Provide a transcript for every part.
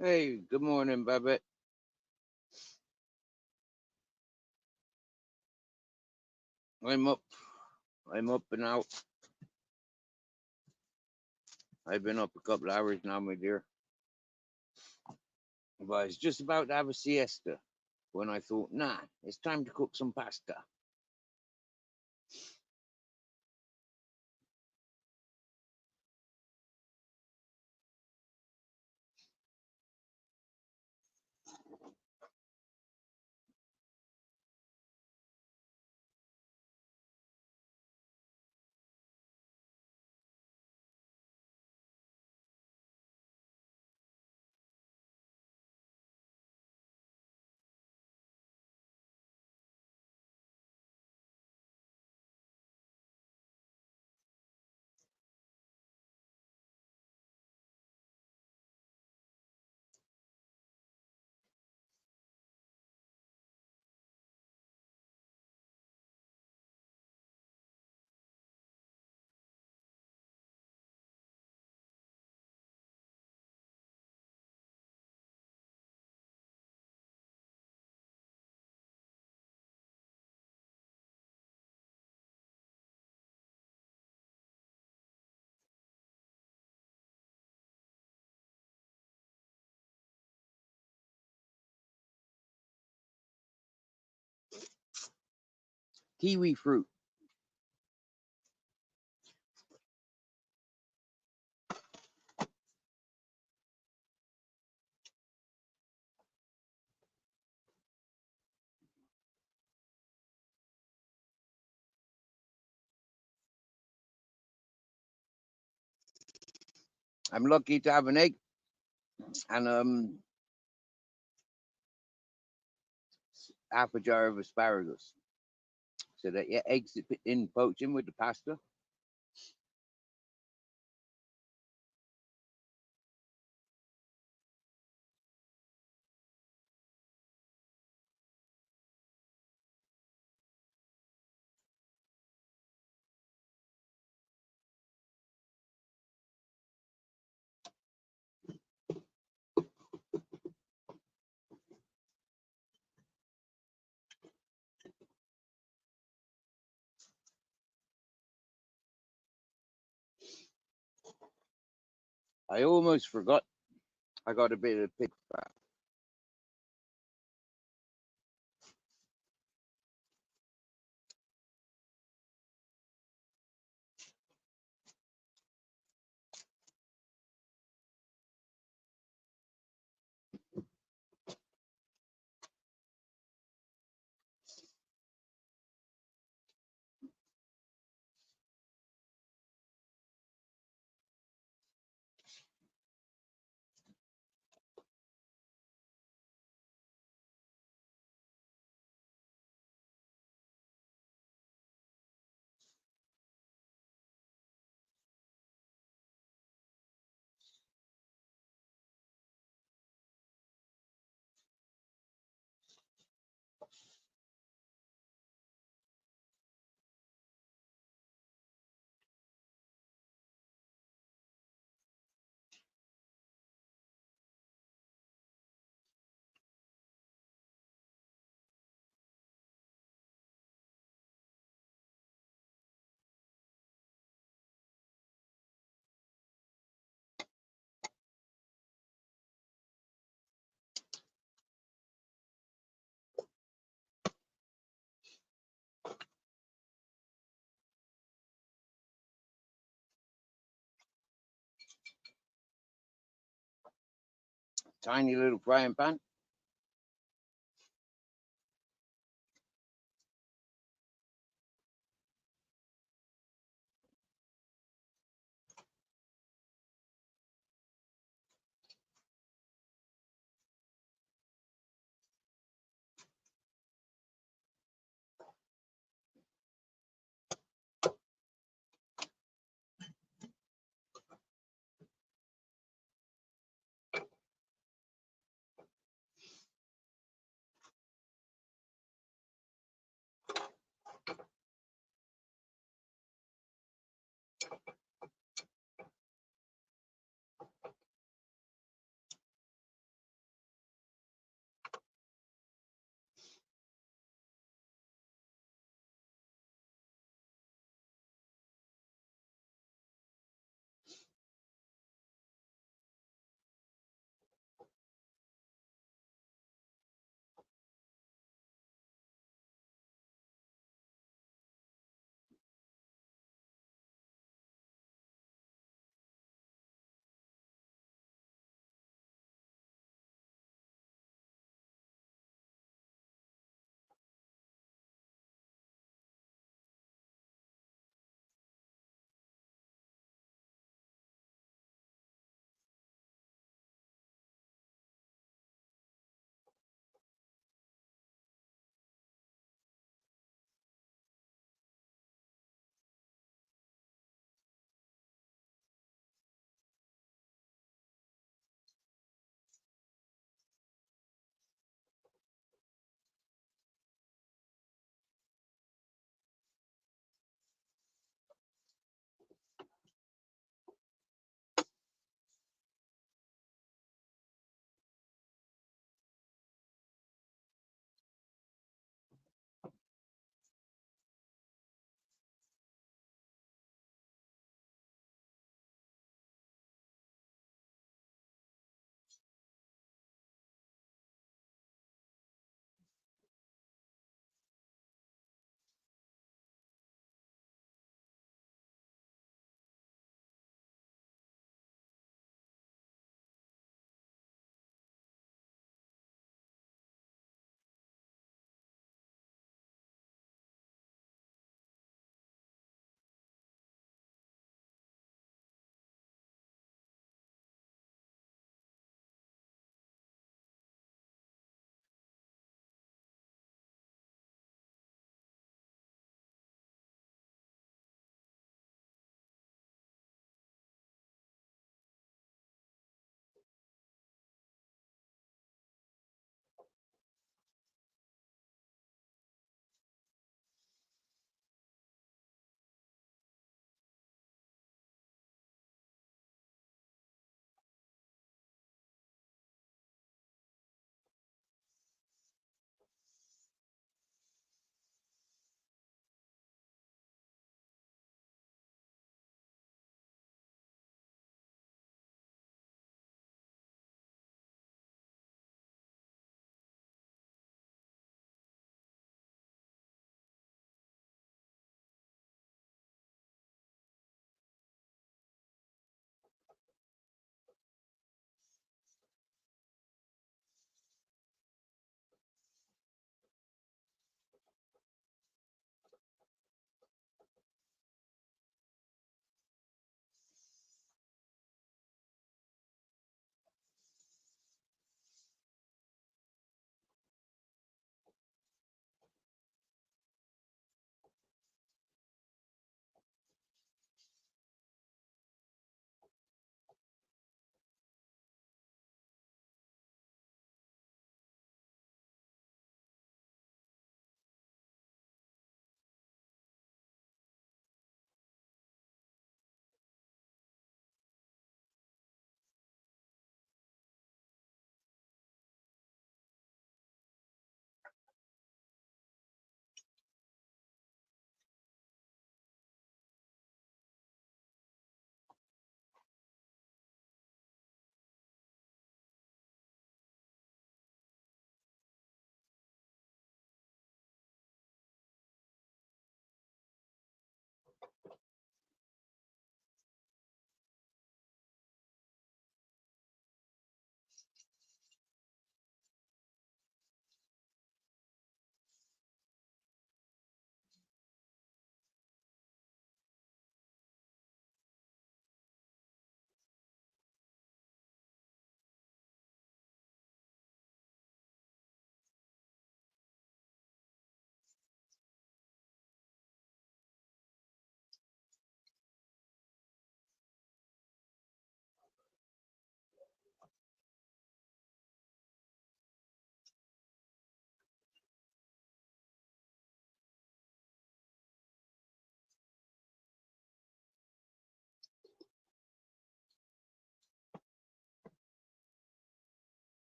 Hey, good morning, Babette. I'm up. I'm up and out. I've been up a couple hours now, my dear. But I was just about to have a siesta when I thought, nah, it's time to cook some pasta. Kiwi fruit. I'm lucky to have an egg and half a jar of asparagus. So that yeah, eggs in poaching with the pasta. I almost forgot. I got a bit of pig fat. Tiny little frying pan.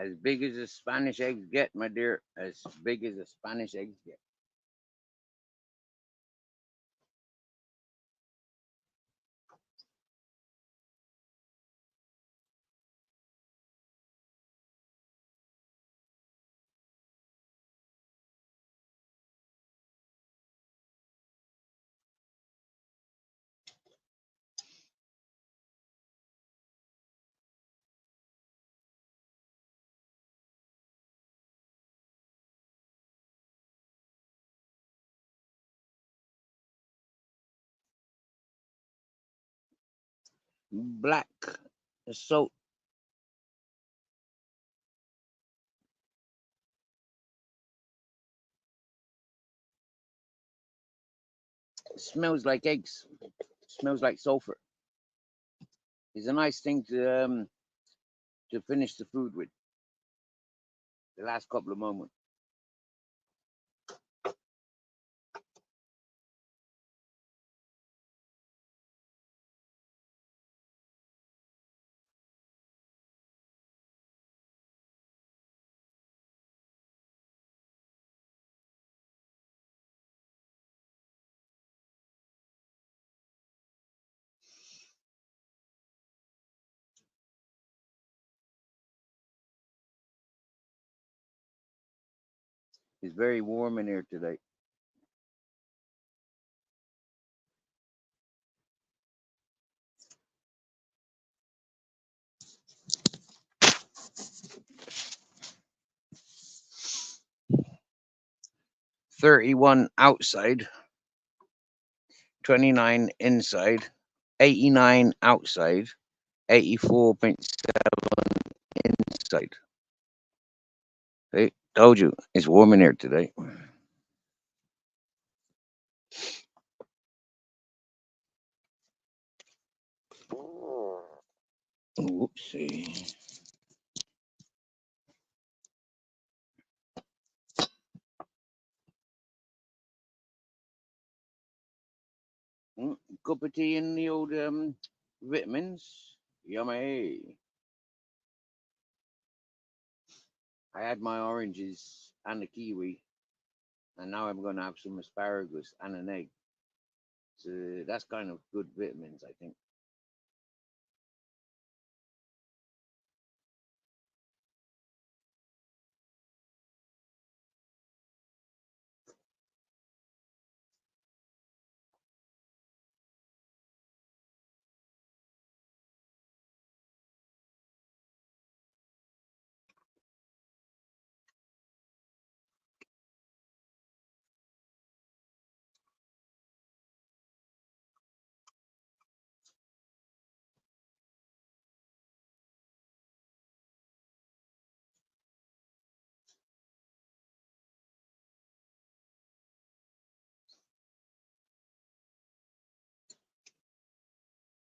As big as the Spanish eggs get, my dear. As big as the Spanish eggs get. Black salt. Smells like eggs. Smells like sulfur. It's a nice thing to finish the food with. The last couple of moments. It's very warm in here today. $31 outside, 29 inside, 89 outside, 84.7 inside. Hey, told you it's warm in here today. Whoopsie. Cup of tea and the old vitamins. Yummy. I had my oranges and the kiwi, and now I'm going to have some asparagus and an egg. So that's kind of good vitamins, I think.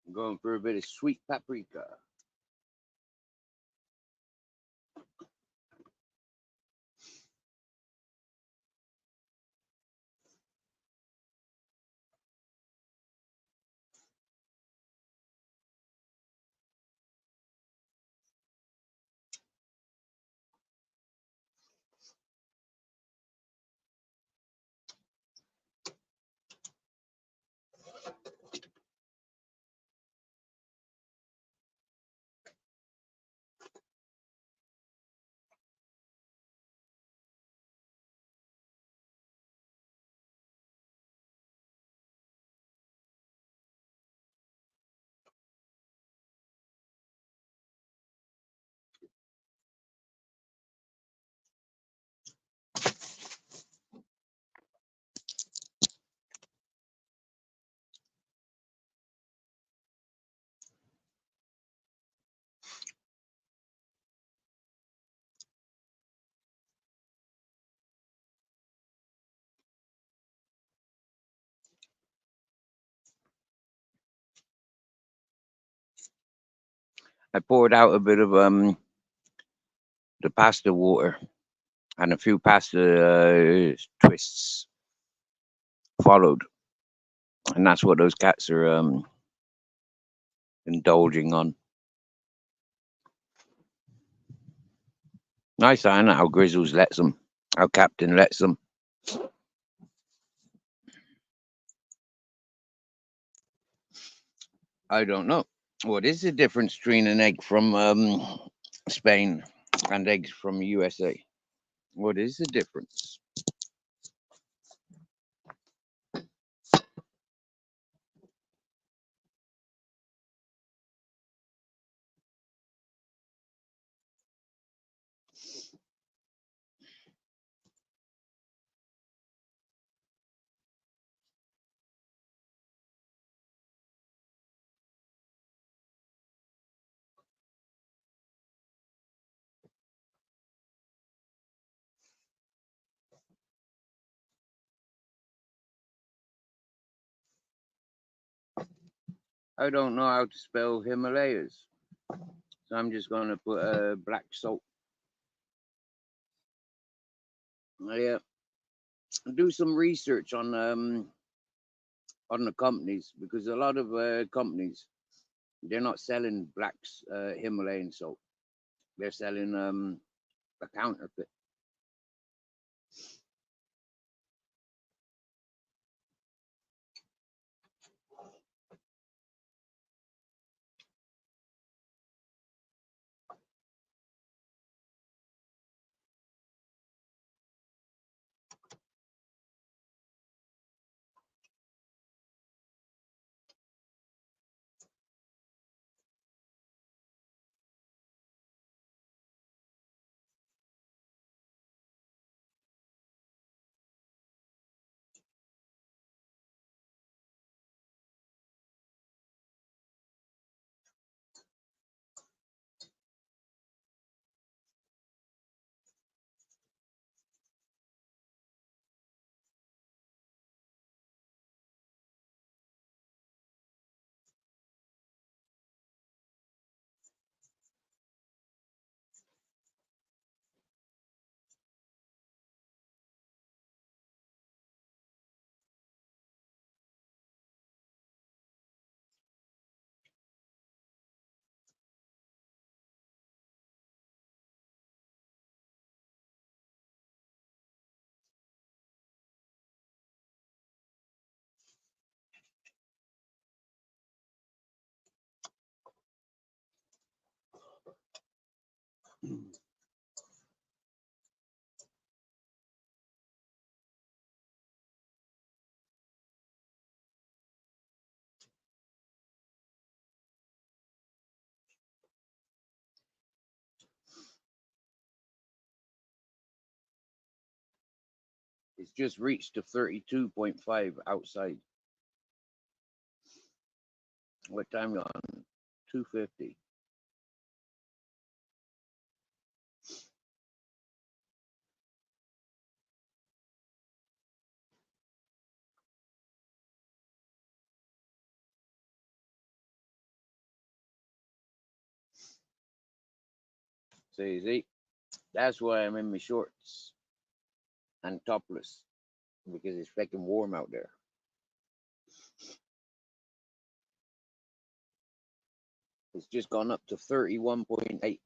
I'm going for a bit of sweet paprika. I poured out a bit of the pasta water and a few pasta twists followed, and that's what those cats are indulging on. Nice sign how Grizzles lets them, how Captain lets them. I don't know. What is the difference between an egg from Spain and eggs from USA? What is the difference? I don't know how to spell Himalayas, so I'm just going to put black salt. Yeah, do some research on the companies, because a lot of companies, they're not selling black Himalayan salt. They're selling a counterfeit. It's just reached to 32.5 outside. What time are you on? 2:50. So you see, that's why I'm in my shorts and topless, because it's freaking warm out there. It's just gone up to 31.8.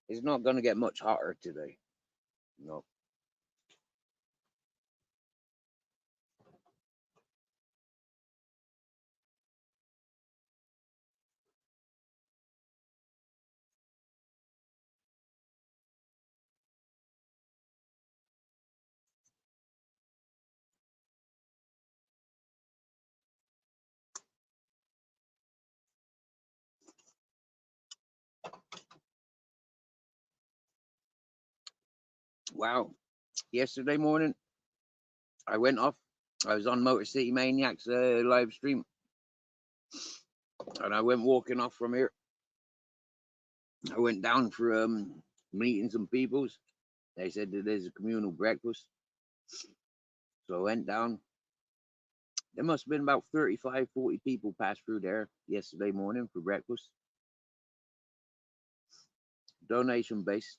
It's not going to get much hotter today. No. Wow. Yesterday morning, I went off. I was on Motor City Maniacs live stream, and I went walking off from here. I went down for meeting some peoples. They said that there's a communal breakfast, so I went down. There must have been about 35, 40 people passed through there yesterday morning for breakfast. Donation based.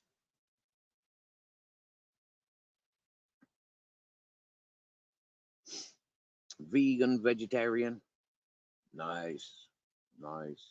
vegan, vegetarian. Nice, nice.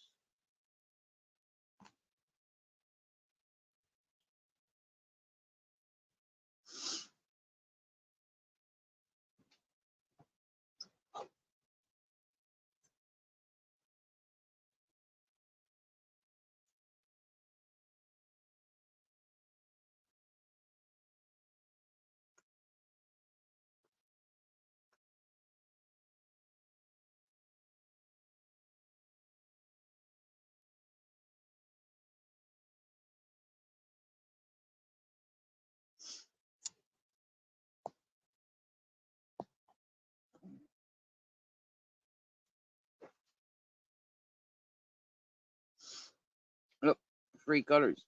Look, three colors: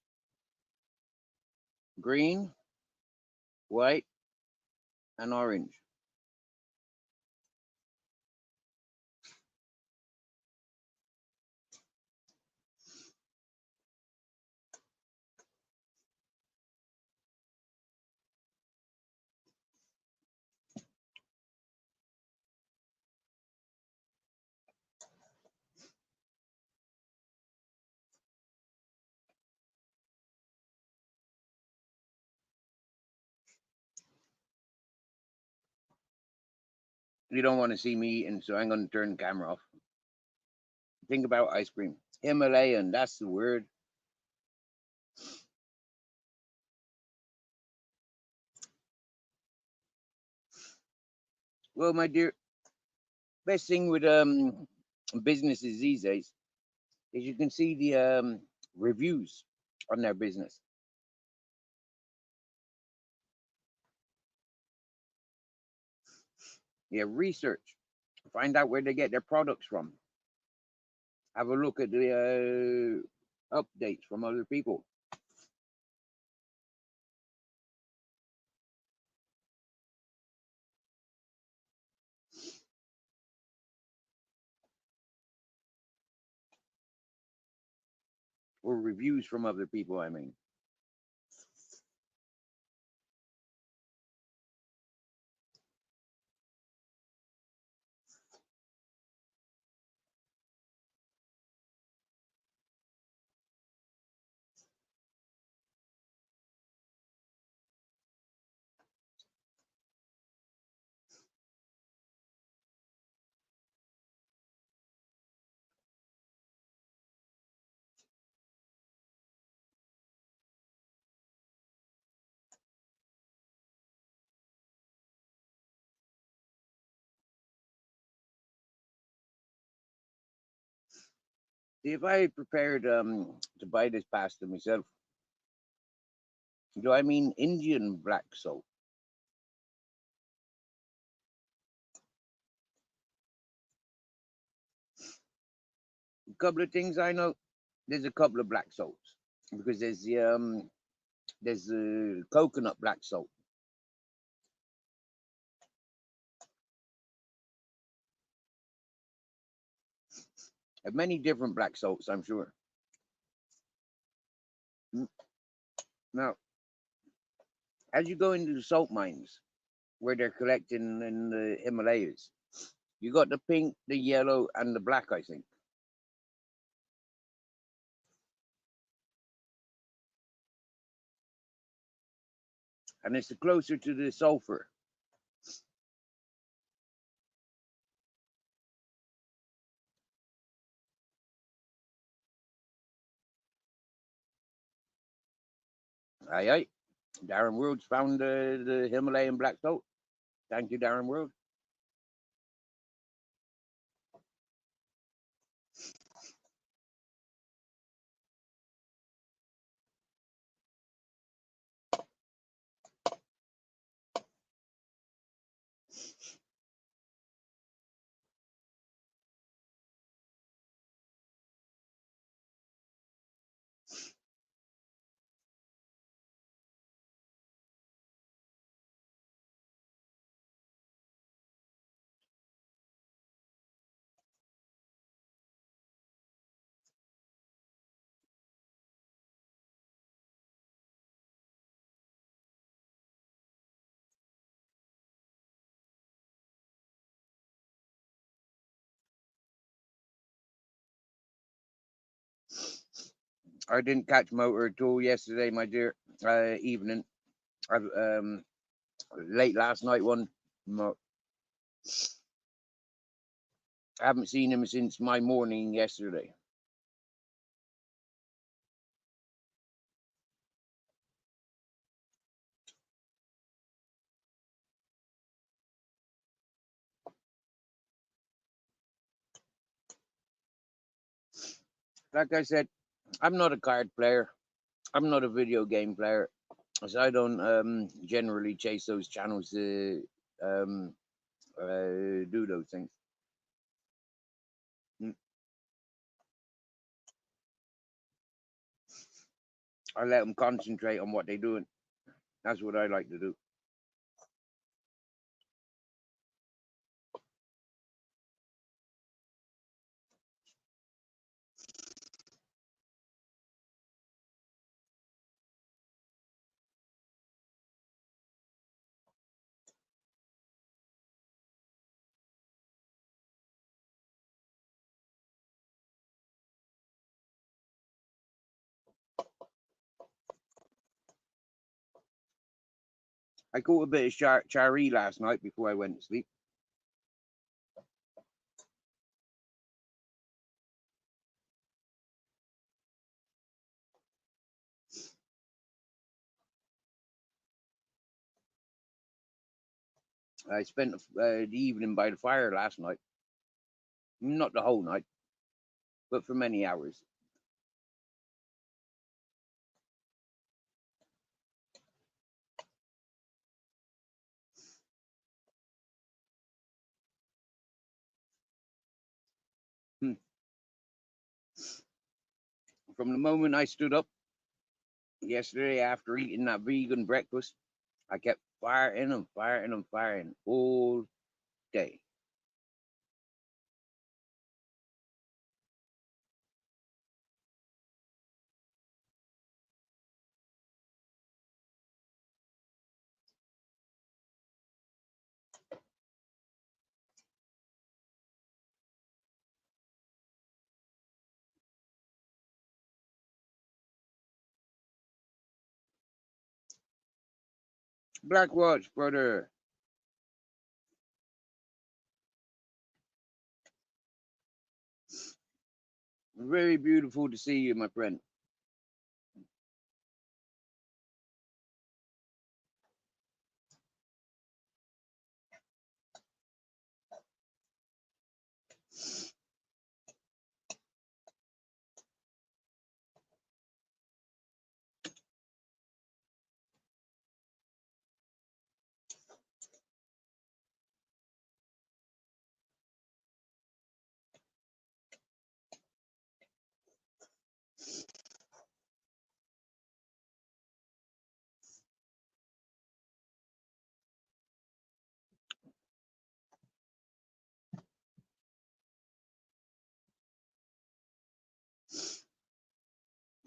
green, white, and orange. You don't want to see me eating, so I'm going to turn the camera off. Think about ice cream. Himalayan, that's the word. Well, my dear, best thing with businesses these days is you can see the reviews on their business. Yeah, research, find out where they get their products from. Have a look at the updates from other people. Or reviews from other people, I mean. See, if I prepared to buy this pasta myself, do I mean Indian black salt? A couple of things I know. There's a couple of black salts because there's the coconut black salt. There are many different black salts, I'm sure. Now, as you go into the salt mines where they're collecting in the Himalayas, you got the pink, the yellow, and the black, I think. And it's closer to the sulfur. Aye, aye. Darren World's found the Himalayan black salt. Thank you, Darren World. I didn't catch motor at all yesterday, my dear. Evening. Late last night one. I haven't seen him since my morning yesterday. Like I said, I'm not a card player. I'm not a video game player, so I don't generally chase those channels to um, do those things. Mm. I let them concentrate on what they're doing. That's what I like to do. I caught a bit of chari last night before I went to sleep. I spent the evening by the fire last night. Not the whole night, but for many hours. Hmm. From the moment I stood up yesterday after eating that vegan breakfast, I kept firing and firing and firing all day. Black Watch, brother. Very beautiful to see you, my friend.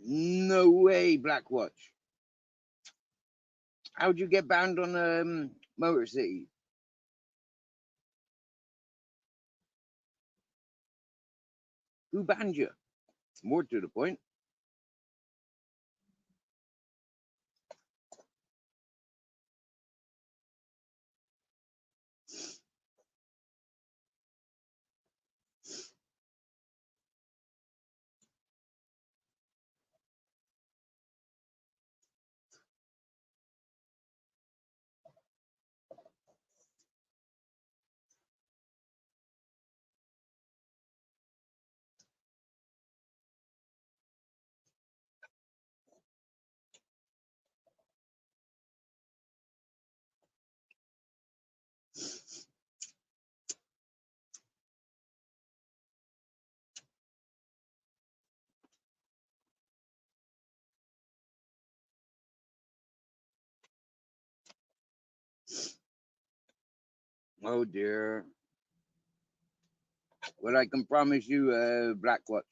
No way, Black Watch. How'd you get banned on Motor City? Who banned you? More to the point. Oh dear. Well, I can promise you, Black Watch.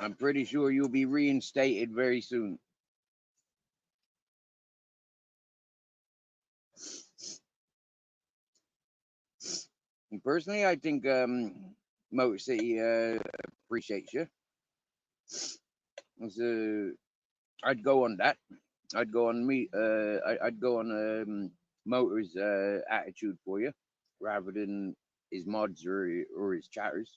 I'm pretty sure you'll be reinstated very soon. Personally, I think Motor City appreciates you. So I'd go on that. I'd go on me. I'd go on Motor's attitude for you, rather than his mods or his chatters.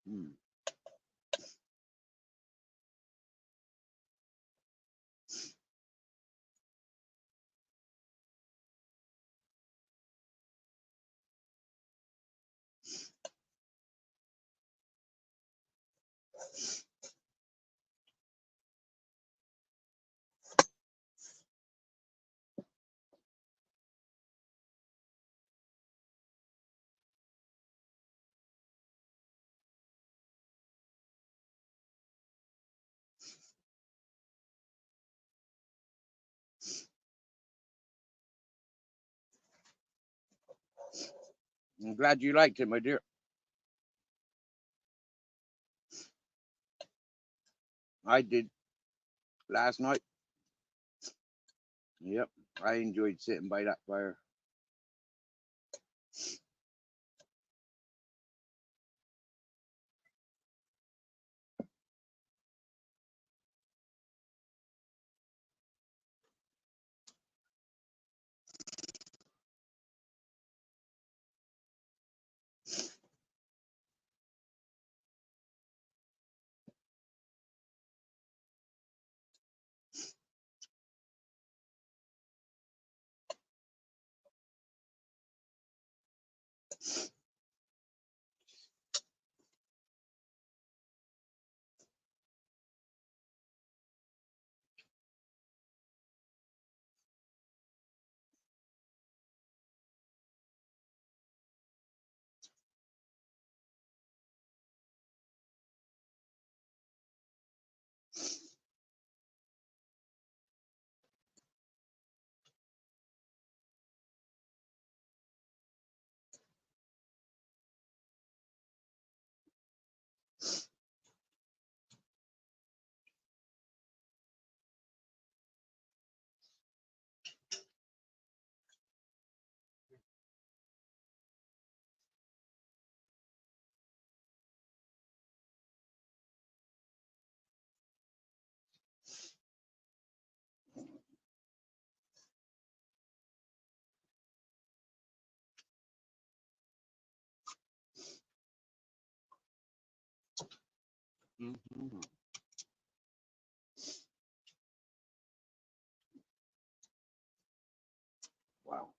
Hmm. I'm glad you liked it, my dear. I did last night. Yep, I enjoyed sitting by that fire. Mhm. Wow.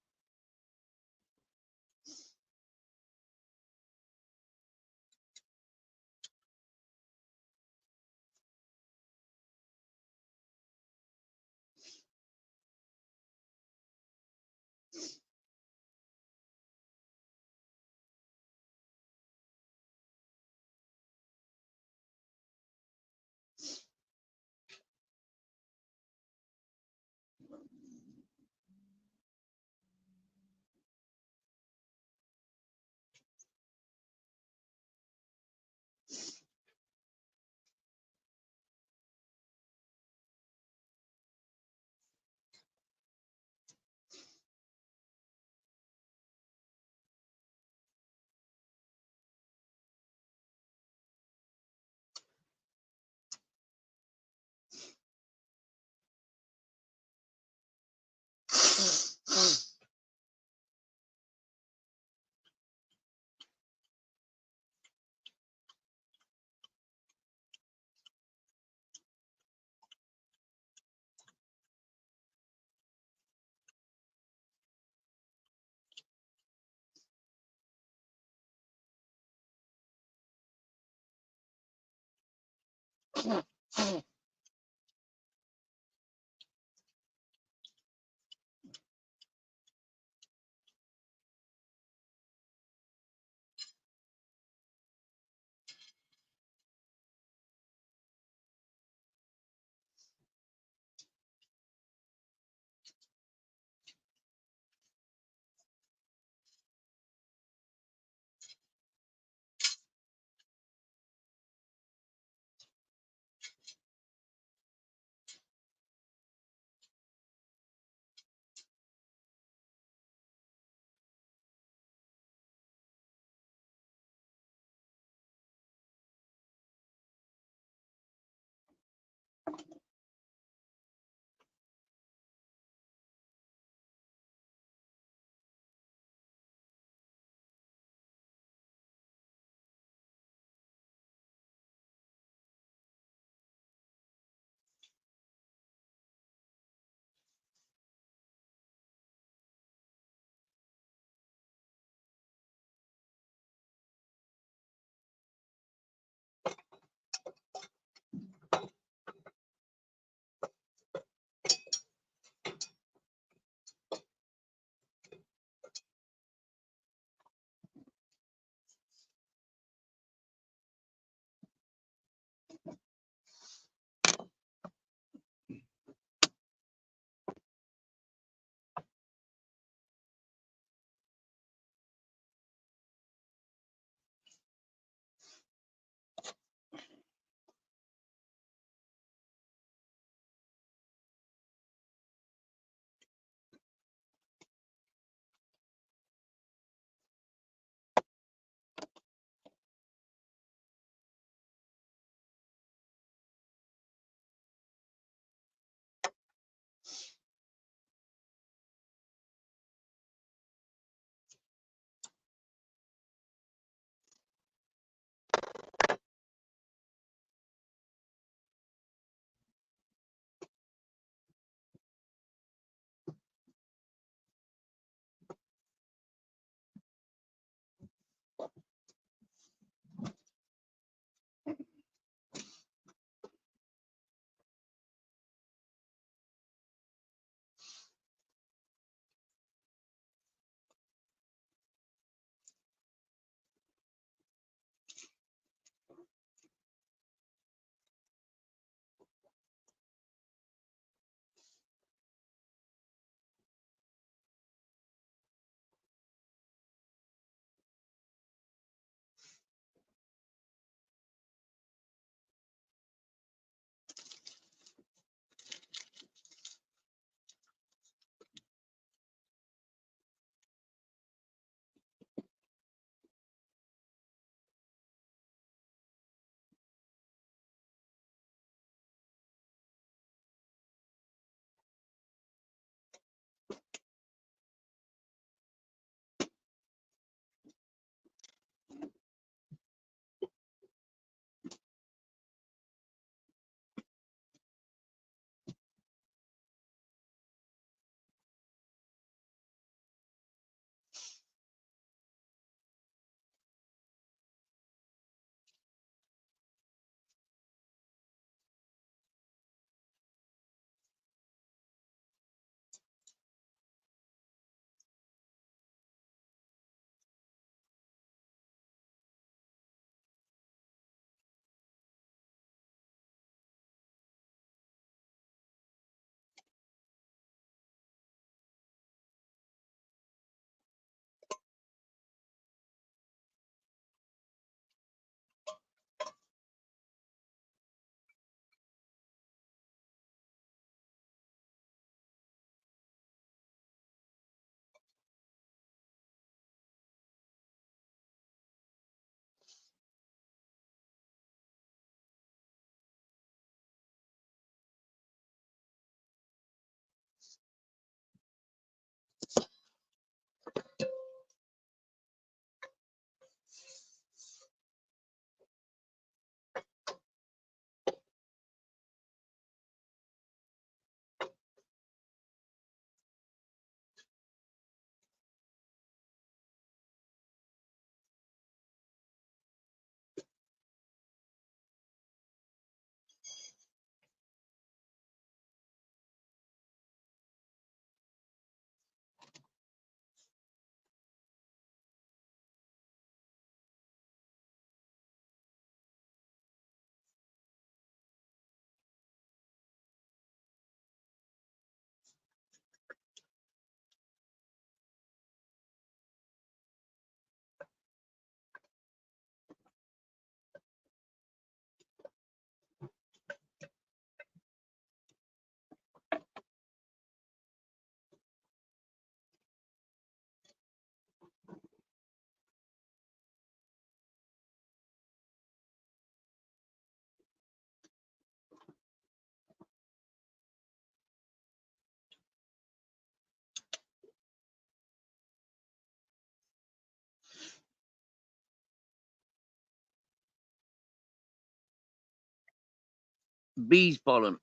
Bees pollen.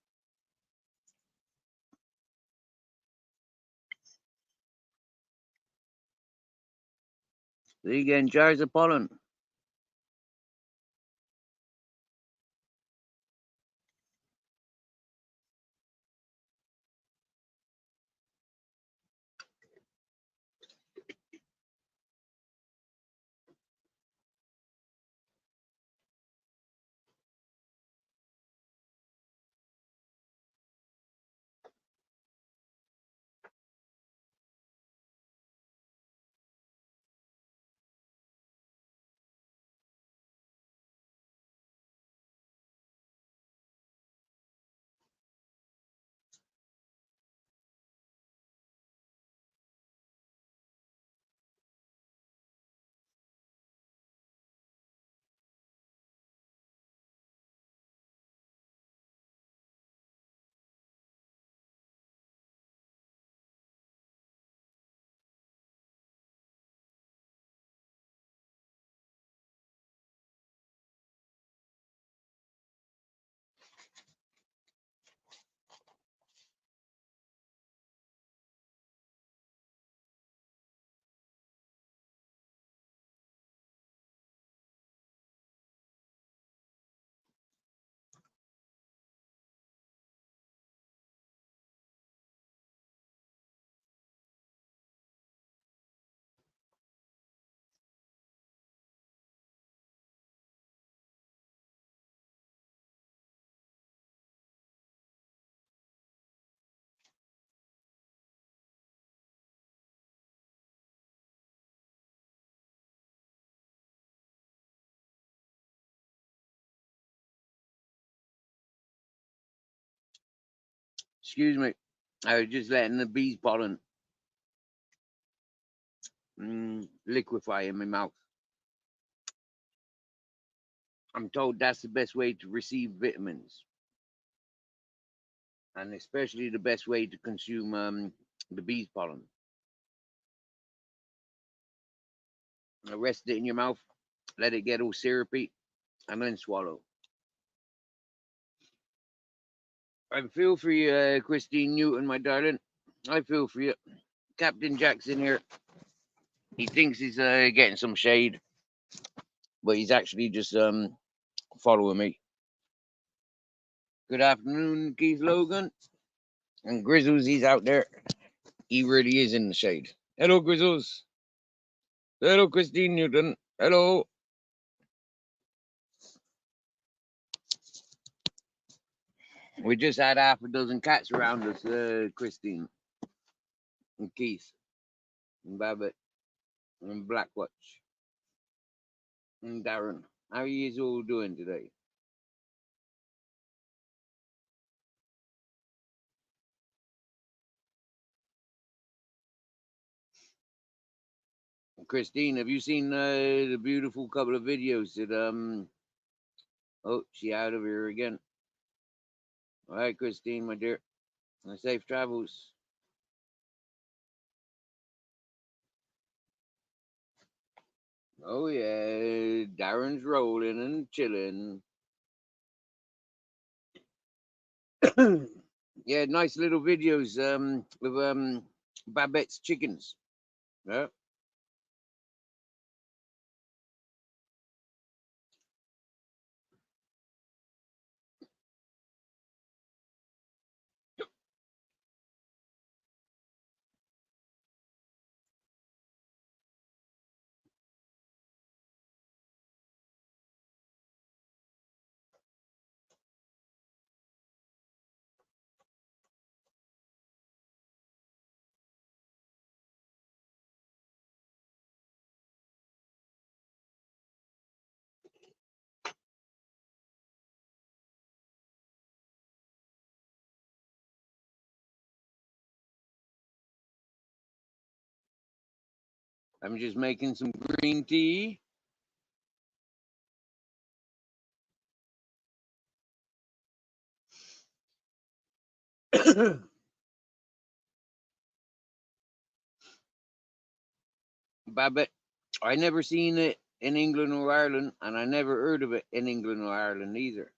They get in jars of pollen. Excuse me. I was just letting the bees pollen liquefy in my mouth. I'm told that's the best way to receive vitamins, and especially the best way to consume the bees pollen. Rest it in your mouth, let it get all syrupy, and then swallow. I feel for you, Christine Newton, my darling. I feel for you. Captain Jackson here. He thinks he's getting some shade, but he's actually just following me. Good afternoon, Keith Logan. And Grizzles, he's out there. He really is in the shade. Hello, Grizzles. Hello, Christine Newton. Hello. We just had half a dozen cats around us, Christine and Keith and Babbitt and Blackwatch and Darren. How are you all doing today? Christine, have you seen the beautiful couple of videos that oh, she out of here again. All right, Christine, my dear. Safe travels. Oh yeah, Darren's rolling and chilling. Yeah, nice little videos with Babette's chickens. Yeah. I'm just making some green tea. Babette, I never seen it in England or Ireland, and I never heard of it in England or Ireland either.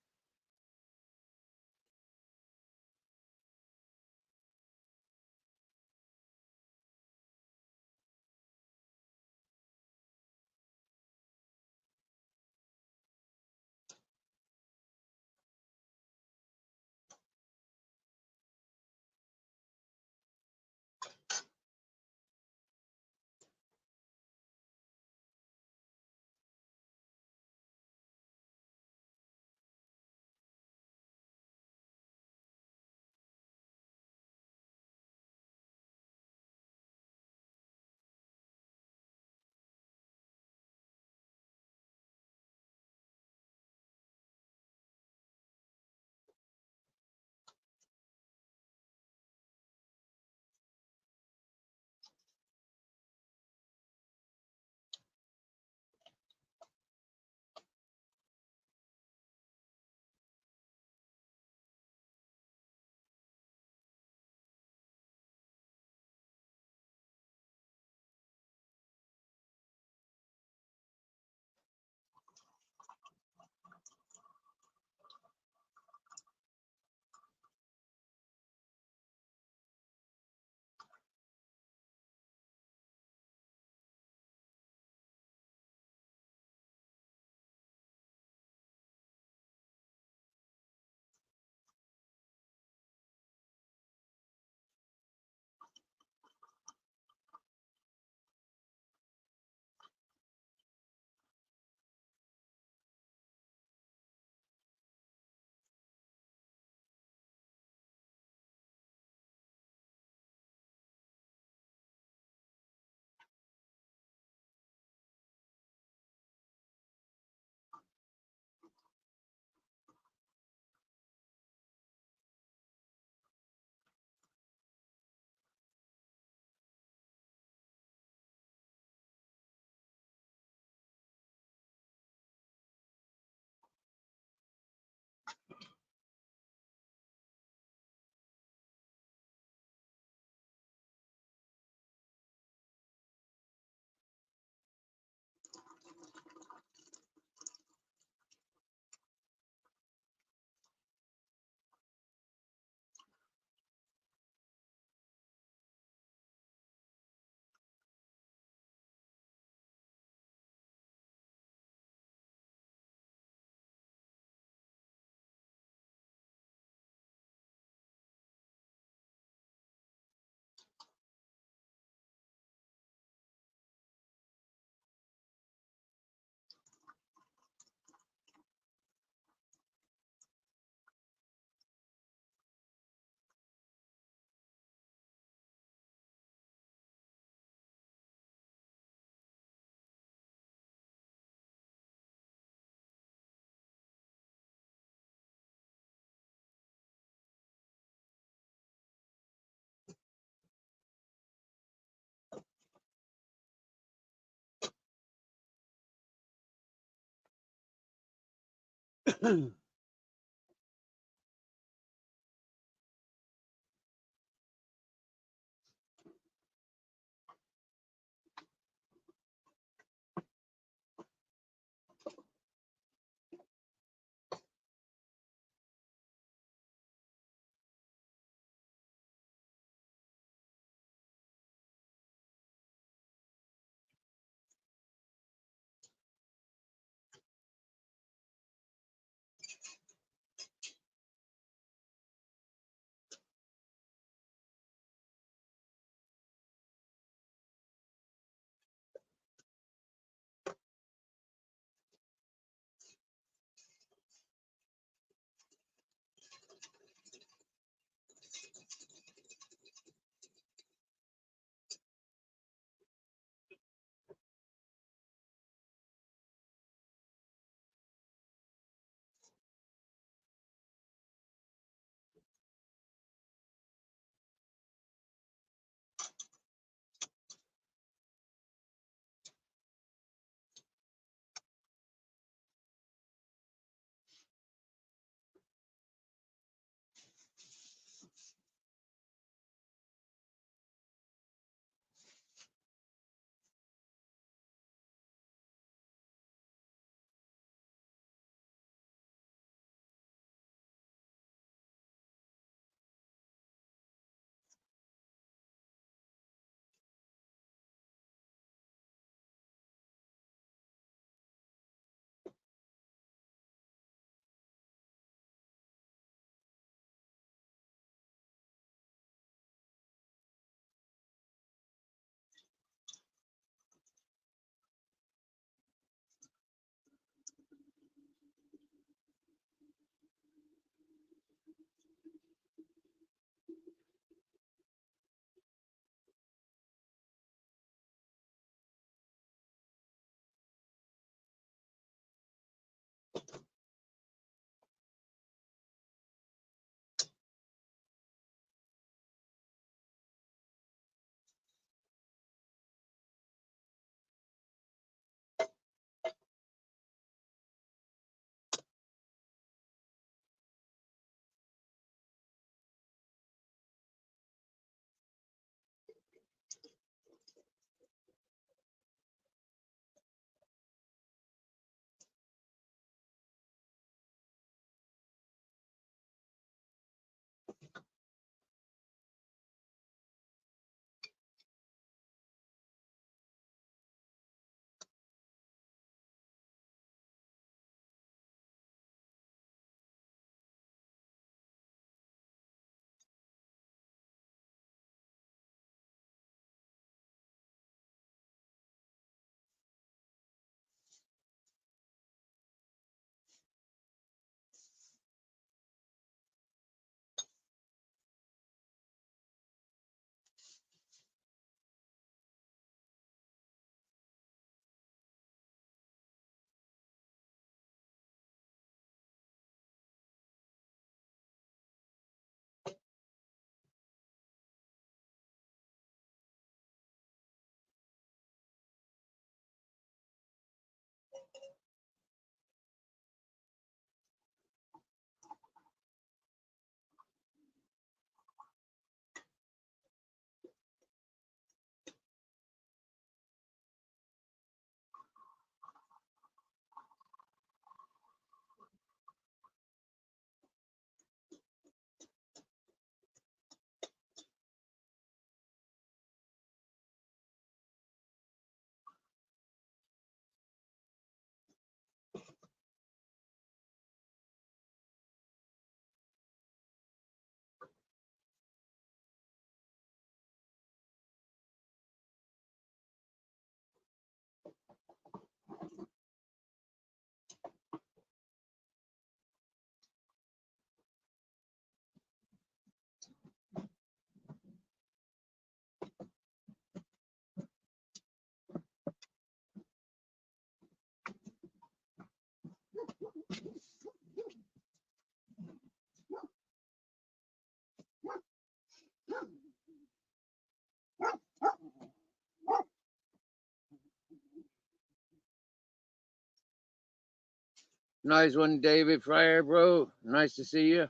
Nice one, David Fryer, bro. Nice to see you.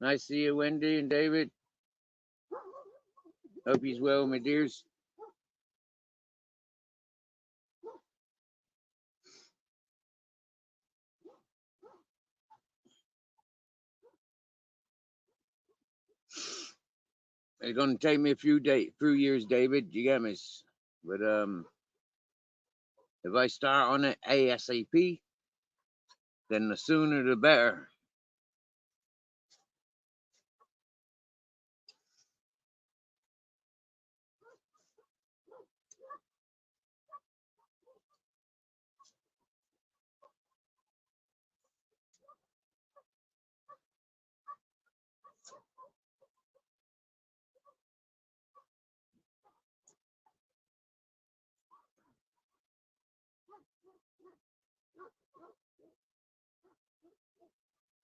Nice to see you, Wendy and David. Hope he's well, my dears. It's gonna take me a few years, David. You get me? But if I start on it ASAP, then the sooner the better.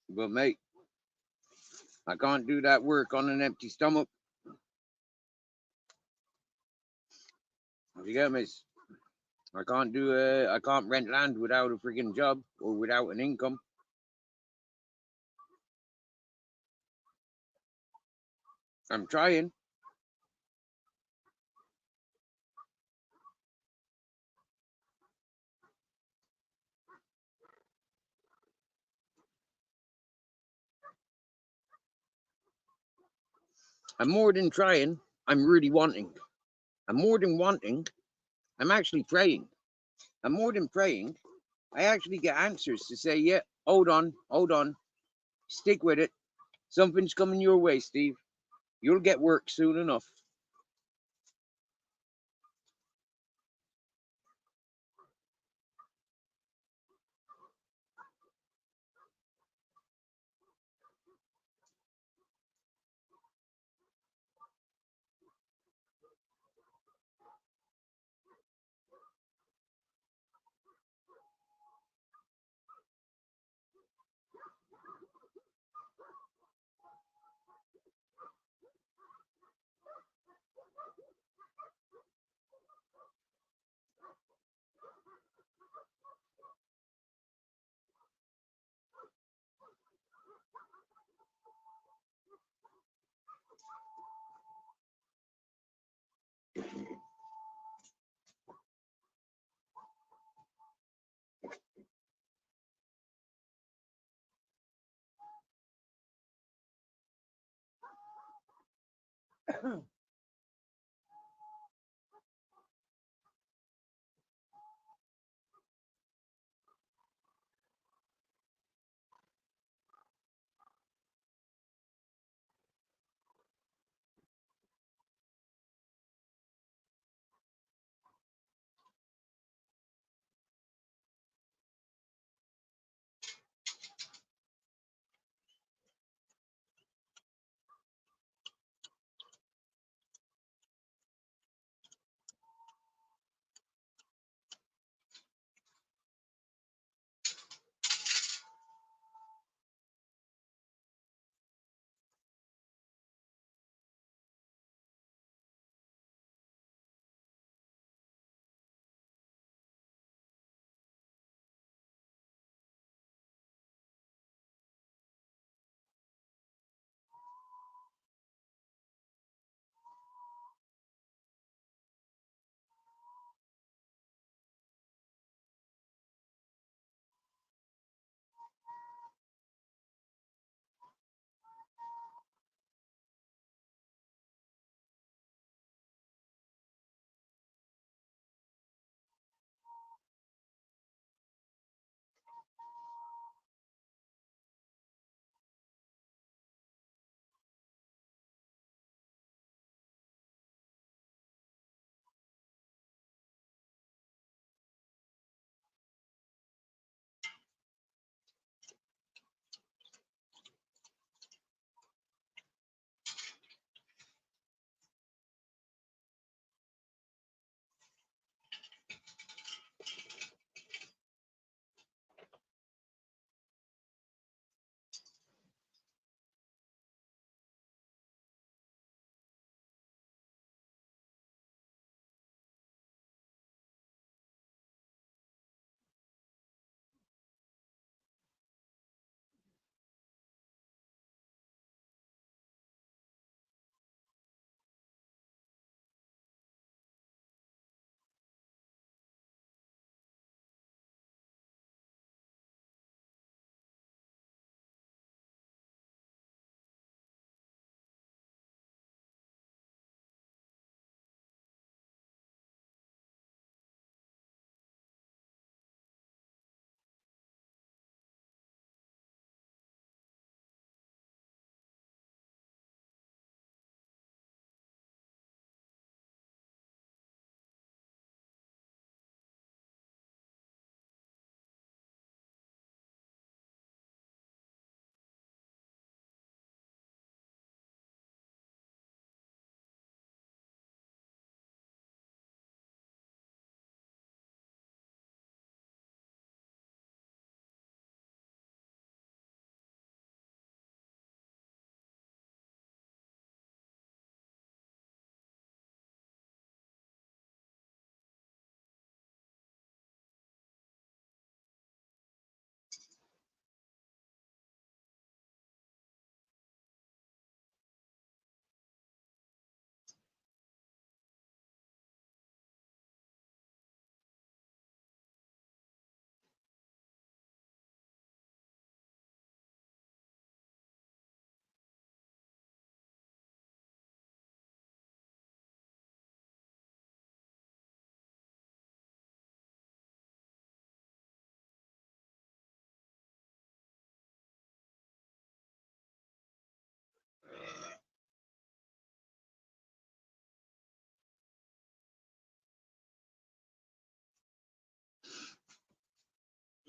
But mate, I can't do that work on an empty stomach. You get me? I can't do. I can't rent land without a freaking job or without an income. I'm trying. I'm more than trying. I'm really wanting. I'm more than wanting. I'm actually praying. I'm more than praying. I actually get answers to say, yeah, hold on, stick with it. Something's coming your way, Steve. You'll get work soon enough.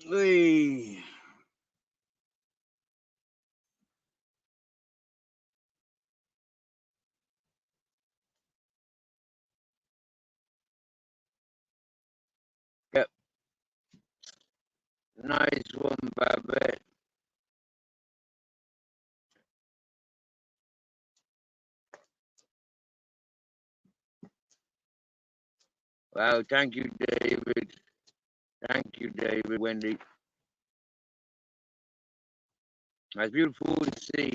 Hey. Yep. Nice one, Babette. Wow, thank you, David. Thank you, David, Wendy. That's beautiful to see.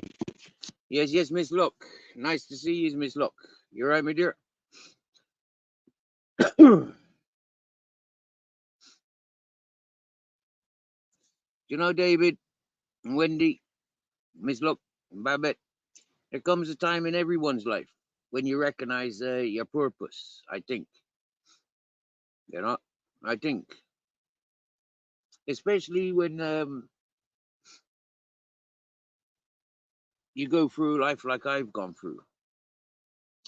Yes, yes, Miss Luck. Nice to see you, Miss Luck. You right, my dear? You know, David, Wendy, Miss Luck, Babette, there comes a time in everyone's life when you recognize your purpose, I think. You know, I think. Especially when you go through life like I've gone through.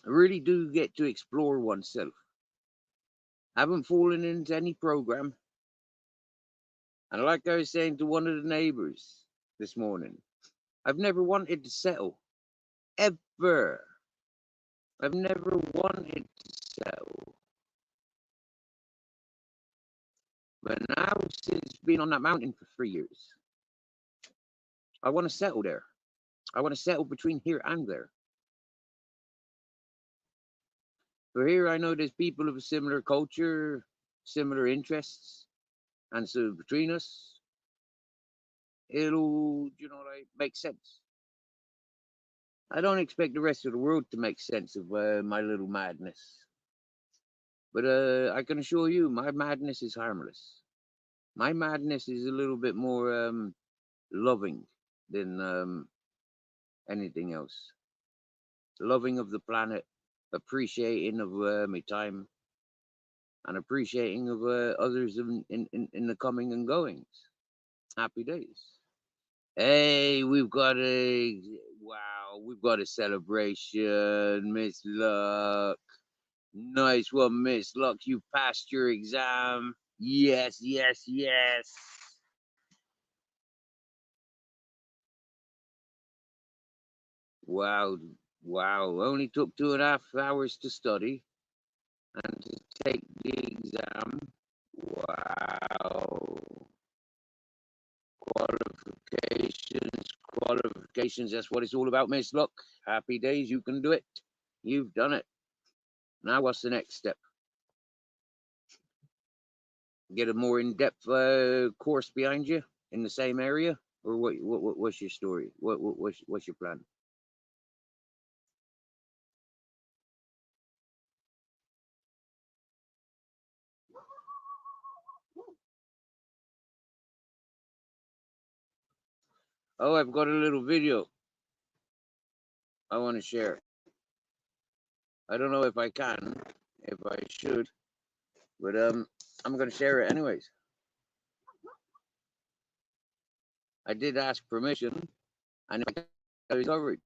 I really do get to explore oneself. I haven't fallen into any program. And like I was saying to one of the neighbors this morning, I've never wanted to settle. Ever. I've never wanted to settle. But now, since being on that mountain for 3 years, I want to settle there. I want to settle between here and there. For here, I know there's people of a similar culture, similar interests. And so between us, it'll, like make sense. I don't expect the rest of the world to make sense of my little madness. But I can assure you, my madness is harmless. My madness is a little bit more loving than anything else. Loving of the planet, appreciating of my time, and appreciating of others in the coming and goings. Happy days. Hey, we've got a celebration, Miss Luck. Nice one, Miss Luck. You passed your exam. Yes, yes, yes. Wow, wow. Only took 2.5 hours to study and to take the exam. Wow. Qualifications, qualifications. That's what it's all about, Miss Luck. Happy days. You can do it. You've done it. Now, what's the next step? Get a more in-depth course behind you in the same area, or what's your story? What's your plan? Oh, I've got a little video I want to share. I don't know if I can, if I should, but I'm gonna share it anyways. I did ask permission, and I was covered.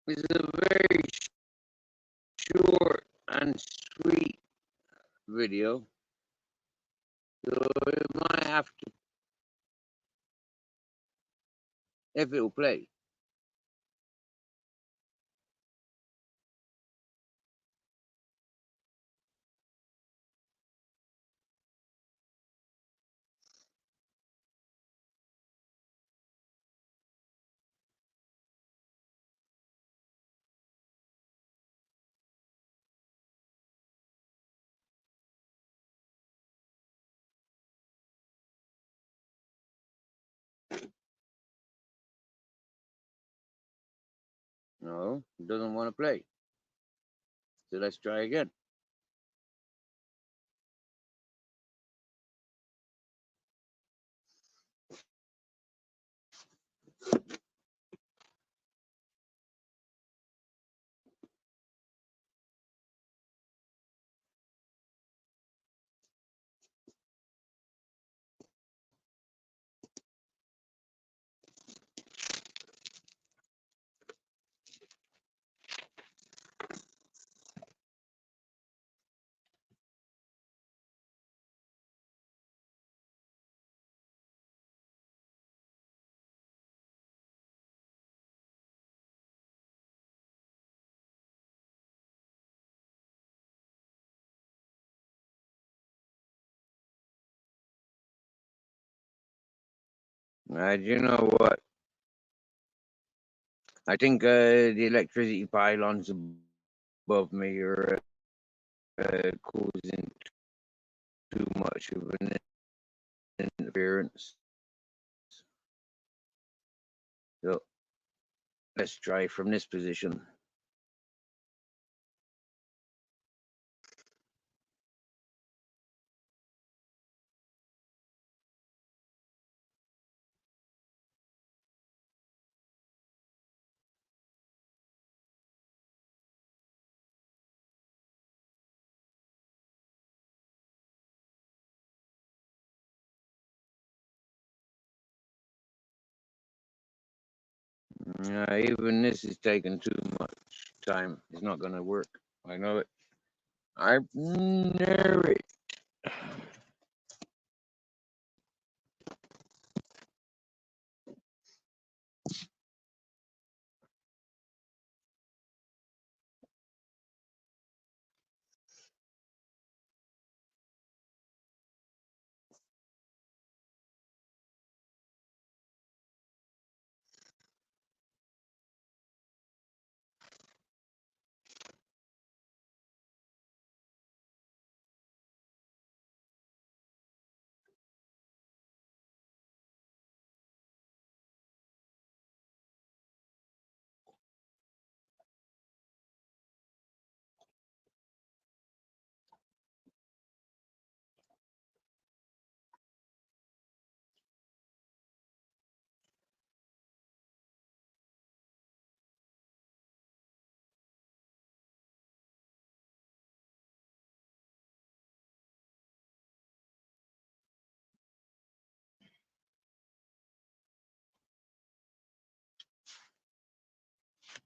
It's a very short and sweet video, so it might have to, if it will play. No, it doesn't want to play. So let's try again. You know what? I think the electricity pylons above me are causing too much of an interference. So let's try from this position. Even this is taking too much time. It's not going to work. I know it. I know it.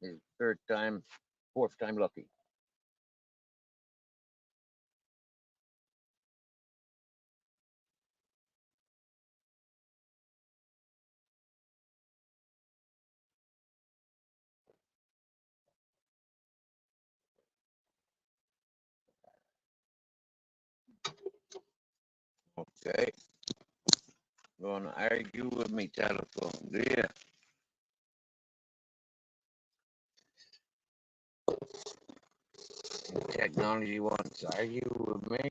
It's third time, fourth time lucky. Okay. Going to argue with me telephone. Yeah. Technology wants to argue with me.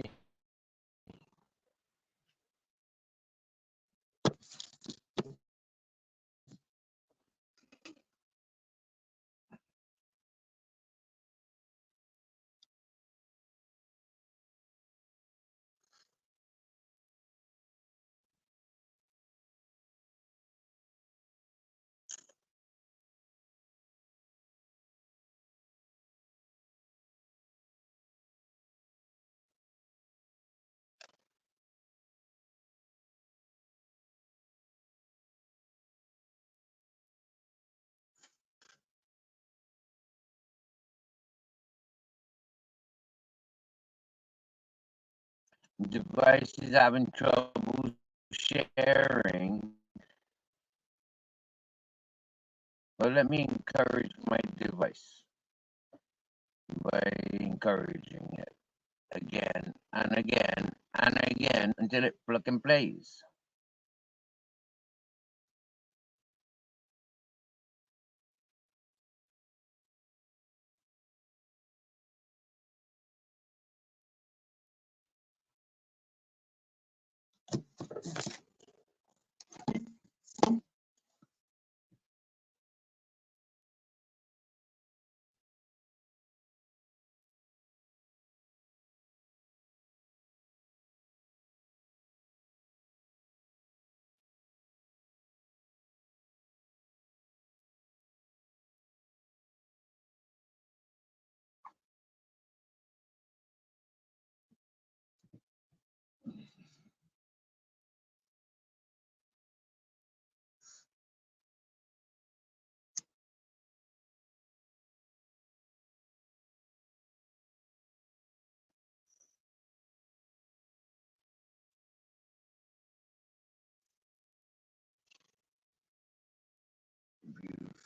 Device is having trouble sharing. Well, let me encourage my device by encouraging it again and again and again until it fucking plays.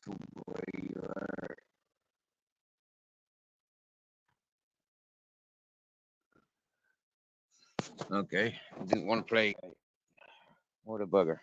where you are. Okay, didn't want to play. What a bugger.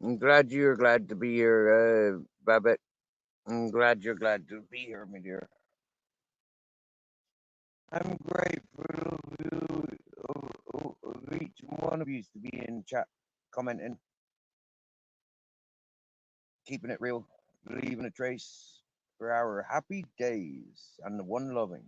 I'm glad you're glad to be here, Babette. I'm glad you're glad to be here, my dear. I'm grateful of each one of you to be in chat, commenting, keeping it real, leaving a trace for our happy days and the one loving.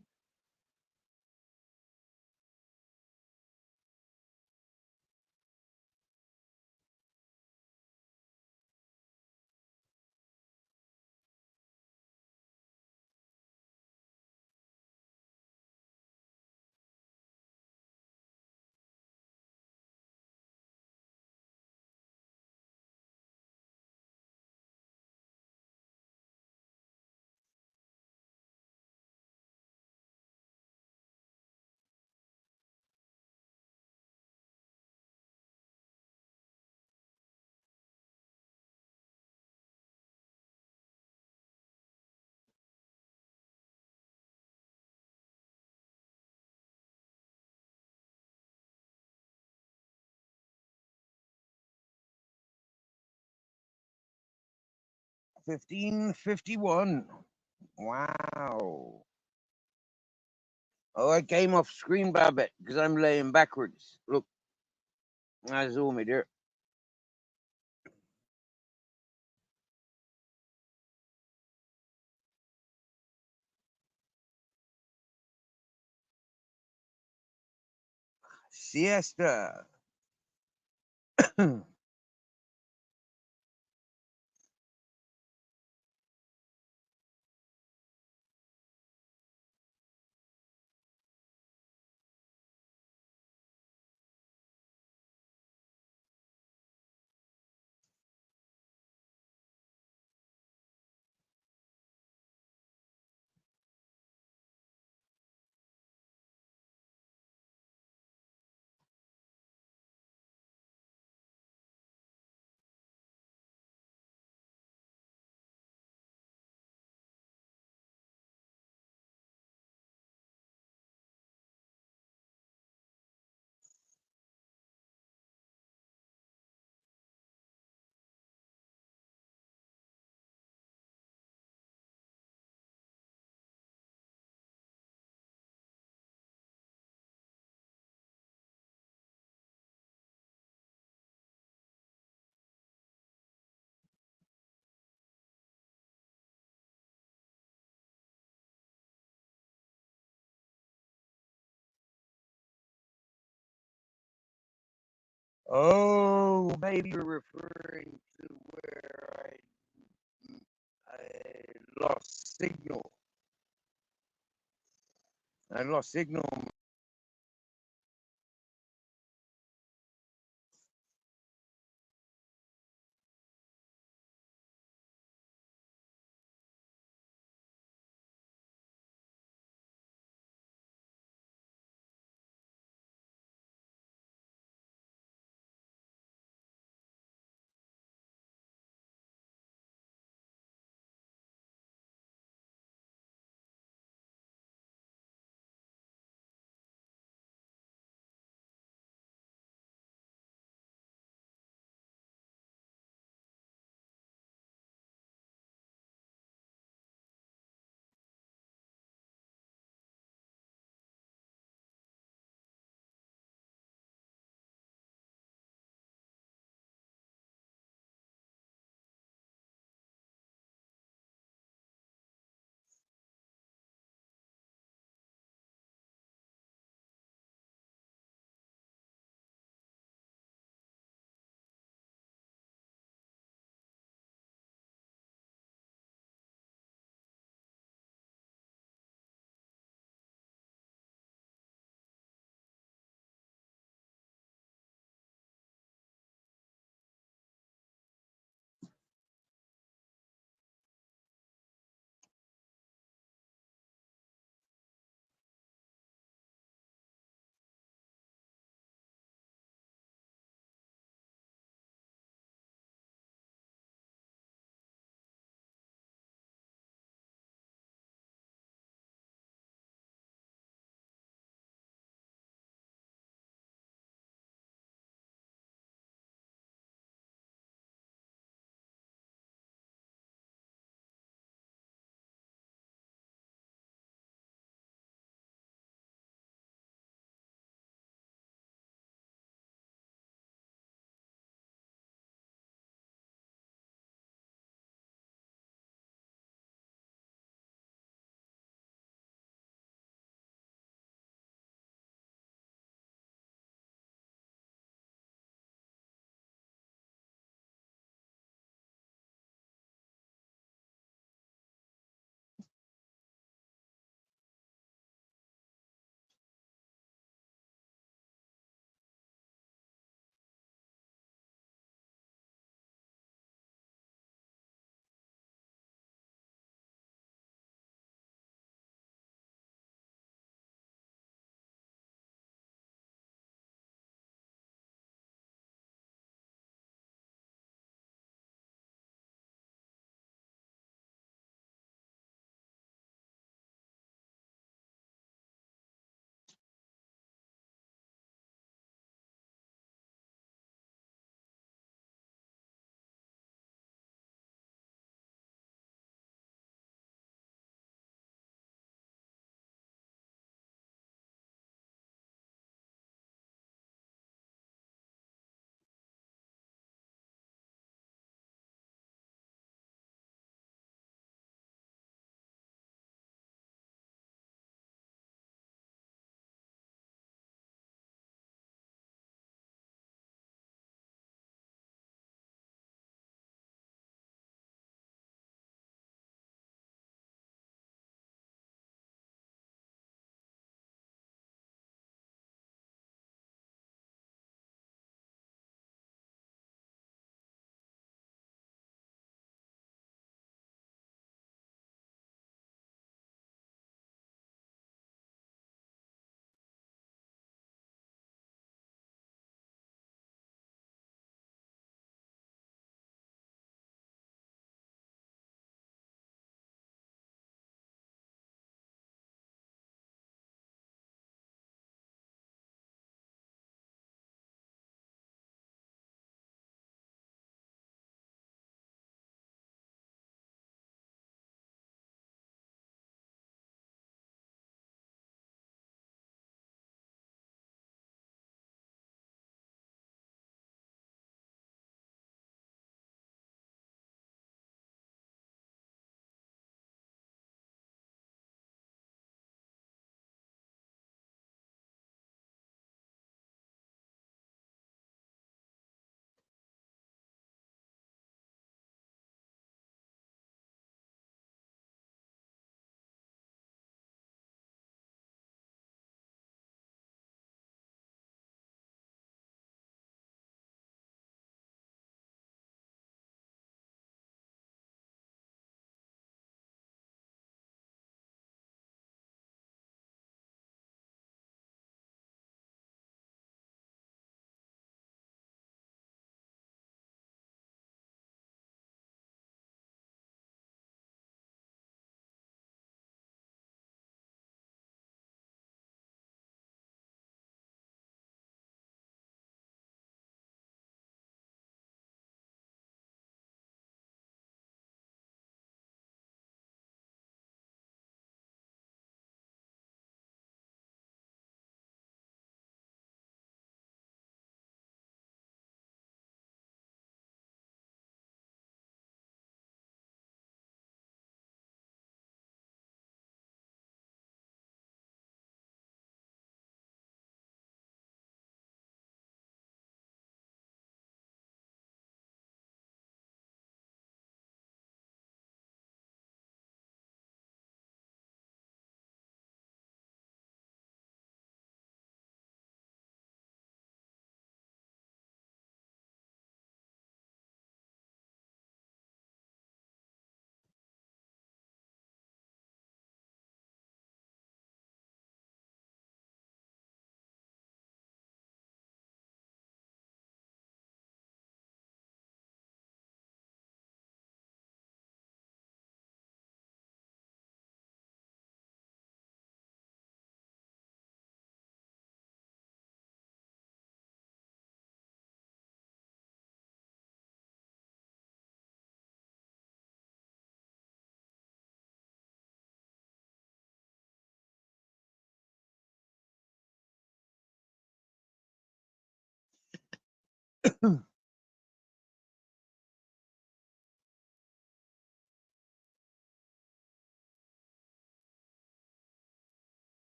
1551. Wow. Oh, I came off screen, Babette, because I'm laying backwards. Look, I zoom it here. Siesta. Oh, maybe you're referring to where I lost signal. I lost signal.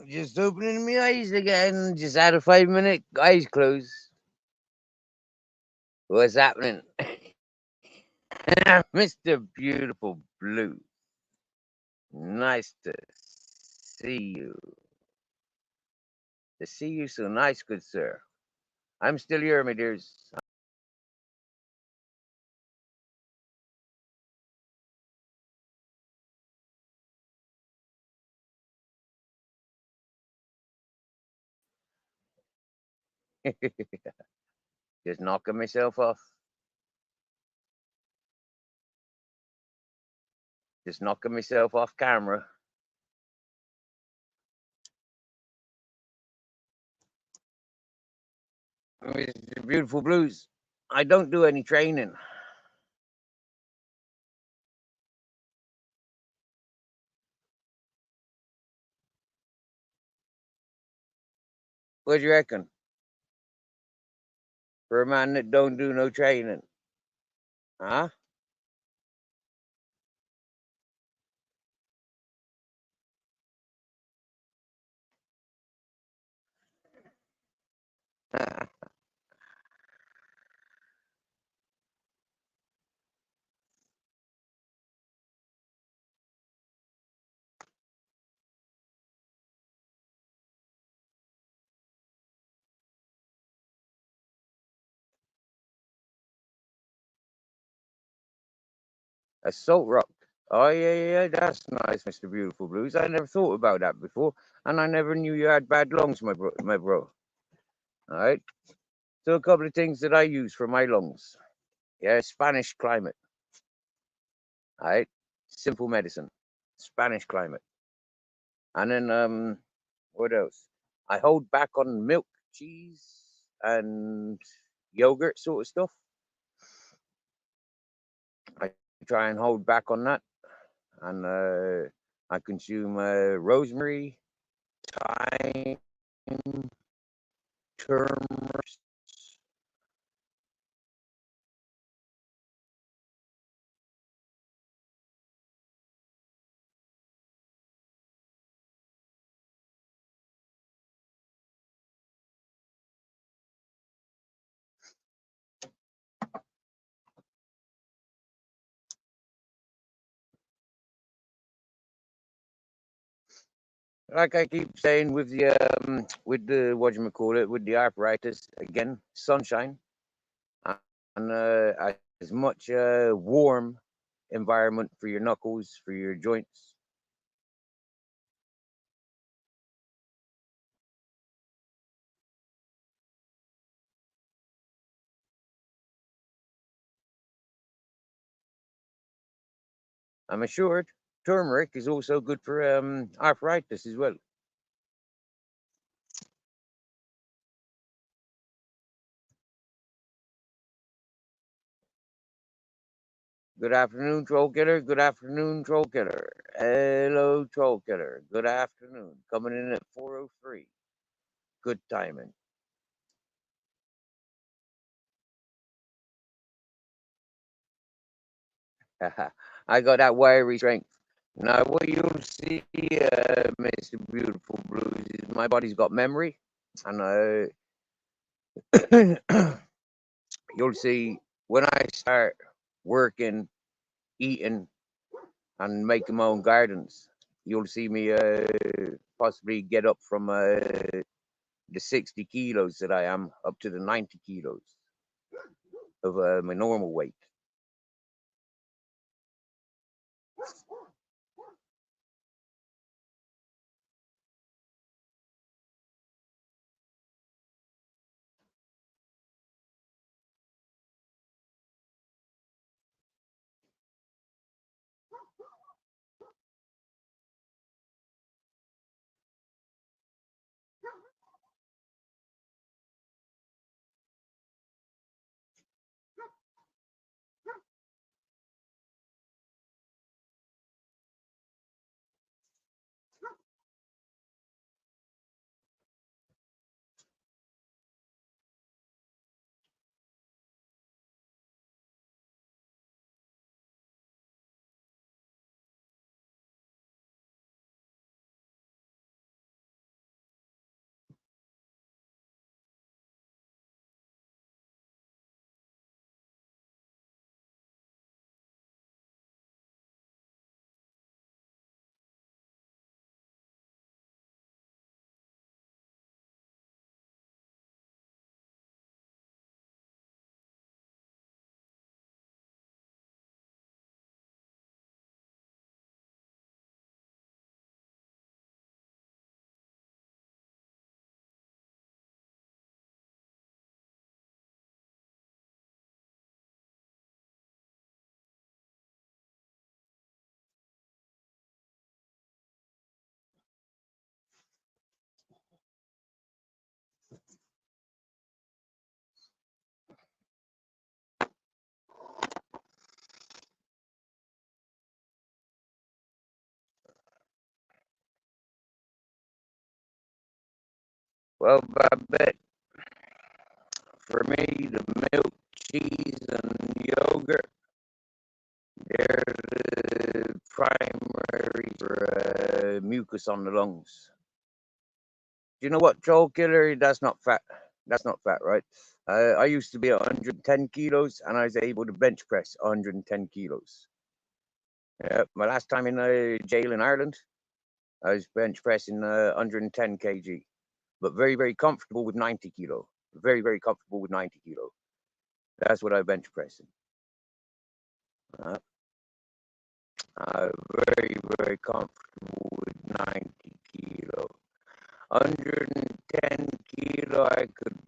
Just opening my eyes again. Just had a 5 minute eyes closed. What's happening? Mr. Beautiful Blue. Nice to see you. To see you so nice, good sir. I'm still here, my dears. Just knocking myself off. Just knocking myself off camera. Mr. Beautiful Blues. I don't do any training. What do you reckon? For a man that don't do no training. Huh? A salt rock. Oh yeah, that's nice, Mr. Beautiful Blues. I never thought about that before, and I never knew you had bad lungs, my bro. All right. So a couple of things that I use for my lungs. Yeah, Spanish climate. All right. Simple medicine. Spanish climate. And then what else? I hold back on milk, cheese, and yogurt sort of stuff. I try and hold back on that, and I consume rosemary, thyme, turmeric. Like I keep saying with the what you call it, with the arthritis again, sunshine and as much warm environment for your knuckles, for your joints. I'm assured turmeric is also good for arthritis as well. Good afternoon, Troll Killer. Good afternoon, Troll Killer. Hello, Troll Killer. Good afternoon. Coming in at 4:03. Good timing. I got that wiry strength. Now, what you'll see, Mr. Beautiful Blues, is my body's got memory, and you'll see when I start working, eating, and making my own gardens, you'll see me possibly get up from the 60 kilos that I am up to the 90 kilos of my normal weight. Well, I bet for me, the milk, cheese, and yogurt, they're the primary for mucus on the lungs. Do you know what, Joel Killer? That's not fat. That's not fat, right? I used to be 110 kilos, and I was able to bench press 110 kilos. Yeah, my last time in jail in Ireland, I was bench pressing 110 kg, but very, very comfortable with 90 kilo. Very, very comfortable with 90 kilo. That's what I bench pressing. Uh, very, very comfortable with 90 kilo. 110 kilo, I could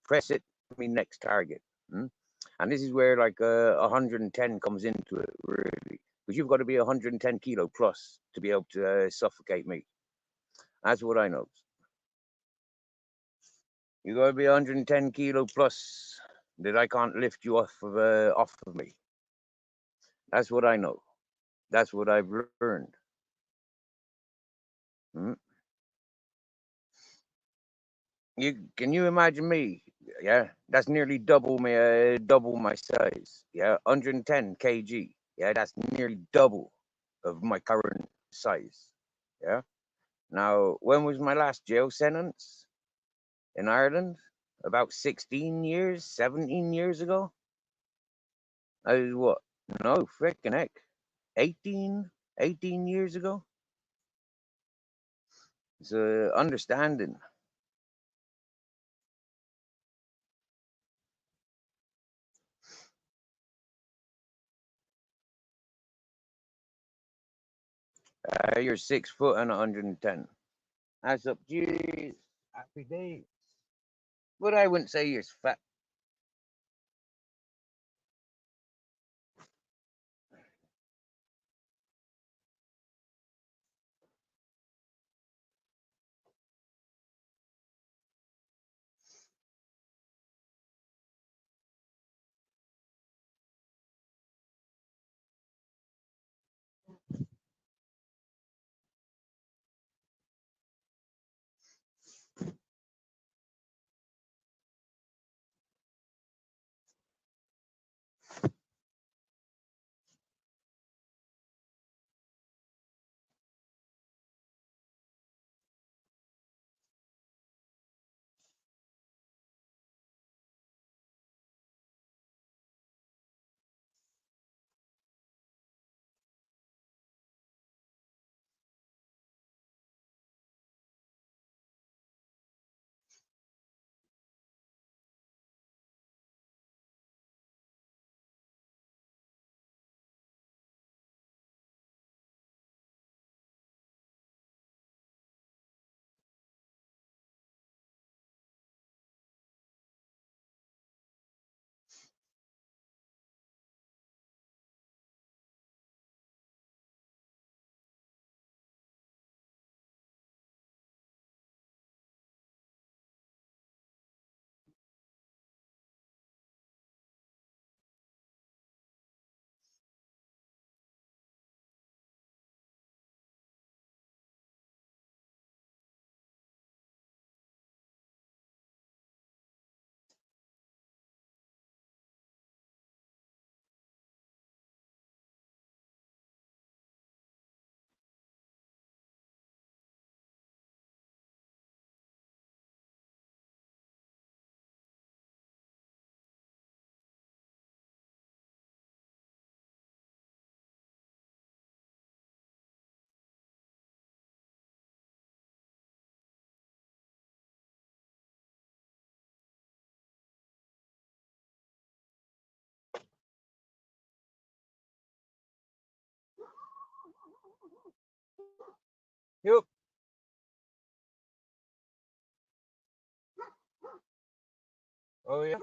press it to my next target. And this is where like 110 comes into it, really. Because you've got to be 110 kilo plus to be able to suffocate me. That's what I know. You got to be 110 kilo plus that I can't lift you off of me. That's what I know. That's what I've learned. Hmm? Can you imagine me? Yeah, that's nearly double my size. Yeah, 110 kg. Yeah, that's nearly double of my current size. Yeah. Now, when was my last jail sentence in Ireland? About 16 years, 17 years ago. I was what? No, frickin' heck. 18 years ago. It's understanding. You're 6 foot and 110. That's up. Jeez. Happy days. But I wouldn't say you're fat. Yep. Oh yeah.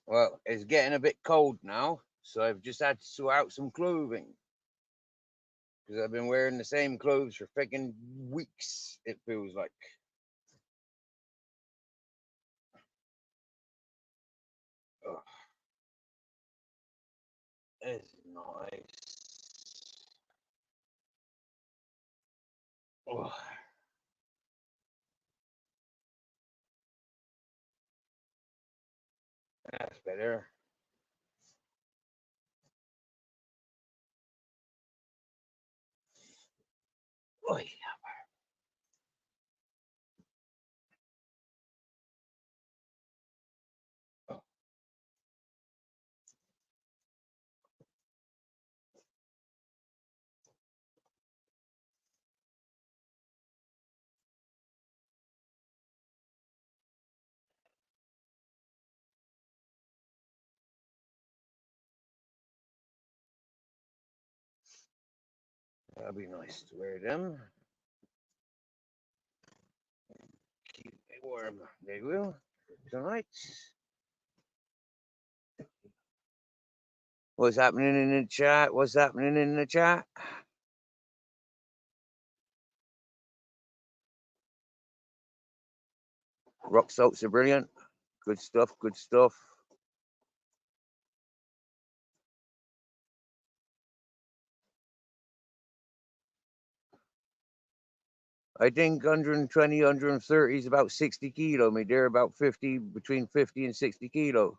Well, it's getting a bit cold now, so I've just had to sort out some clothing because I've been wearing the same clothes for freaking weeks. It feels like. Oh, it's nice. Oh, that's better. Oh, yeah. Oh, that'll be nice to wear them. Keep it warm. They will tonight. What's happening in the chat? What's happening in the chat? Rock salts are brilliant. Good stuff. Good stuff. I think 120, 130 is about 60 kilo. Me, they're about 50, between 50 and 60 kilo.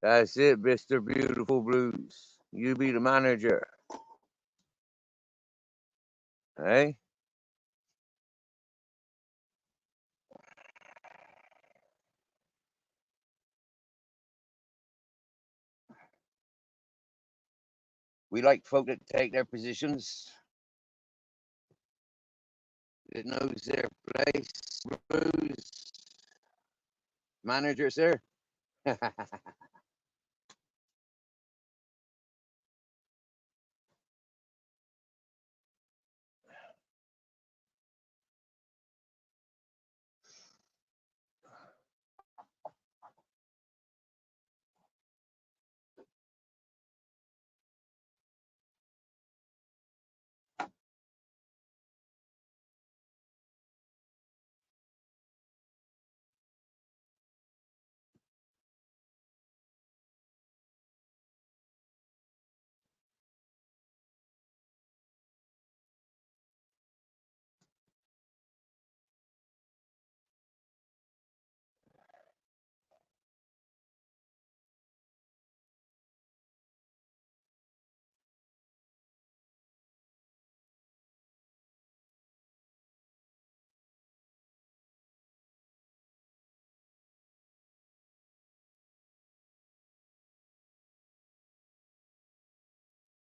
That's it, Mr. Beautiful Blues. You be the manager. Hey? We like folk that take their positions, that knows their place. Blues. Manager, sir.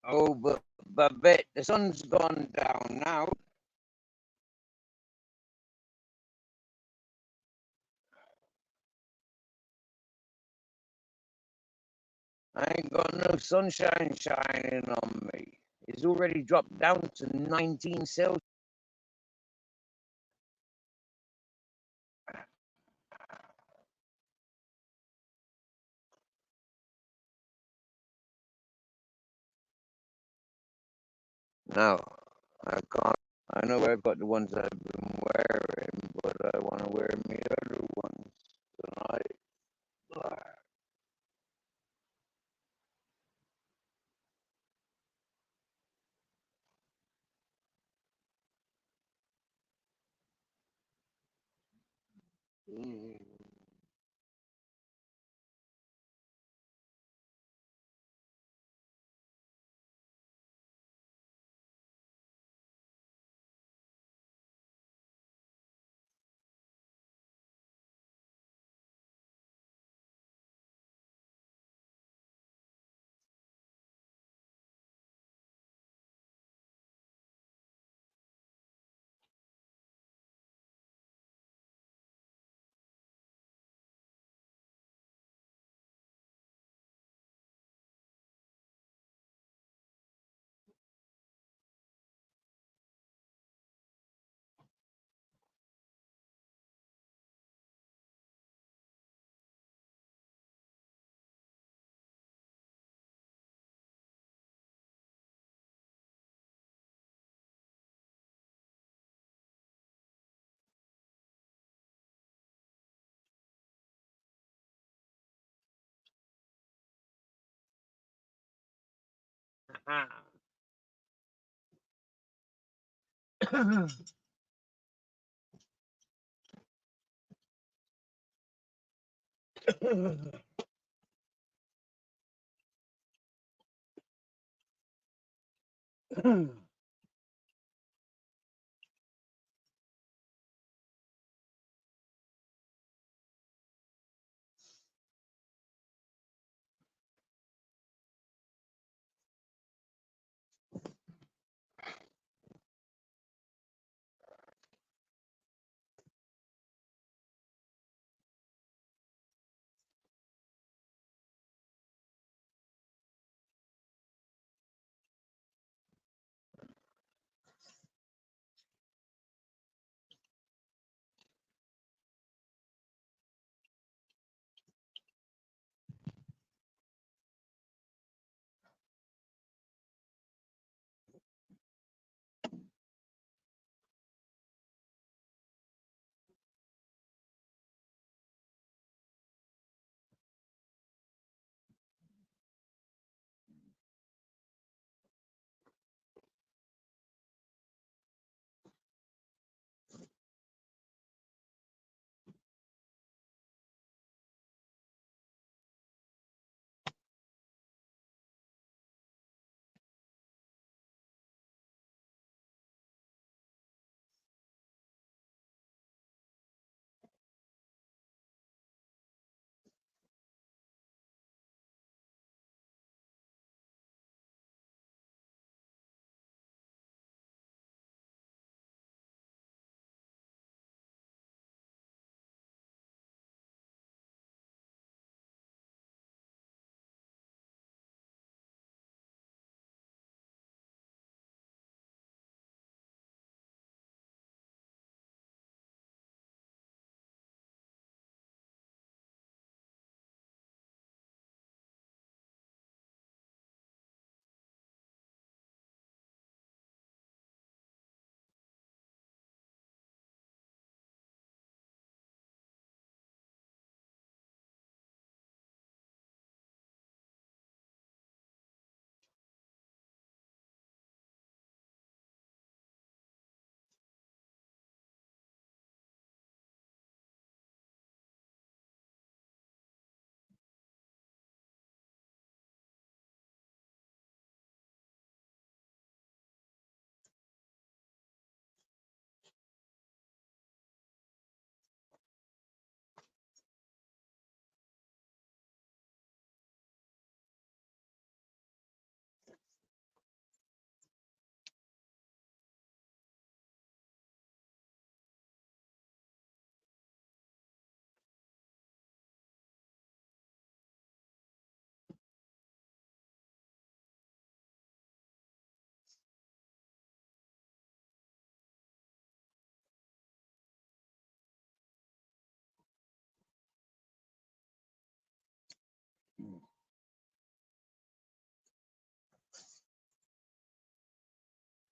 Oh, but bet the sun's gone down now. I ain't got no sunshine shining on me. It's already dropped down to 19 Celsius. No, I can't. I know I've got the ones I've been wearing, but I want to wear me other ones tonight. Mm.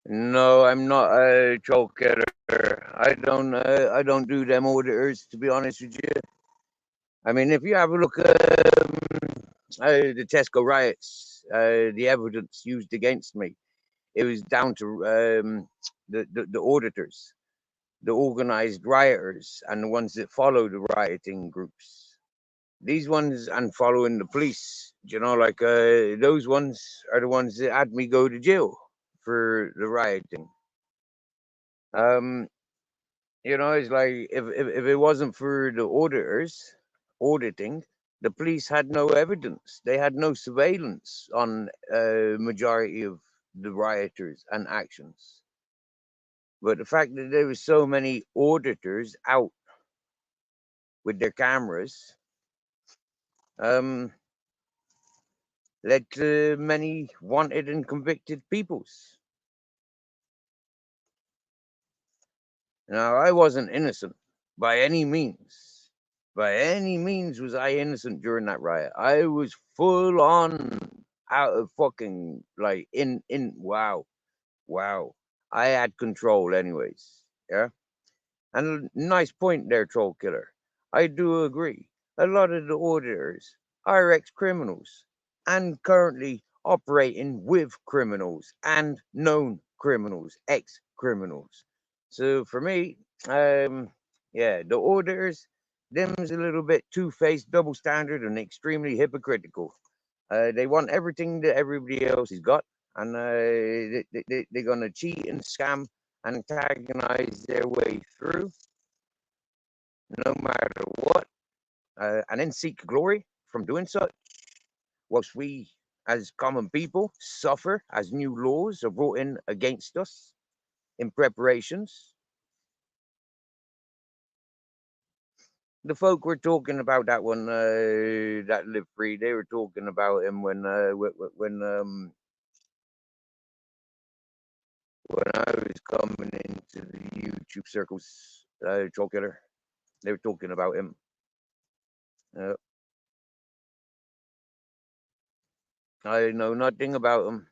No, I'm not a troll killer. I don't do them orders, to be honest with you. I mean, if you have a look at the Tesco riots, the evidence used against me, it was down to the auditors, the organized rioters, and the ones that follow the rioting groups. These ones and following the police, like those ones are the ones that had me go to jail for the rioting. Um, it's like if it wasn't for the auditors auditing, the police had no evidence. They had no surveillance on majority of the rioters and actions. But the fact that there was so many auditors out with their cameras um, led to many wanted and convicted peoples. Now, I wasn't innocent by any means. By any means was I innocent during that riot. I was full on out of fucking like in wow. I had control anyways. Yeah. And nice point there, troll killer. I do agree. A lot of the auditors are ex criminals and currently operating with criminals and known criminals, ex-criminals. So for me, yeah, the orders, them's a little bit two-faced, double standard, and extremely hypocritical. They want everything that everybody else has got, and they're gonna cheat and scam and antagonize their way through, no matter what, and then seek glory from doing such, whilst we, as common people, suffer as new laws are brought in against us in preparations. The folk were talking about that one, that live free. They were talking about him when I was coming into the YouTube circles. Troll Killer. They were talking about him. Uh, I know nothing about him.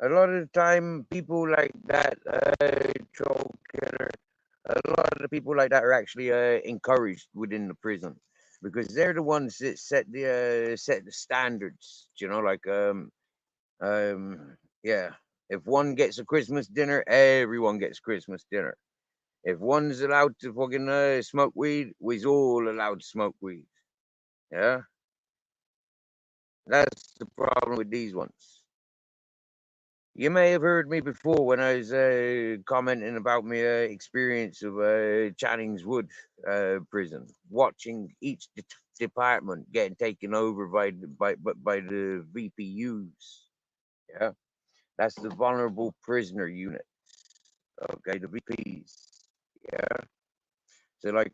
A lot of the time, people like that, Troll Killer, a lot of the people like that are actually encouraged within the prison because they're the ones that set the standards. You know, like yeah. If one gets a Christmas dinner, everyone gets Christmas dinner. If one's allowed to fucking smoke weed, we's all allowed to smoke weed. Yeah, that's the problem with these ones. You may have heard me before when I was commenting about my experience of Channing's Wood prison, watching each department getting taken over by the VPUs. Yeah, that's the vulnerable prisoner unit. Okay, the VPs. Yeah, so like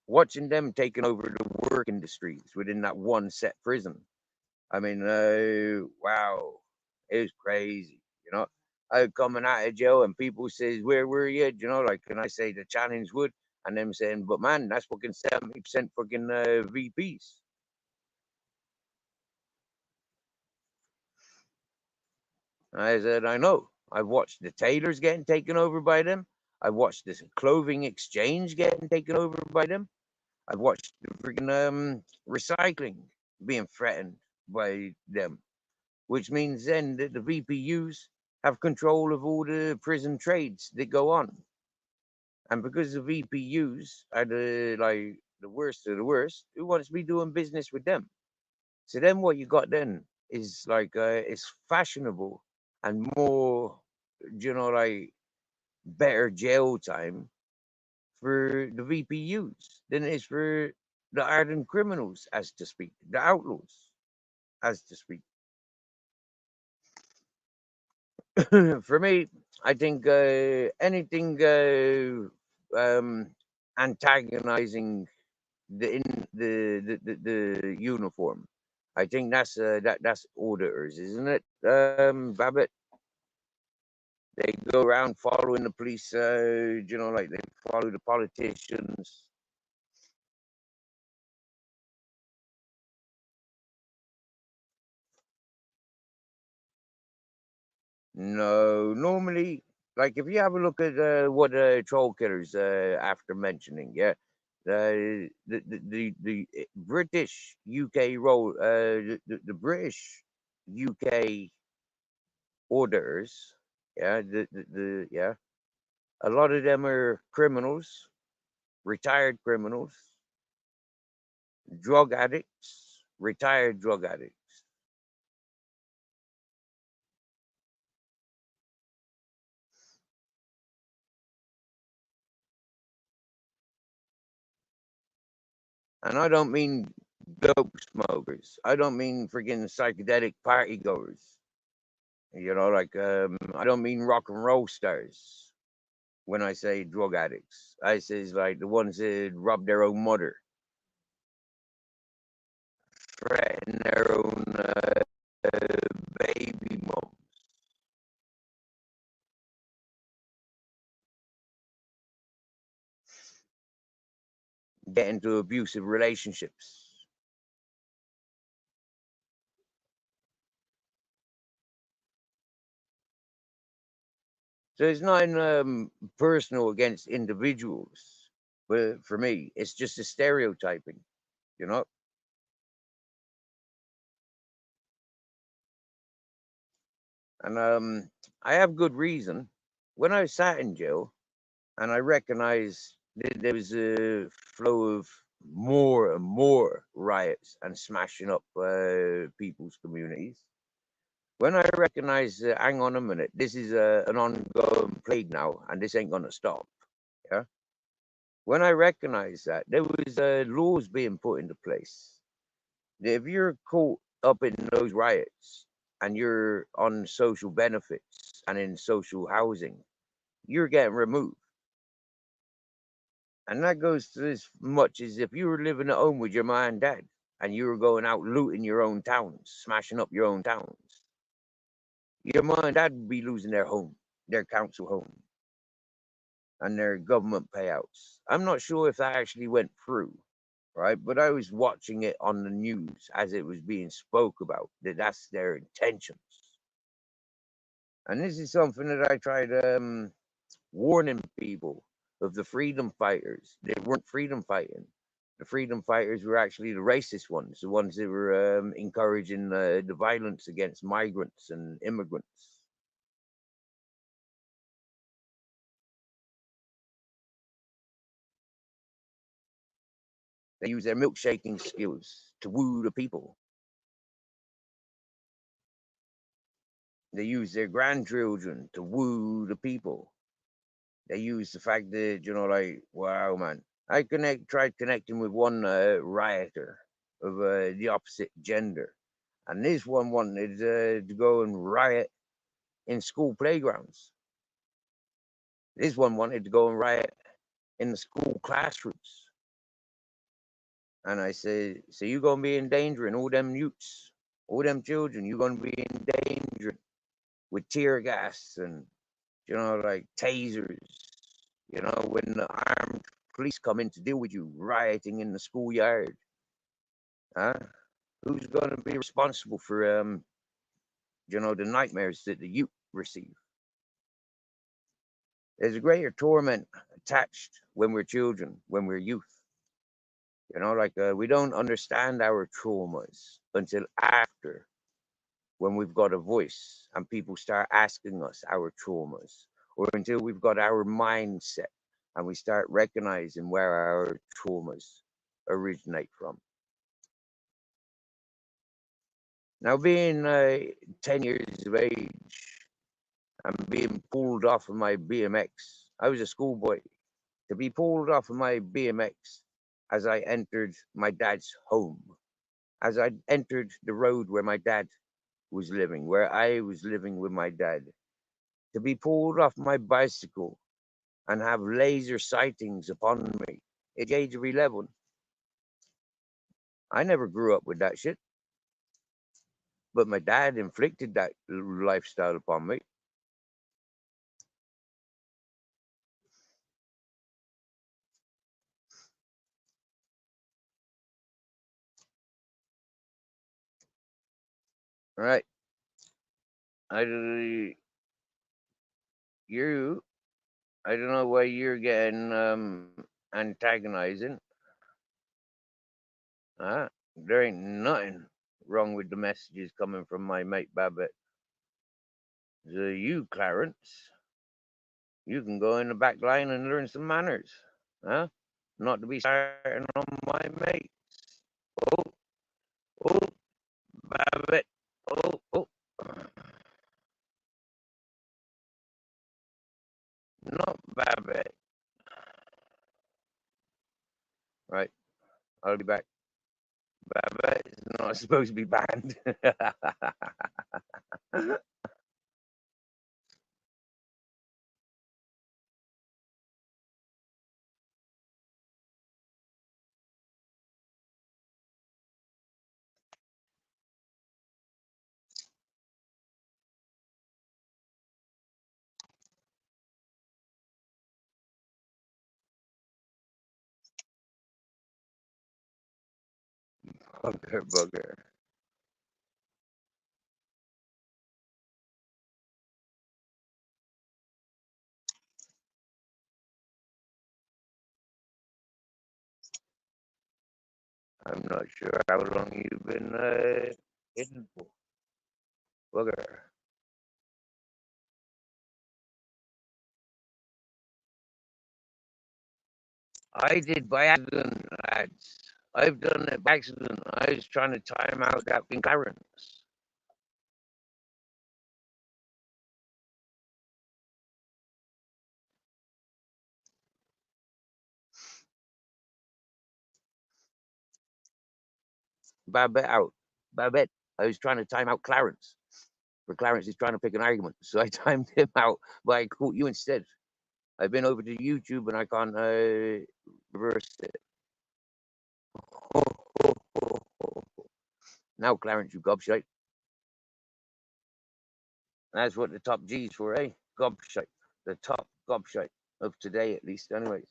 watching them taking over the work industries within that one set prison. I mean, wow, it was crazy. You know, I coming out of jail and people says, "Where were you?" You know, like, and I say the challenge would, and them saying, "But man, that's fucking 70% fucking VPs." I said, "I know. I've watched the tailors getting taken over by them. I've watched this clothing exchange getting taken over by them. I've watched the freaking recycling being threatened by them." Which means then that the VPUs have control of all the prison trades that go on. And because the VPUs are the worst of the worst, who wants to be doing business with them? So then what you got then is like it's fashionable and more, like better jail time for the VPUs than it is for the hardened criminals, as to speak, the outlaws, as to speak. For me, I think anything antagonizing the uniform, I think that's auditors, isn't it, Babbitt? They go around following the police, like they follow the politicians. No, normally, like if you have a look at what troll killers after mentioning, yeah, the British UK role, the British UK orders, yeah, yeah, a lot of them are criminals, retired criminals, drug addicts, retired drug addicts. And I don't mean dope smokers. I don't mean freaking psychedelic party goers. Like I don't mean rock and roll stars when I say drug addicts. I says like the ones that rob their own mother, threaten their own baby mom, get into abusive relationships. So it's not personal against individuals, but for me, it's just a stereotyping, you know. And I have good reason. When I sat in jail and I recognized that there was a flow of more and more riots and smashing up people's communities. When I recognized, hang on a minute, this is an ongoing plague now, and this ain't gonna stop. Yeah. When I recognized that, there was laws being put into place. That if you're caught up in those riots and you're on social benefits and in social housing, you're getting removed. And that goes to as much as if you were living at home with your mom and dad and you were going out looting your own towns, smashing up your own towns, your mom and dad would be losing their home, their council home, and their government payouts. I'm not sure if that actually went through, right? But I was watching it on the news as it was being spoke about, that that's their intentions. And this is something that I tried warning people of the freedom fighters. They weren't freedom fighting. The freedom fighters were actually the racist ones, the ones that were encouraging the violence against migrants and immigrants. They use their milkshaking skills to woo the people. They use their grandchildren to woo the people. They use the fact that, like, wow, man. Tried connecting with one rioter of the opposite gender, and this one wanted to go and riot in school playgrounds. This one wanted to go and riot in the school classrooms. And I said, so you gonna be endangering all them youths, all them children, you gonna be endangering with tear gas and, like tasers, when the armed police come in to deal with you rioting in the schoolyard. Huh? Who's gonna be responsible for the nightmares that the youth receive? There's a greater torment attached when we're children, when we're youth. Like we don't understand our traumas until after, when we've got a voice and people start asking us our traumas, or until we've got our mindset and we start recognizing where our traumas originate from. Now, being 10 years of age and being pulled off of my BMX, I was a schoolboy. To be pulled off of my BMX as I entered my dad's home, as I entered the road where my dad was living, where I was living with my dad, to be pulled off my bicycle and have laser sightings upon me at the age of 11. I never grew up with that shit, but my dad inflicted that lifestyle upon me. All right. I, you, I don't know why you're getting antagonizing. There ain't nothing wrong with the messages coming from my mate Babbitt. So you, Clarence, you can go in the back line and learn some manners. Huh? Not to be starting on my mates. Oh, oh, Babbitt. Oh, oh. Not Babbitt. Right. I'll be back. Babbitt is not supposed to be banned. Bugger, bugger. I'm not sure how long you've been hidden for. Bugger. I did by accident, lads. I've done it by accident. I was trying to time out that Clarence. Babette out. Babette. I was trying to time out Clarence. For Clarence is trying to pick an argument. So I timed him out, but I caught you instead. I've been over to YouTube and I can't reverse it. Now, Clarence, you gobshite. That's what the top G's for, eh? Gobshite. The top gobshite of today, at least, anyways.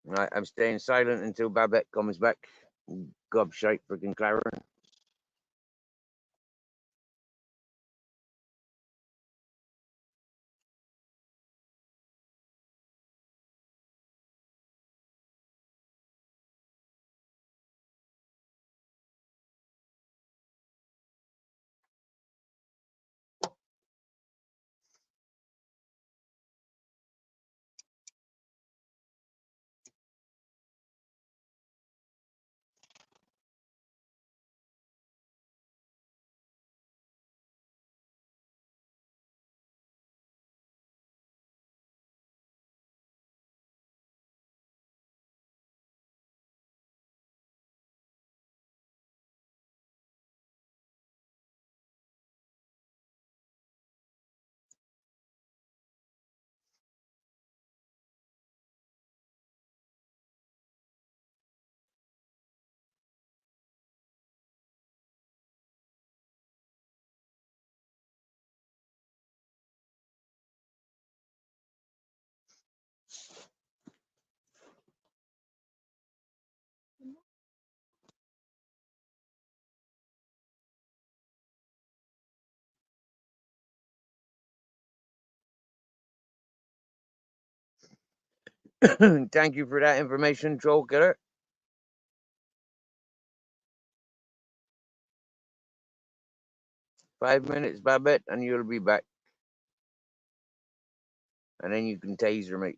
Right, I'm staying silent until Babette comes back. Gobshite freaking Clarence. Thank you for that information, Troll Killer. 5 minutes, Babette, and you'll be back. And then you can taser me.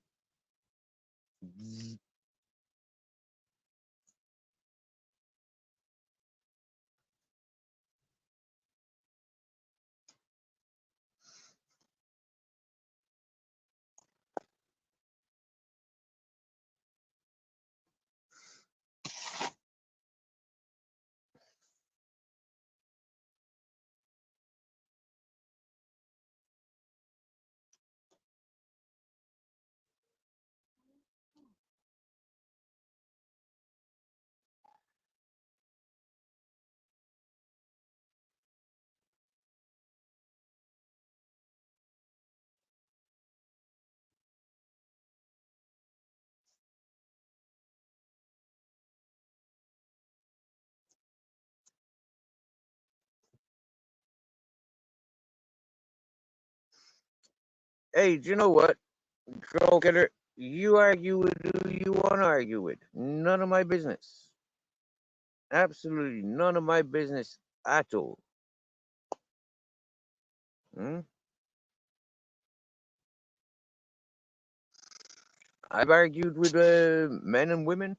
Hey, do you know what, Troll Killer? You argue with who you want to argue with. None of my business. Absolutely none of my business at all. Hmm? I've argued with men and women,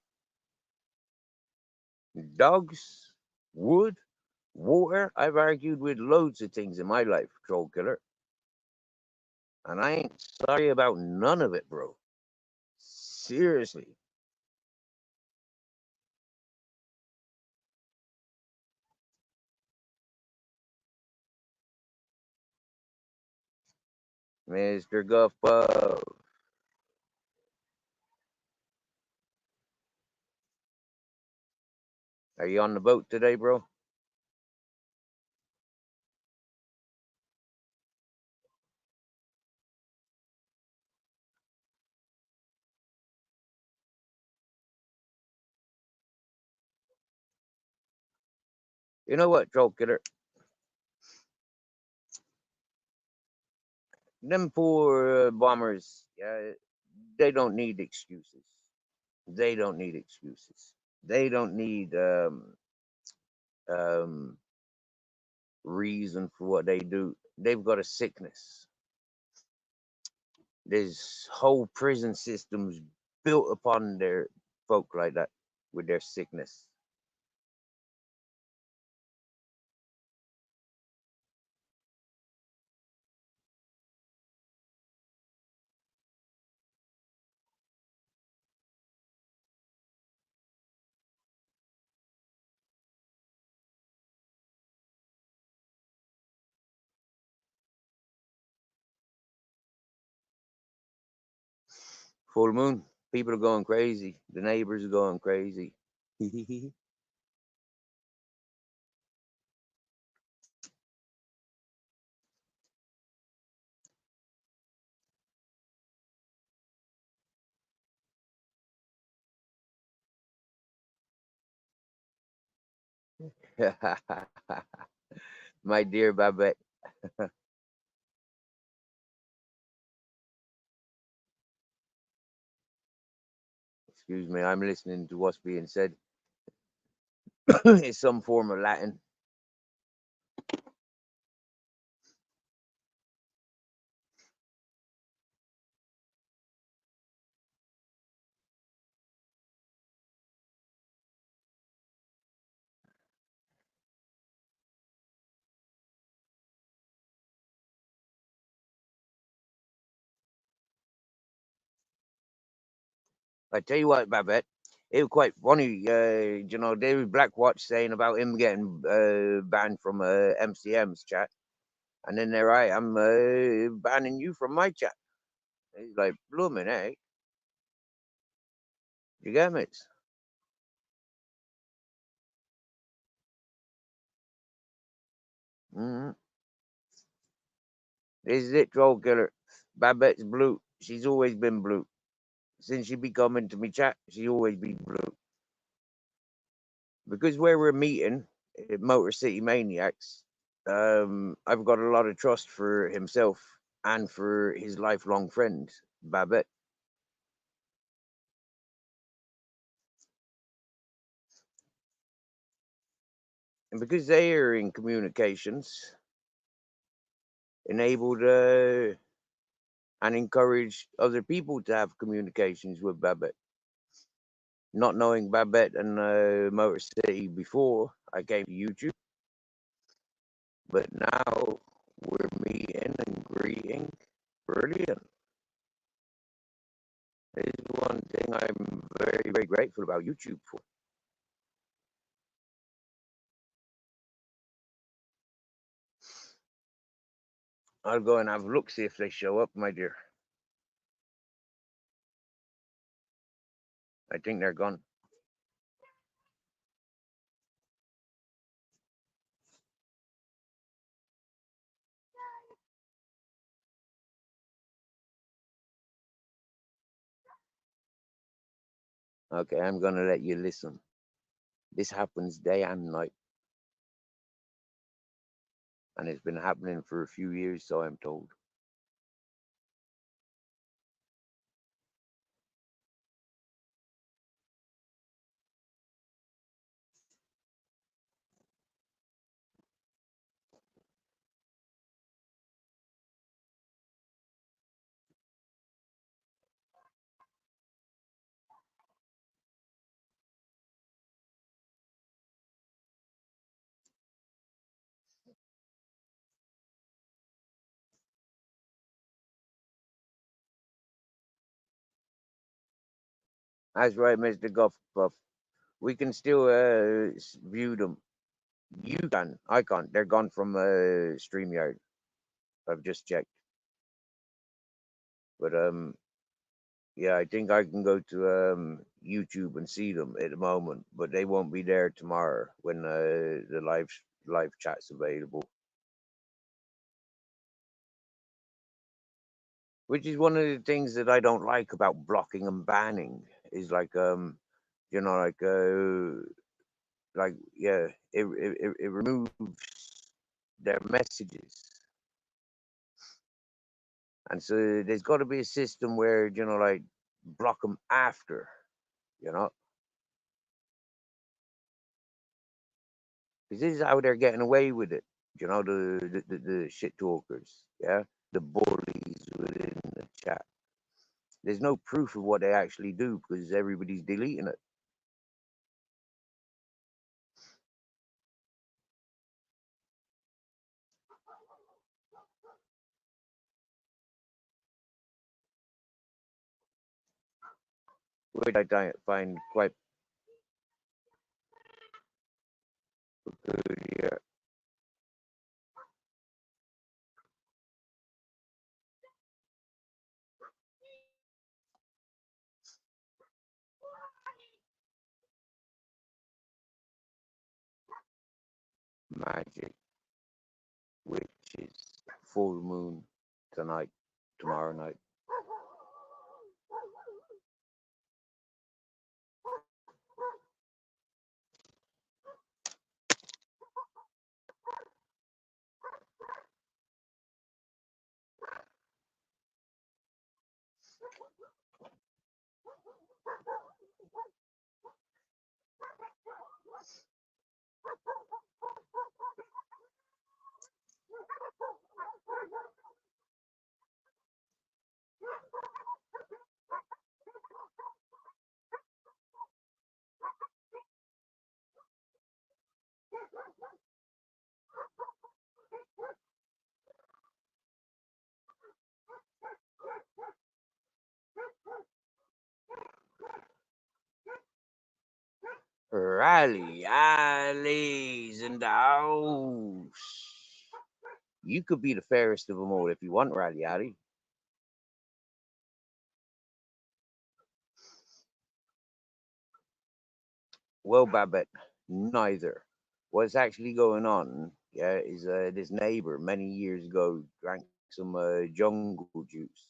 dogs, wood, water. I've argued with loads of things in my life, Troll Killer. And I ain't sorry about none of it, bro. Seriously. Mr. Guff Are you on the boat today, bro? You know what, Troll Killer? Them poor bombers, yeah, they don't need excuses. They don't need excuses. They don't need um, reason for what they do. They've got a sickness. There's whole prison systems built upon their folk like that with their sickness. Full moon, people are going crazy. The neighbors are going crazy. My dear Babette, excuse me, I'm listening to what's being said. It's some form of Latin. I tell you what, Babette, it was quite funny. David Blackwatch saying about him getting banned from MCM's chat, and then there I am banning you from my chat. He's like, blooming, eh? You get me? Mm-hmm. This is it, Troll Killer. Babette's blue. She's always been blue. Since she be coming to me chat, she always be blue. Because where we're meeting, Motor City Maniacs, I've got a lot of trust for himself and for his lifelong friend, Babette. And because they are in communications, enabled and encouraged other people to have communications with Babette. Not knowing Babette and Motor City before I came to YouTube, but now we're meeting and greeting. Brilliant. This is one thing I'm very, very grateful about YouTube for. I'll go and have a look, see if they show up, my dear. I think they're gone. Okay, I'm gonna let you listen. This happens day and night, and it's been happening for a few years, so I'm told. That's right, Mr. Guff Buff. We can still view them. You can. I can't. They're gone from StreamYard. I've just checked. But Yeah, I think I can go to YouTube and see them at the moment, but they won't be there tomorrow when the live chat's available. Which is one of the things that I don't like about blocking and banning is like you know like yeah it removes their messages, and so there's got to be a system where like block them after, you know because this is how they're getting away with it. The shit talkers, yeah, the bullies within the chat. There's no proof of what they actually do because everybody's deleting it. Which find quite peculiar. Magic witches, full moon tonight, tomorrow night. Rally, alleys in the house. You could be the fairest of them all if you want, Rally Alley. Well, Babette, neither. What's actually going on, yeah, is this neighbor many years ago drank some jungle juice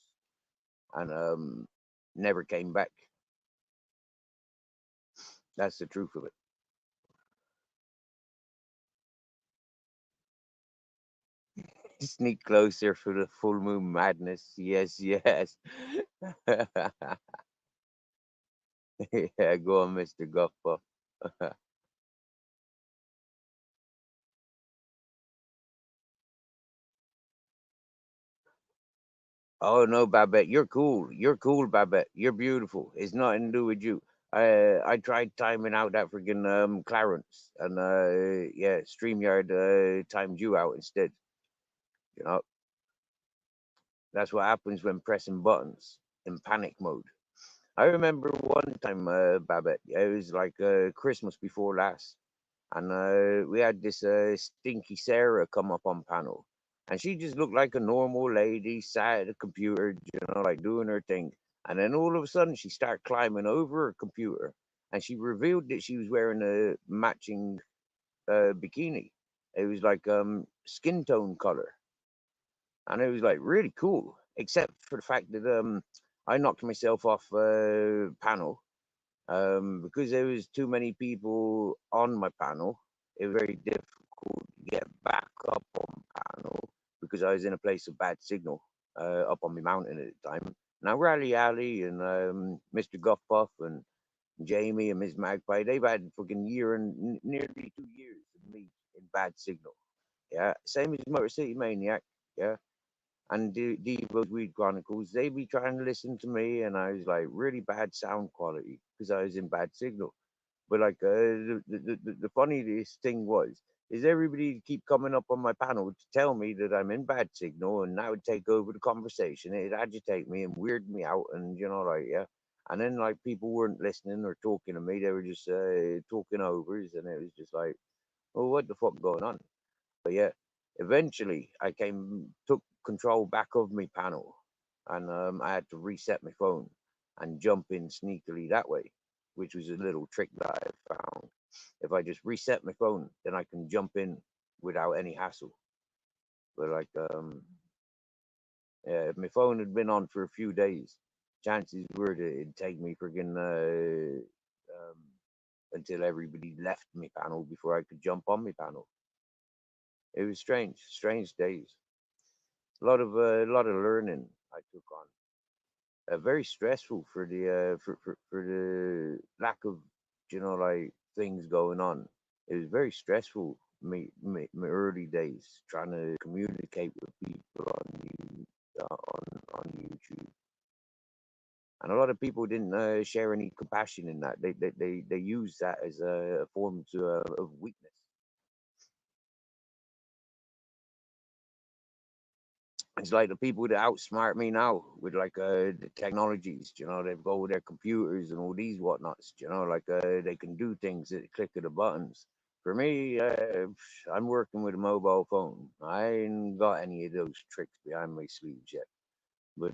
and never came back. That's the truth of it. Sneak closer for the full moon madness. Yes, yes. Yeah, go on, Mr. Guffer. Oh no, Babette, you're cool. You're cool, Babette. You're beautiful. It's nothing to do with you. I tried timing out that freaking Clarence, and yeah, Streamyard timed you out instead. You know, that's what happens when pressing buttons in panic mode. I remember one time, Babette. It was like Christmas before last, and we had this stinky Sarah come up on panel, and she just looked like a normal lady, sat at a computer, like doing her thing. And then all of a sudden, she started climbing over her computer, and she revealed that she was wearing a matching bikini. It was like skin tone color, and it was like really cool. Except for the fact that I knocked myself off panel because there was too many people on my panel. It was very difficult to get back up on panel because I was in a place of bad signal up on the mountain at the time. Now Rally Alley and Mr. Guff Puff and Jamie and Miss Magpie, they've had fucking year and nearly 2 years of me in bad signal. Yeah, same as Motor City Maniac. Yeah, and Devo's Weed Chronicles, they be trying to listen to me, and I was like really bad sound quality because I was in bad signal. But like the funniest thing was is everybody keep coming up on my panel to tell me that I'm in bad signal, and that would take over the conversation. It'd agitate me and weird me out, and like yeah. And then like people weren't listening or talking to me; they were just talking overs, and it was just like, oh, what the fuck going on? But yeah, eventually I took control back of my panel, and I had to reset my phone. and jump in sneakily that way, which was a little trick that I found. If I just reset my phone, then I can jump in without any hassle. But like, yeah, if my phone had been on for a few days, chances were that it'd take me friggin' until everybody left my panel before I could jump on my panel. It was strange, strange days. A lot of learning I took on. Very stressful for the lack of like things going on. It was very stressful. My early days trying to communicate with people on YouTube, and a lot of people didn't share any compassion in that. They use that as a form of weakness. It's like the people that outsmart me now with like the technologies, they've got all their computers and all these whatnots, like they can do things at the click of the buttons. For me, I'm working with a mobile phone. I ain't got any of those tricks behind my sleeves yet. But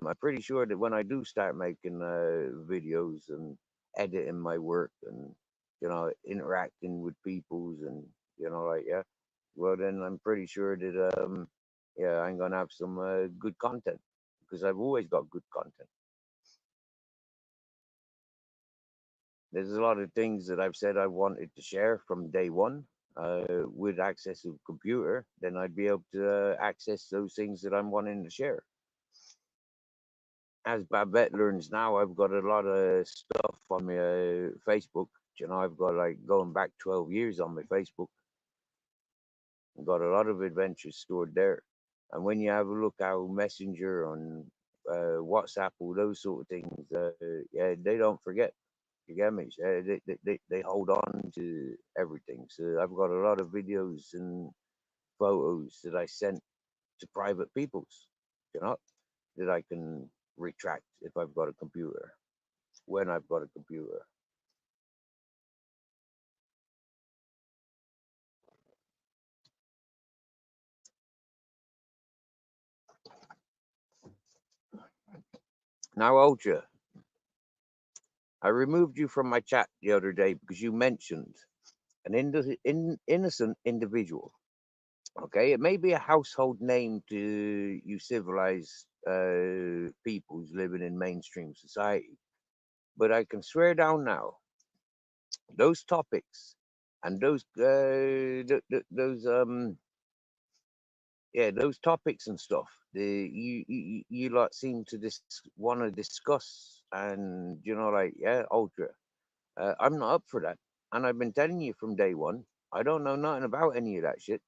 I'm pretty sure that when I do start making videos and editing my work and interacting with peoples and like yeah, well then I'm pretty sure that yeah I'm gonna have some good content because I've always got good content. There's a lot of things that I've said I wanted to share from day one. With access to a computer, then I'd be able to access those things that I'm wanting to share. As Babette learns now, I've got a lot of stuff on my Facebook. I've got like going back 12 years on my Facebook. I've got a lot of adventures stored there. And when you have a look how Messenger on WhatsApp, all those sort of things, yeah, they don't forget. You get me? They hold on to everything. So I've got a lot of videos and photos that I sent to private peoples, you know, that I can retract if I've got a computer. When I've got a computer. Now, Ultra, I removed you from my chat the other day because you mentioned an innocent individual. Okay, it may be a household name to you civilized peoples living in mainstream society, but I can swear down now those topics and those yeah, those topics and stuff. You lot seem to want to discuss, and like yeah, Ultra. I'm not up for that, and I've been telling you from day one. I don't know nothing about any of that shit,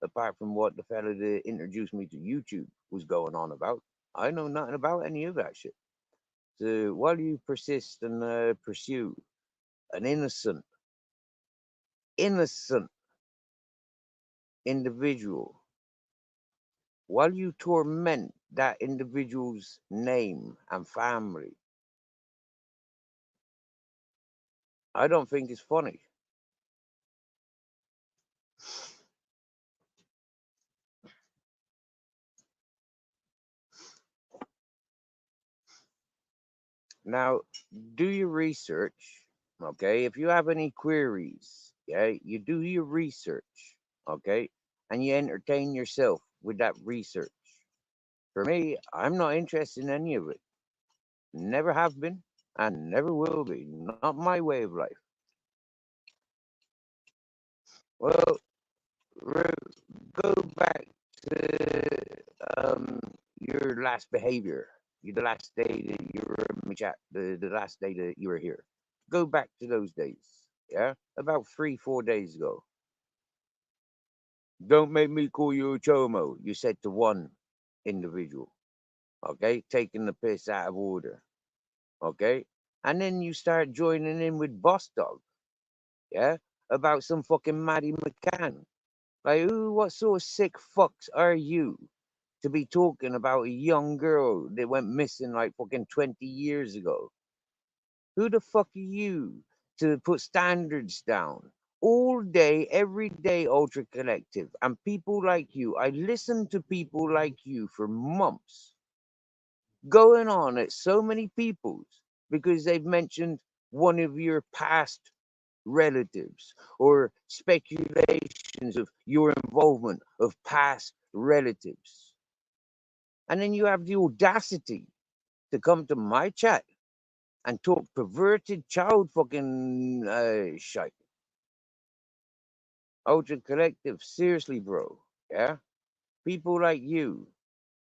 apart from what the fella that introduced me to YouTube was going on about. I know nothing about any of that shit. So while you persist and pursue an innocent individual, while you torment that individual's name and family, I don't think it's funny. Now, do your research, okay? If you have any queries, yeah, you do your research, okay? And you entertain yourself with that research. For me, I'm not interested in any of it. Never have been and never will be. Not my way of life. Well, go back to your last behavior. The last day that you were in my chat, the last day that you were here. Go back to those days. Yeah? About 3, 4 days ago. Don't make me call you a chomo, you said to one individual. Okay? Taking the piss out of order. Okay? And then you start joining in with Boss Dog. Yeah? About some fucking Maddie McCann. Like, who, what sort of sick fucks are you to be talking about a young girl that went missing like fucking 20 years ago? Who the fuck are you to put standards down? All day, every day, Ultra Collective. And people like you, I listened to people like you for months going on at so many people's because they've mentioned one of your past relatives or speculations of your involvement of past relatives. And then you have the audacity to come to my chat and talk perverted child fucking shite. Ultra Collective, seriously, bro. Yeah? People like you,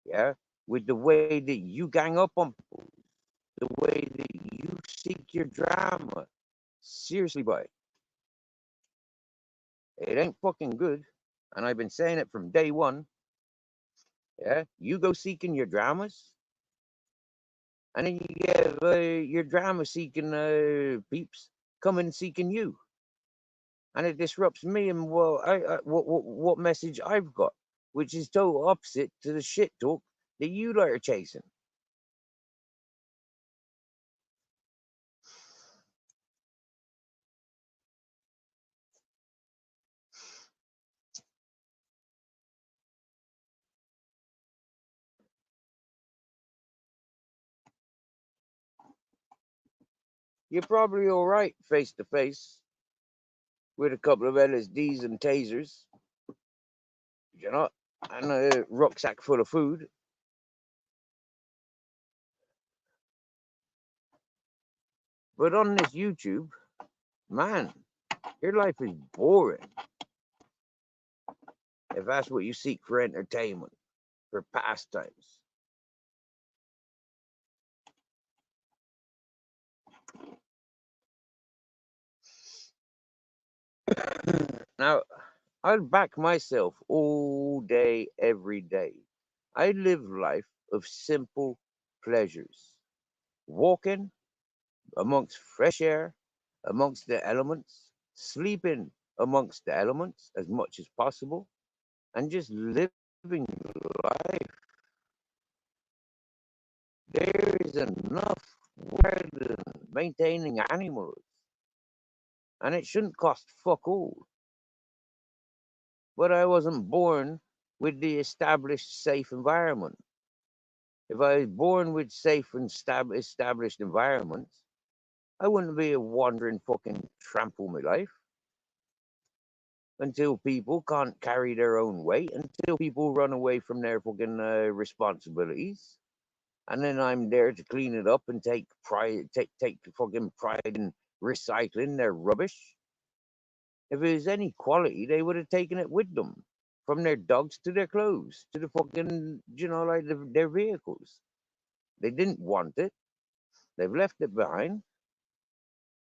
yeah? With the way that you gang up on people, the way that you seek your drama. Seriously, boy. It ain't fucking good. And I've been saying it from day one. Yeah? You go seeking your dramas, and then you get your drama seeking peeps coming seeking you. And it disrupts me and what message I've got, which is total opposite to the shit talk that you lot are chasing. You're probably all right face to face with a couple of LSDs and tasers, you know, and a rucksack full of food. But on this YouTube, man, your life is boring if that's what you seek for entertainment, for pastimes. Now, I'll back myself all day, every day. I live life of simple pleasures. Walking amongst fresh air, amongst the elements, sleeping amongst the elements as much as possible, and just living life. There is enough work than maintaining animals, and it shouldn't cost fuck all. But I wasn't born with the established safe environment. If I was born with safe and established environments, I wouldn't be a wandering fucking tramp all my life. Until people can't carry their own weight, until people run away from their fucking responsibilities, and then I'm there to clean it up and take fucking pride in recycling their rubbish. If it was any quality, they would have taken it with them, from their dogs to their clothes to the fucking, like their vehicles. They didn't want it. They've left it behind.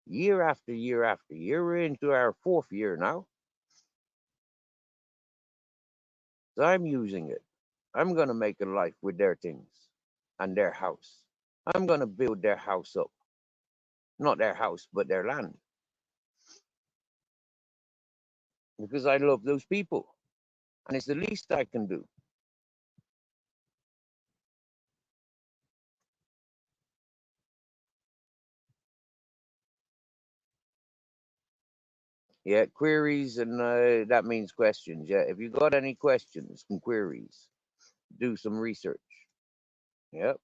Year after year after year, we're into our fourth year now. So I'm using it. I'm gonna make a life with their things and their house. I'm gonna build their house up. Not their house, but their land. Because I love those people. And it's the least I can do. Yeah, queries, and that means questions. Yeah, if you got any questions and queries, do some research. Yep.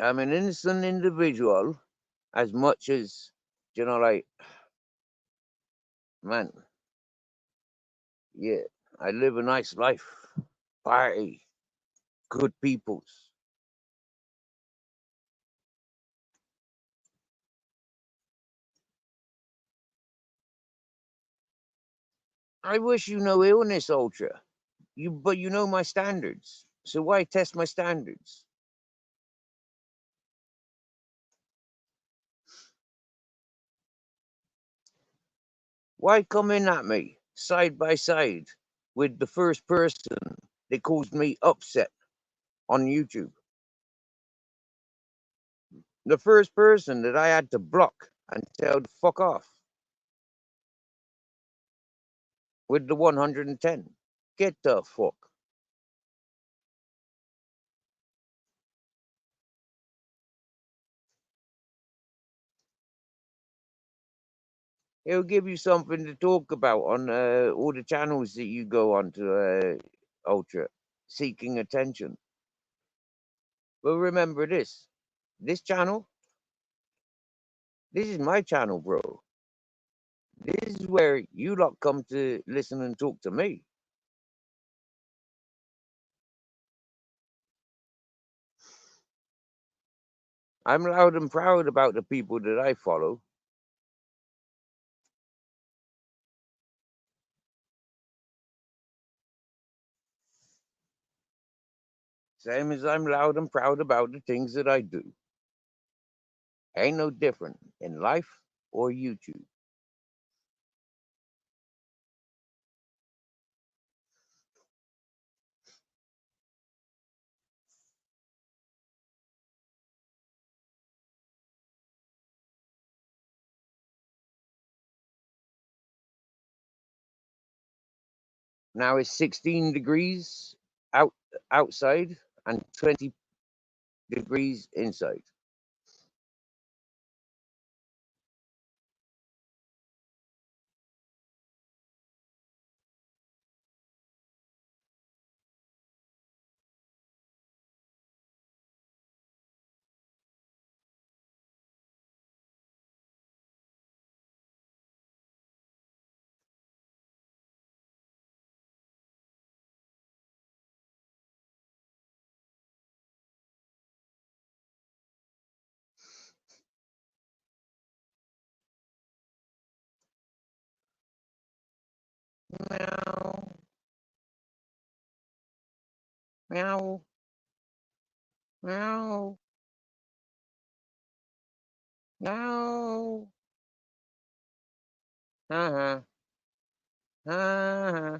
I'm an innocent individual as much as, like, man, yeah, I live a nice life. Party, good peoples. I wish you no illness, Ultra. But you know my standards. So why test my standards? Why come in at me side by side with the first person that caused me upset on YouTube? The first person that I had to block and tell to fuck off with the 110. Get the fuck. It'll give you something to talk about on all the channels that you go on to Ultra, seeking attention. But remember this channel, this is my channel, bro. This is where you lot come to listen and talk to me. I'm loud and proud about the people that I follow. Same as I'm loud and proud about the things that I do. Ain't no different in life or YouTube. Now it's 16 degrees out outside and 20 degrees inside. Meow, meow, meow, meow. Uh-huh. Uh-huh.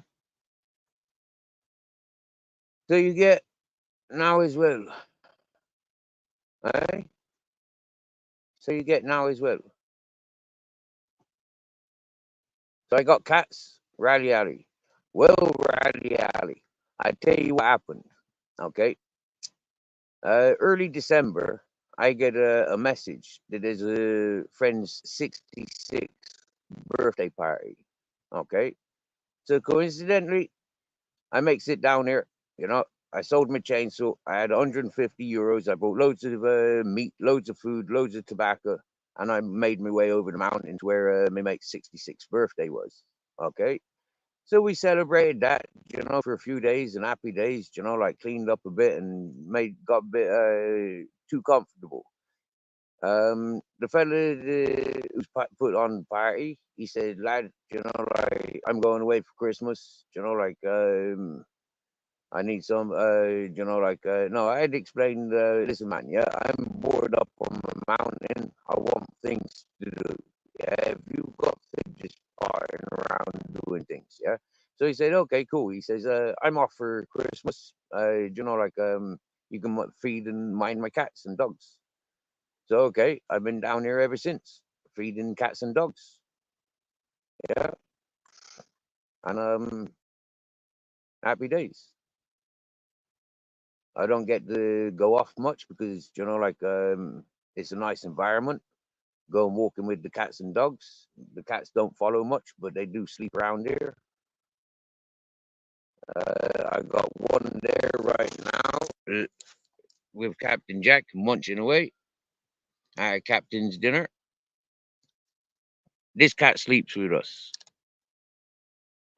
So you get now as well. Eh? So you get now as well. So I got cats, Rally Alley. Well, Rally Alley, I tell you what happened. Okay. Early December, I get a message that there's a friend's 66th birthday party. Okay. So coincidentally, I makes it down there. You know, I sold my chainsaw. I had 150 euros. I bought loads of meat, loads of food, loads of tobacco, and I made my way over the mountains where my mate's 66th birthday was. Okay. So we celebrated that, for a few days and happy days, like cleaned up a bit and got a bit too comfortable. The fella who's put on the party, he said, lad, like I'm going away for Christmas, I need some, no, I had to explain, listen, man, yeah, I'm bored up on the mountain. I want things to do. Yeah, if you've got things just farting around doing things, yeah. So he said, okay, cool. He says, I'm off for Christmas. You can feed and mind my cats and dogs. So, okay, I've been down here ever since, feeding cats and dogs. Yeah. And, happy days. I don't get to go off much because it's a nice environment. Going walking with the cats and dogs. The cats don't follow much, but they do sleep around here. I got one there right now with Captain Jack munching away at Captain's dinner. This cat sleeps with us.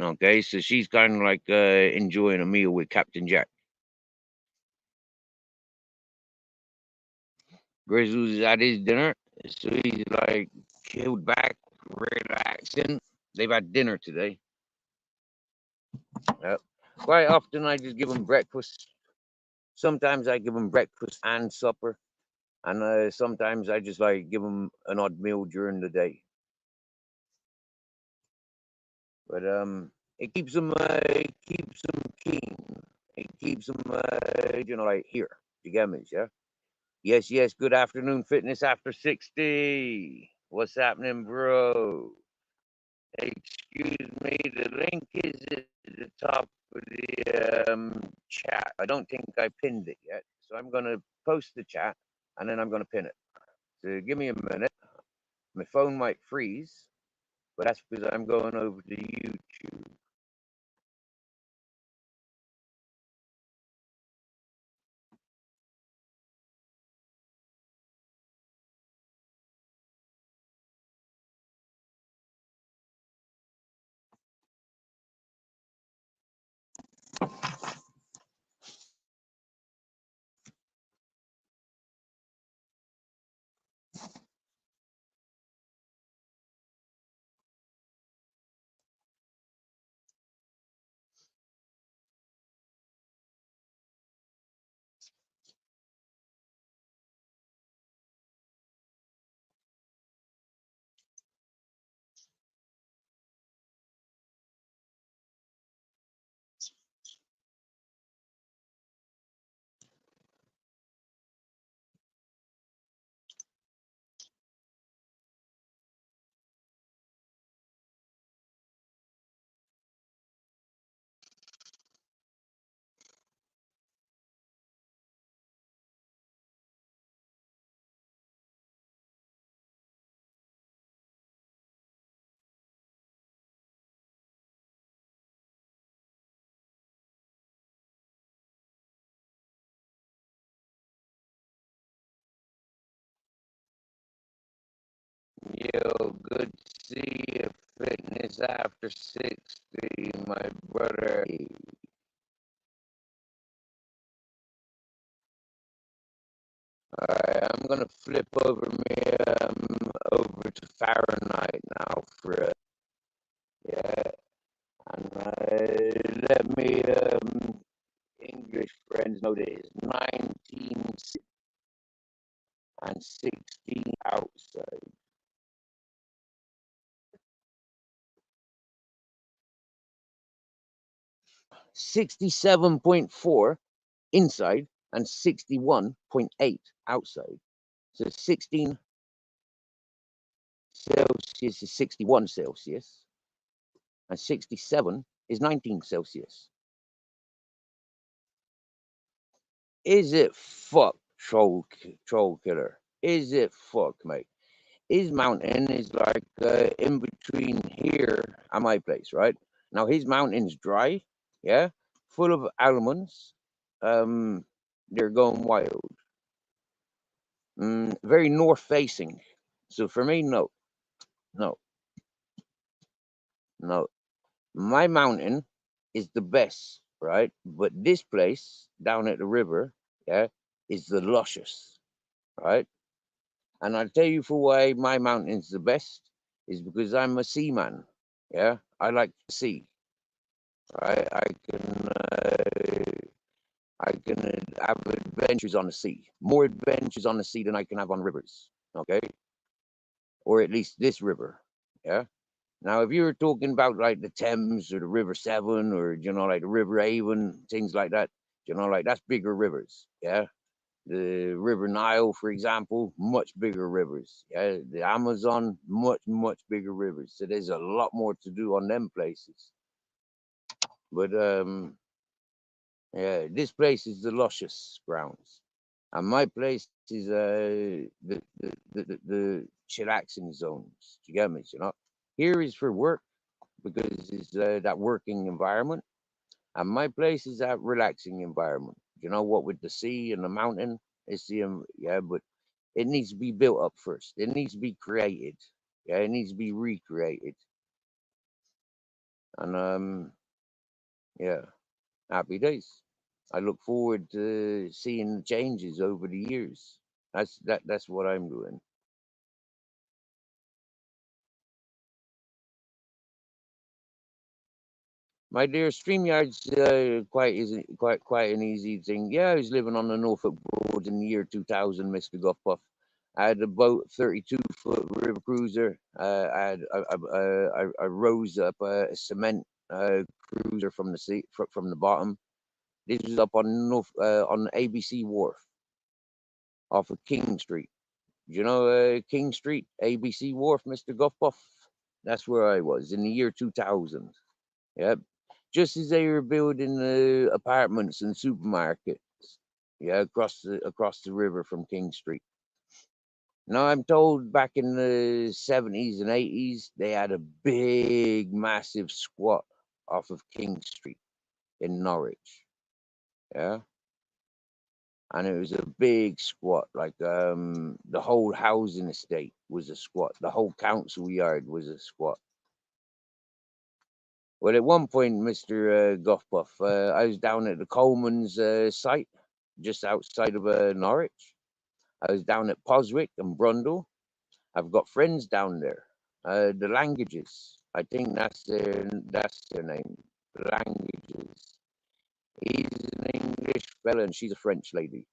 Okay, so she's kind of like enjoying a meal with Captain Jack. Grizzles is at his dinner, so he's like chilled back, relaxing. They've had dinner today. Quite often, I just give them breakfast. Sometimes I give them breakfast and supper, and sometimes I just like give them an odd meal during the day. But it keeps them keen. It keeps them, like here. You get me, yeah? Yes, yes. Good afternoon, fitness after 60. What's happening, bro? Excuse me, the link is at the top of the chat. I don't think I pinned it yet, so I'm going to post the chat and then I'm going to pin it. So give me a minute. My phone might freeze. but that's because I'm going over to YouTube. Yo, good to see you. Fitness after 60, my brother. Alright, I'm gonna flip over me over to Fahrenheit now for yeah, and let me English friends know that it's 19 and 16 outside. 67.4 inside and 61.8 outside. So 16 Celsius is 61 Celsius, and 67 is 19 Celsius. Is it fuck, troll killer? Is it fuck, mate? His mountain is like in between here and my place, right? Now his mountain's dry, yeah, full of almonds. They're going wild. Very north facing. So for me, no, no, no. My mountain is the best, right? But this place down at the river, yeah, is the luscious, right? And I'll tell you for why my mountain's the best is because I'm a seaman. Yeah, I like to sea. Right, I can have adventures on the sea, more adventures on the sea than I can have on rivers. Okay, or at least this river. Yeah. Now, if you were talking about like the Thames or the River Severn or like the River Avon, things like that, like that's bigger rivers. Yeah. The River Nile, for example, much bigger rivers. Yeah. The Amazon, much bigger rivers. So there's a lot more to do on them places. But yeah, this place is the luscious grounds, and my place is the chillaxing zones. You get me? Here is for work because it's that working environment, and my place is that relaxing environment. You know what? With the sea and the mountain, it's the yeah, but it needs to be built up first. It needs to be created. Yeah, it needs to be recreated, and yeah, happy days. I look forward to seeing changes over the years. That's what I'm doing. My dear, StreamYard's quite an easy thing. Yeah, I was living on the Norfolk Broads in the year 2000, Mr. Guffpuff. I had a boat, 32-foot river cruiser. I rose up a cement cruiser from the sea from the bottom. This was up on ABC Wharf off of King Street. You know King Street, ABC Wharf, Mr. Guffpuff? That's where I was in the year 2000. Yep. Just as they were building the apartments and supermarkets. Yeah, across the river from King Street. Now I'm told back in the 70s and 80s they had a big, massive squat off of King Street in Norwich. Yeah, and it was a big squat. Like the whole housing estate was a squat. The whole council yard was a squat. Well, at one point, Mr. Goffpuff, I was down at the Coleman's site, just outside of Norwich. I was down at Poswick and Brundle. I've got friends down there. The Languages, I think that's their name. The Languages. He's an English fella and she's a French lady.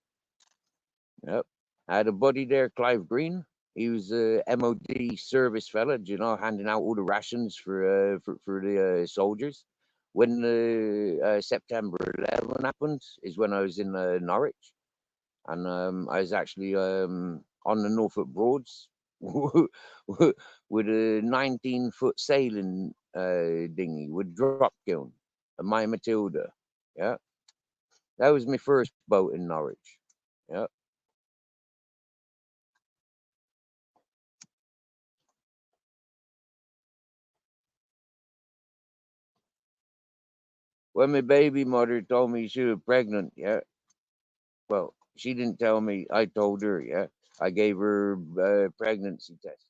Yep. I had a buddy there, Clive Green. He was a MOD service fella, you know, handing out all the rations for the soldiers. When September 11 happened, is when I was in Norwich, and I was actually on the Norfolk Broads with a 19-foot sailing dinghy with drop kiln, a My Matilda. Yeah, that was my first boat in Norwich. Yeah. When my baby mother told me she was pregnant, yeah. Well, she didn't tell me. I told her, yeah. I gave her a pregnancy test,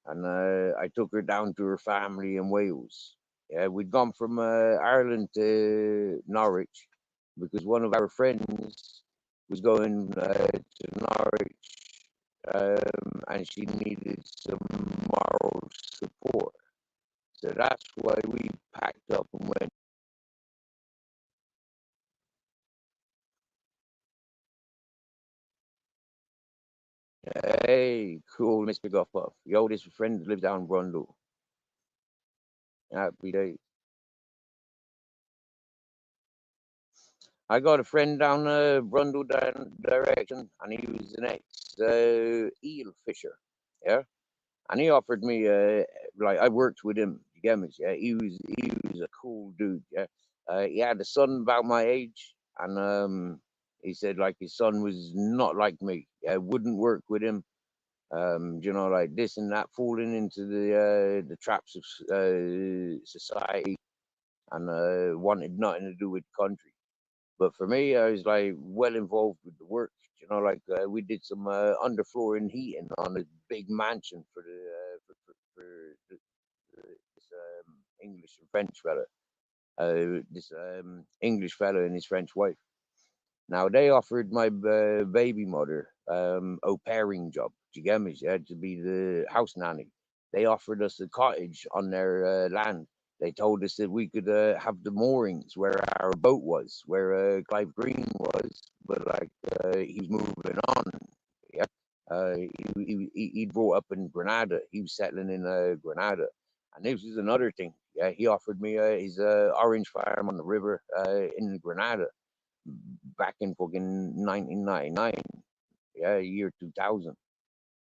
and I took her down to her family in Wales. Yeah, we'd gone from Ireland to Norwich because one of our friends was going to Norwich, and she needed some moral support. So that's why we packed up and went. Hey, cool, Mr. Guffuff. Yo, this friend lives down Brundle. Happy day. I got a friend down Brundle direction, and he was an ex eel fisher. Yeah, and he offered me like I worked with him. You get me? Yeah, he was a cool dude. Yeah, he had a son about my age, and he said like his son was not like me. Yeah, wouldn't work with him. You know, like this and that, falling into the traps of society, and wanted nothing to do with country. But for me, I was like well involved with the work. You know, like we did some underfloor and heating on a big mansion for this English and French fella. This English fella and his French wife. Now they offered my baby mother au pairing job. Do you get me? She had to be the house nanny. They offered us a cottage on their land. They told us that we could have the moorings where our boat was, where Clive Green was, but like he was moving on. Yeah, he brought up in Granada. He was settling in Granada, and this is another thing. Yeah, he offered me his orange farm on the river in Granada back in fucking 1999, yeah, year 2000.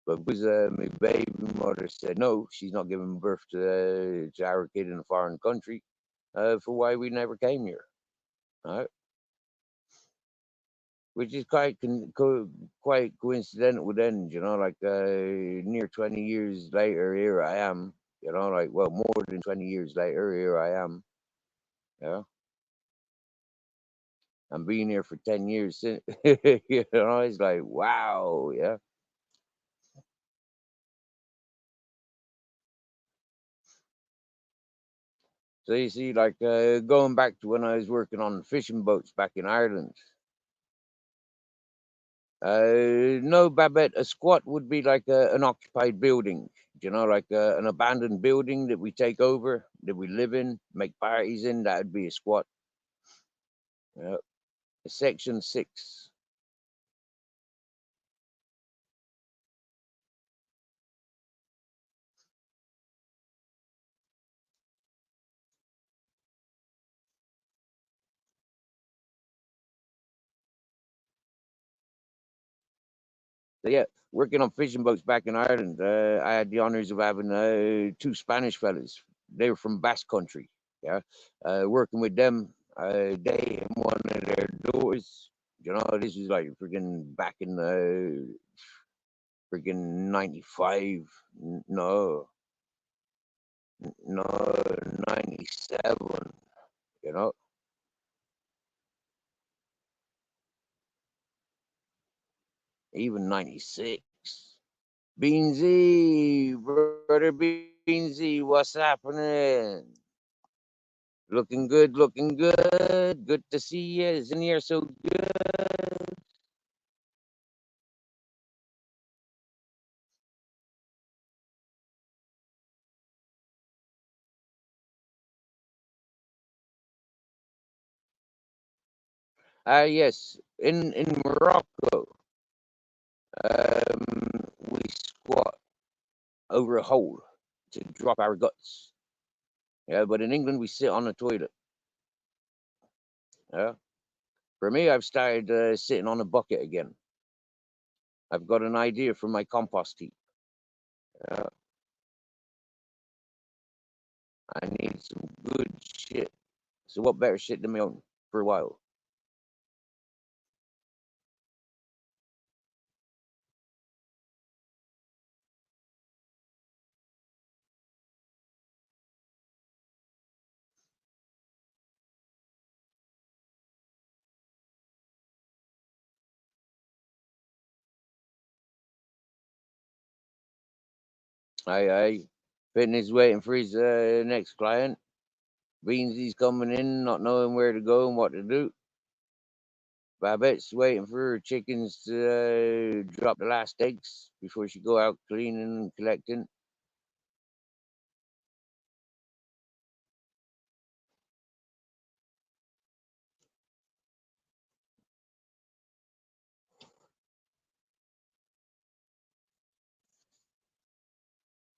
But because my baby mother said no, she's not giving birth to our kid in a foreign country, for why we never came here. Right? Which is quite coincidental with end, you know, like near 20 years later, here I am, you know, like, well, more than 20 years later, here I am, yeah. I'm being here for 10 years since, you know, it's like, wow, yeah. So you see, like going back to when I was working on fishing boats back in Ireland. No, Babette, a squat would be like an occupied building. You know, like an abandoned building that we take over, that we live in, make parties in. That would be a squat. Yeah. Section 6. So yeah, working on fishing boats back in Ireland, I had the honors of having two Spanish fellas. They were from Basque Country. Yeah, working with them, they and one of their daughters. You know, this is like freaking back in Freaking 95. No, no, 97. You know, even 96. Beansy, brother Beansy, what's happening? Looking good, looking good. Good to see you. Isn't here so good? Ah, yes. In Morocco, we squat over a hole to drop our guts. Yeah, but in England, we sit on the toilet. Yeah. For me, I've started sitting on a bucket again. I've got an idea for my compost heap. Yeah, I need some good shit. So what better shit than my own for a while? I Fitness waiting for his next client. Beansy's coming in, not knowing where to go and what to do. Babette's waiting for her chickens to drop the last eggs before she go out cleaning and collecting.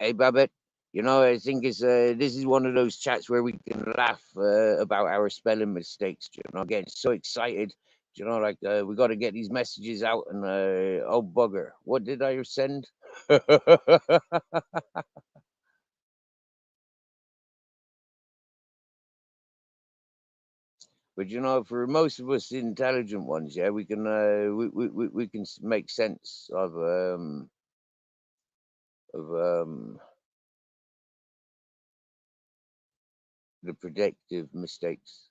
Hey, Babette, I think this is one of those chats where we can laugh about our spelling mistakes. Getting so excited. We got to get these messages out and oh bugger, what did I send? But for most of us intelligent ones, yeah, we can we can make sense of the predictive mistakes.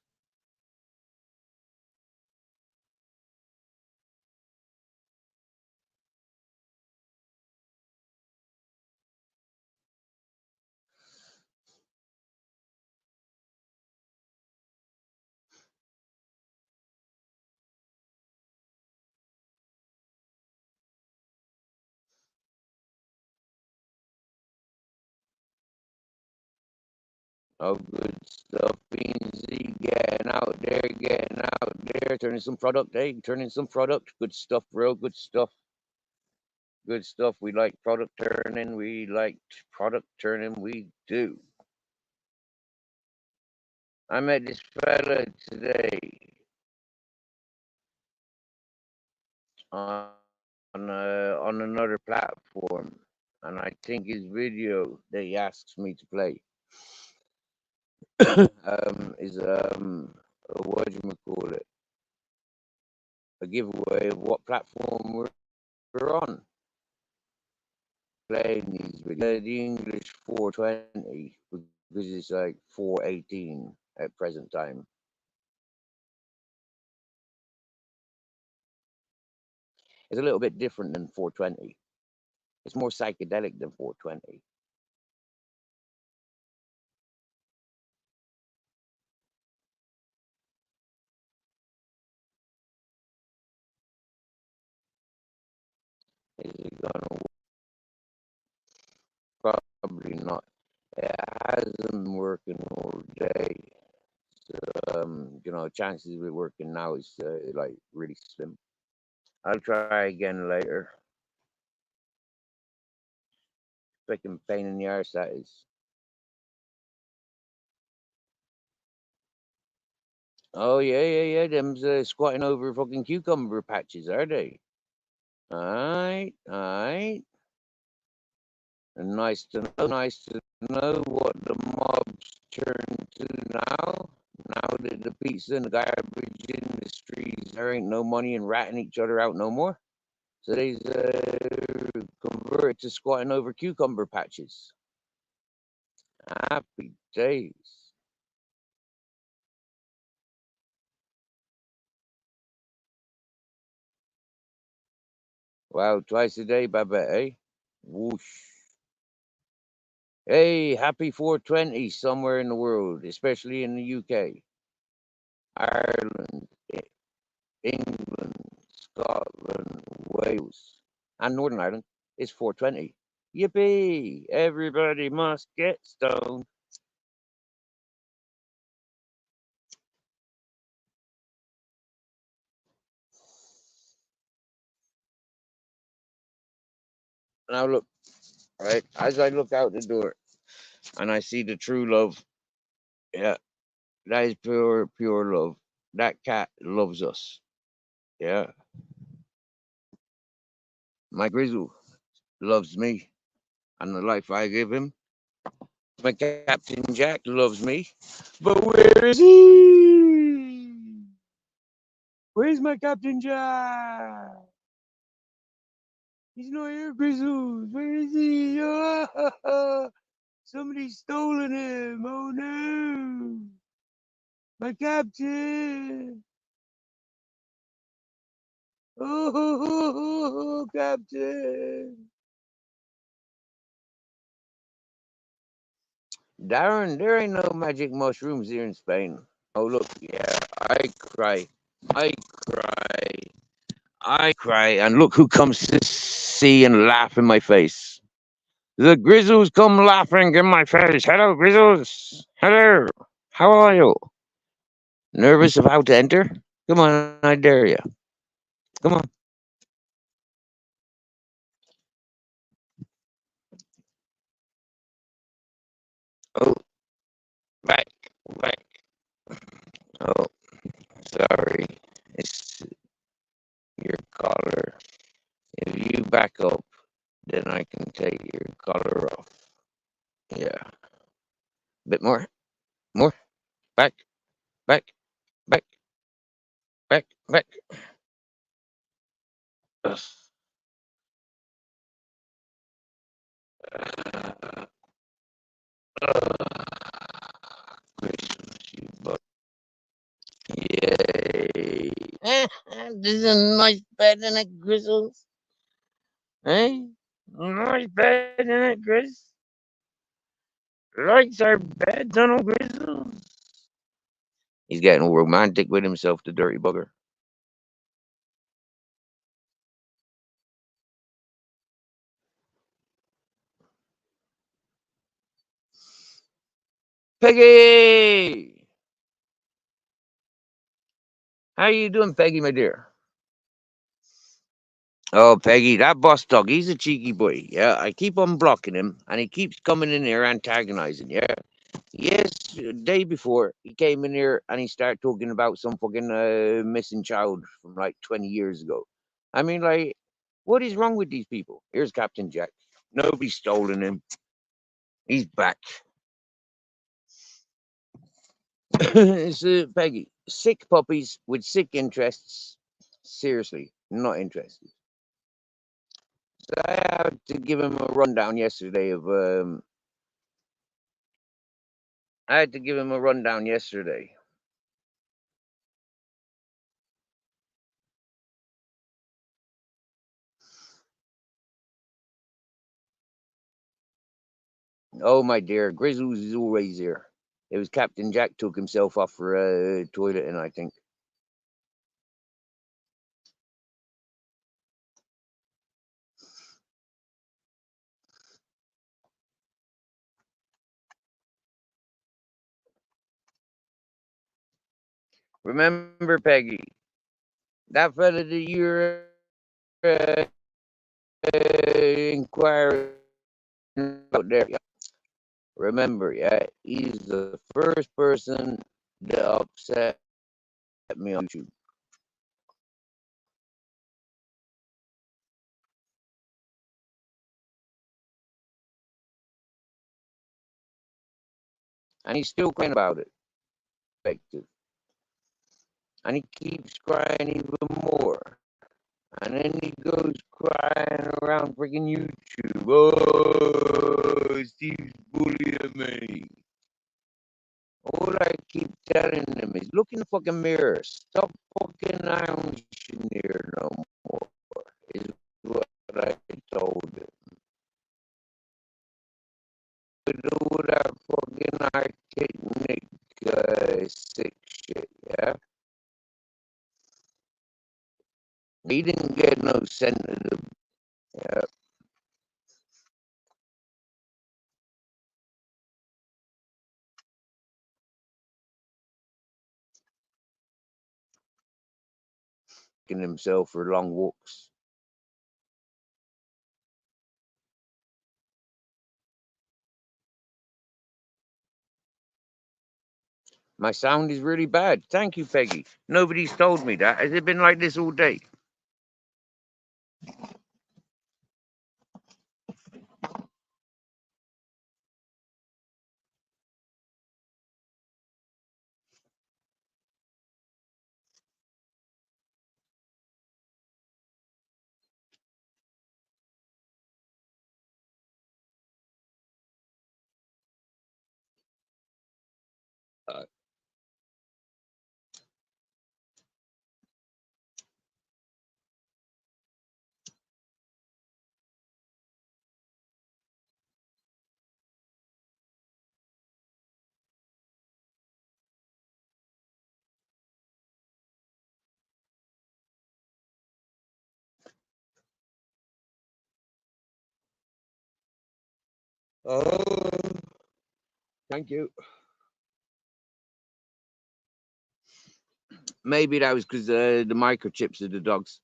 Oh, good stuff, Beansy. Getting out there, turning some product, turning some product. Good stuff, bro. Good stuff. Good stuff. We like product turning. We like product turning. We do. I met this fella today on on another platform, and I think his video that he asks me to play is what do you call it? A giveaway of what platform we're on. Playing these videos, the English 420 because it's like 418 at present time. It's a little bit different than 420. It's more psychedelic than 420. Is it gonna work? Probably not. It hasn't been working all day. So, chances of it working now is like really slim. I'll try again later. Freaking pain in the arse that is. Oh yeah, yeah, yeah. Them's squatting over fucking cucumber patches, are they? Alright, alright. Nice to know. Nice to know what the mob's turned to now. Now that the pizza and the garbage industries, there ain't no money in ratting each other out no more. So they's converted to squatting over cucumber patches. Happy days. Wow, twice a day, Babette, eh? Whoosh. Hey, happy 420 somewhere in the world, especially in the UK, Ireland, England, Scotland, Wales, and Northern Ireland. It's 420. Yippee! Everybody must get stoned. Now look, right, as I look out the door and I see the true love, yeah, that is pure, pure love. That cat loves us. Yeah. My Grizzle loves me and the life I give him. My Captain Jack loves me. But where is he? Where's my Captain Jack? He's not here, Grizzles. Where is he? Oh, somebody's stolen him. Oh no. My Captain. Oh, Captain. Darren, there ain't no magic mushrooms here in Spain. Oh, look, yeah, I cry. I cry. I cry. And look who comes to see and laugh in my face. The Grizzles come laughing in my face. Hello, Grizzles. Hello. How are you? Nervous of how to enter? Come on, I dare you. Come on. Oh, back, back. Oh, sorry. It's your collar. If you back up, then I can take your collar off. Yeah. Bit more. More. Back, back, back, back, back. Ugh. Christmas, you butt. Yay. This is a nice bed in it, Grizzles. Hey? Nice bed in it, Grizz. Likes our bed, Donald Grizzles. He's getting romantic with himself, the dirty bugger. Peggy! How you doing, Peggy, my dear? Oh, Peggy, that boss dog, he's a cheeky boy. Yeah, I keep unblocking him, and he keeps coming in here antagonizing. Yeah. Yes, day before, he came in here and he started talking about some fucking missing child from like 20 years ago. I mean, like, what is wrong with these people? Here's Captain Jack. Nobody's stolen him. He's back. It's Peggy. Sick puppies with sick interests. Seriously, not interested. So I had to give him a rundown yesterday of. I had to give him a rundown yesterday. Oh my dear, Grizzles is always here. It was Captain Jack took himself off for a toilet, and I think. Remember, Peggy, that fella that you're inquiring out there. Yeah. Remember, yeah, he's the first person that upset me on YouTube. And he's still crying about it. Effective. And he keeps crying even more. And then he goes crying around freaking YouTube. Oh, Steve's bullying me. All I keep telling him is look in the fucking mirror. Stop fucking lounging here no more. Is what I told him. With all that fucking archaic sick shit, yeah? He didn't get no senator. Yeah. Taking himself for long walks. My sound is really bad. Thank you, Peggy. Nobody's told me that. Has it been like this all day? Uh, oh, thank you. Maybe that was because the microchips of the dogs.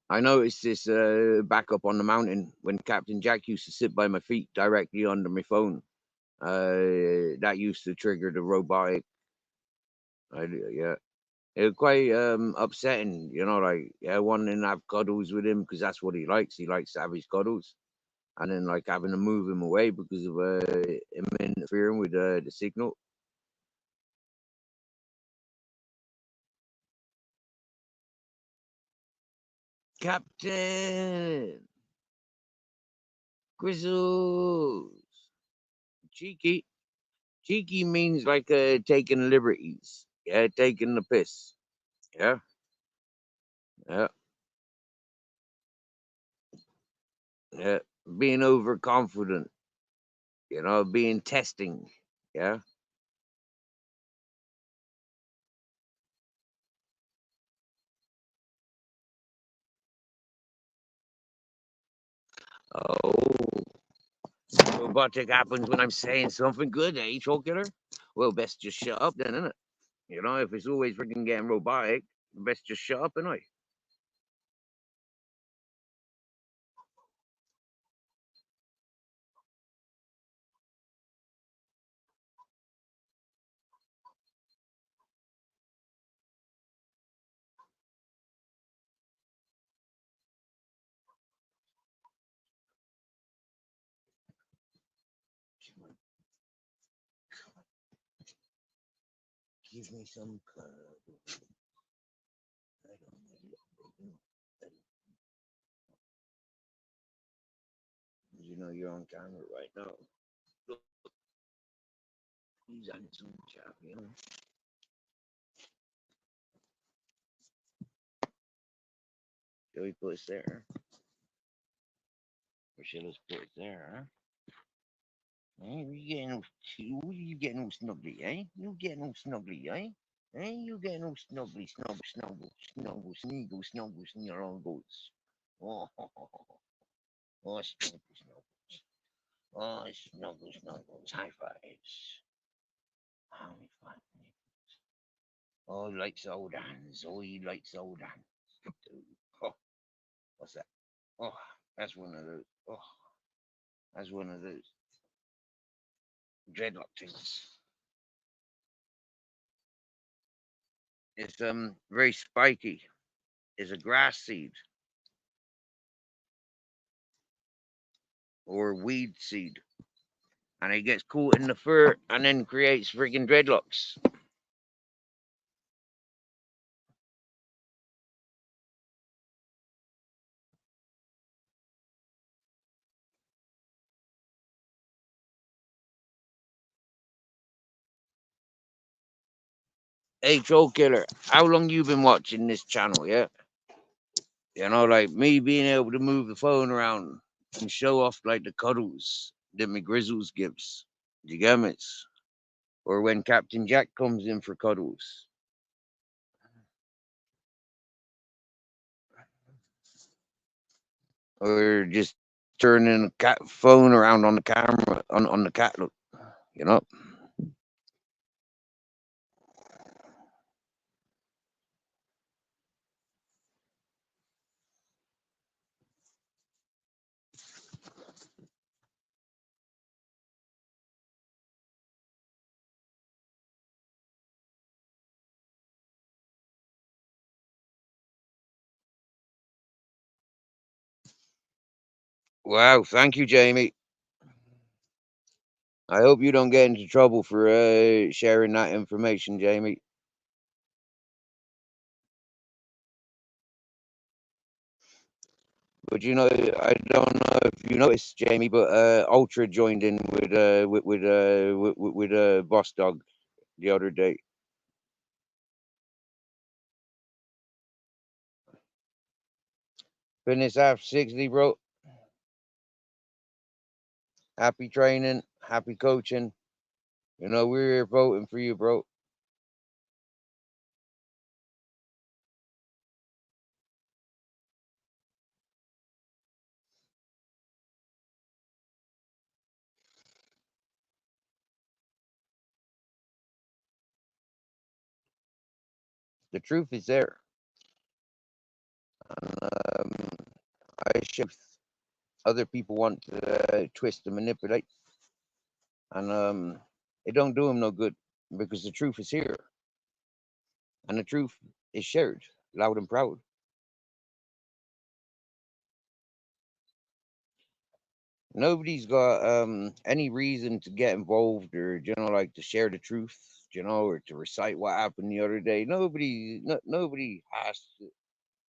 I noticed this back up on the mountain when Captain Jack used to sit by my feet directly under my phone. That used to trigger the robotic. Yeah, it was quite upsetting, you know. Like, yeah, wanting to have cuddles with him because that's what he likes. He likes to have his cuddles, and then like having to move him away because of him interfering with the signal. Captain Grizzles, cheeky. Cheeky means like taking liberties. Yeah, taking the piss. Yeah, yeah, yeah. Being overconfident. You know, being testing. Yeah. Oh, robotic happens when I'm saying something good, eh, troll killer? Well, best just shut up then, innit? You know, if it's always freaking getting robotic, best just shut up, innit? Give me some cuddle. I don't know. You know you're on camera right now. Look, he's on some chat, you know. Shall we put it there? Or shall we put it there, huh? Eh, you getting all snuggly, eh? You getting all snuggly, eh? Eh, you getting all snuggly, snuggle, snuggles. Oh, snuggles. Oh, snuggles. High fives. High five. Oh, he likes old hands. Oh, he likes old hands. Oh, what's that? Oh, that's one of those. Oh, that's one of those dreadlock things. It's very spiky. It's a grass seed or weed seed, and it gets caught in the fur and then creates freaking dreadlocks. Hey, Troll Killer, how long you been watching this channel? Yeah, like me being able to move the phone around and show off like the cuddles that my Grizzles gives. You get me? Or when Captain Jack comes in for cuddles, or just turning the cat phone around on the camera on the cat look. You know. Wow, thank you, Jamie. I hope you don't get into trouble for sharing that information, Jamie. But I don't know if you noticed, Jamie, but Ultra joined in with Boss Dog the other day. Fitness after 60, bro. Happy training, happy coaching. We're here voting for you, bro. The truth is there. And, I should other people want to twist and manipulate, and it don't do them no good because the truth is here, and the truth is shared loud and proud. Nobody's got any reason to get involved or like to share the truth, or to recite what happened the other day. Nobody has to,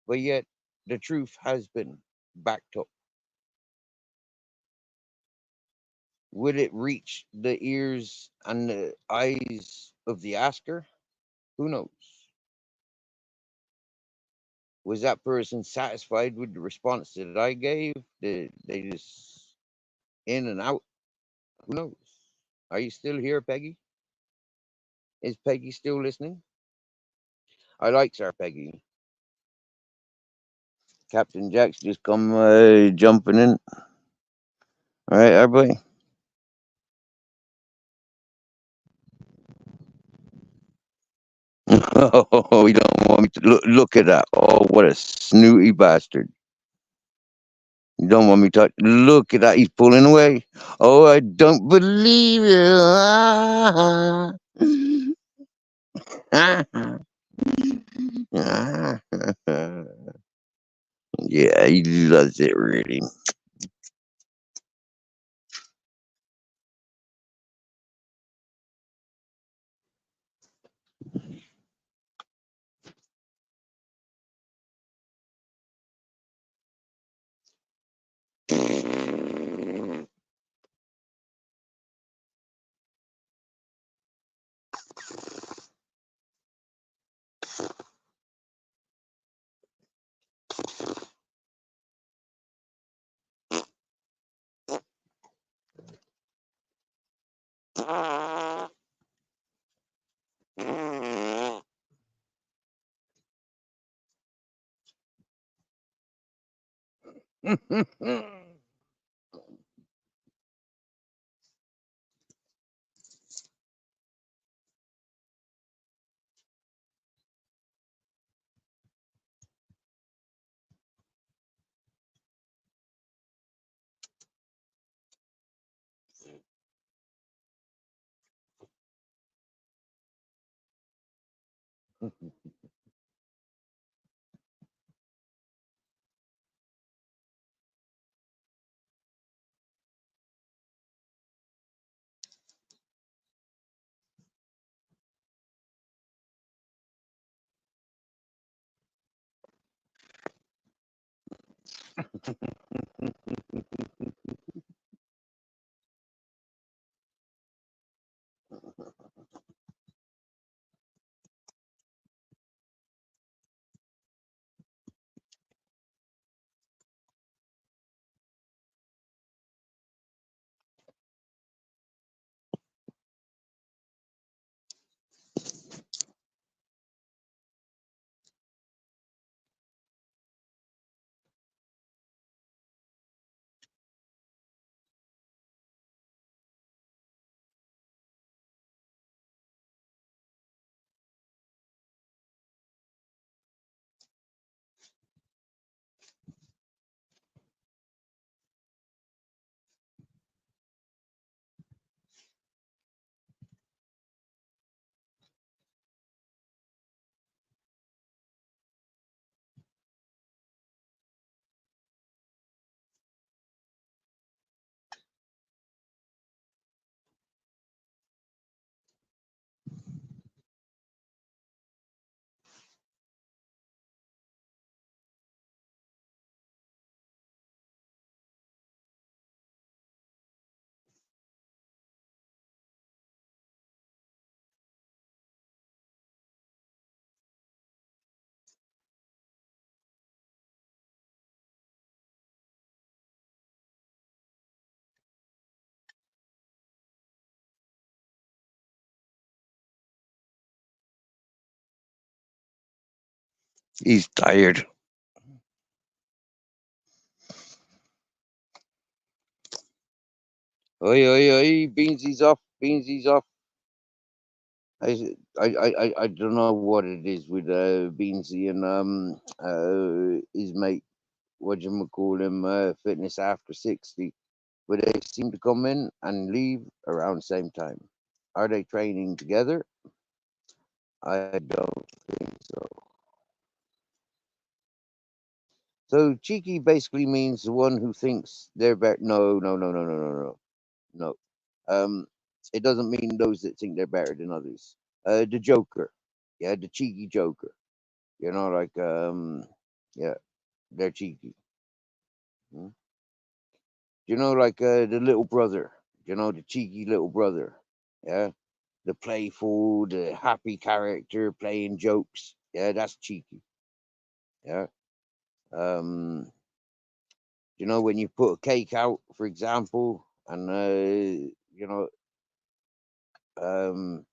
but yet the truth has been backed up. Will it reach the ears and the eyes of the asker? Who knows? Was that person satisfied with the response that I gave? Did they just in and out? Who knows? Are you still here, Peggy? Is Peggy still listening? I like Sir Peggy. Captain Jack's just come jumping in. All right, everybody. Oh, you don't want me to look at that. Oh, what a snooty bastard. You don't want me to look at that. He's pulling away. Oh, I don't believe it. Yeah, he loves it really. He's tired. Oi, oi, oi, Beansy's off. Beansy's off. I don't know what it is with Beansy and his mate. What you call him? Fitness after 60. But they seem to come in and leave around the same time. Are they training together? I don't think so. So cheeky basically means the one who thinks they're better. No, no, no, no, no, no, no, no. It doesn't mean those that think they're better than others. The Joker, yeah, the cheeky Joker. You know, like yeah, they're cheeky. Mm. You know, like the little brother. You know, the cheeky little brother. Yeah, the playful, the happy character playing jokes. Yeah, that's cheeky. Yeah. Um, you know, when you put a cake out, for example, and you know, um,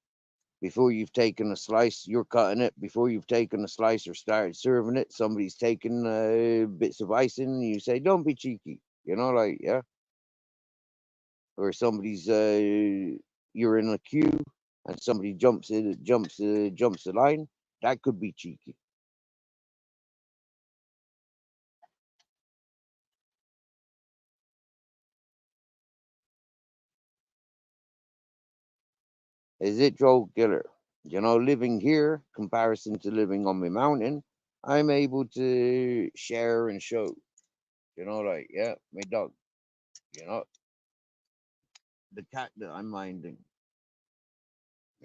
before you've taken a slice, you're cutting it. Before you've taken a slice or started serving it, somebody's taking bits of icing, and you say, "Don't be cheeky," you know, like yeah. Or somebody's you're in a queue and somebody jumps the line. That could be cheeky. Is it Joe Killer? You know, living here, comparison to living on my mountain, I'm able to share and show. You know, like yeah, my dog. You know, the cat that I'm minding.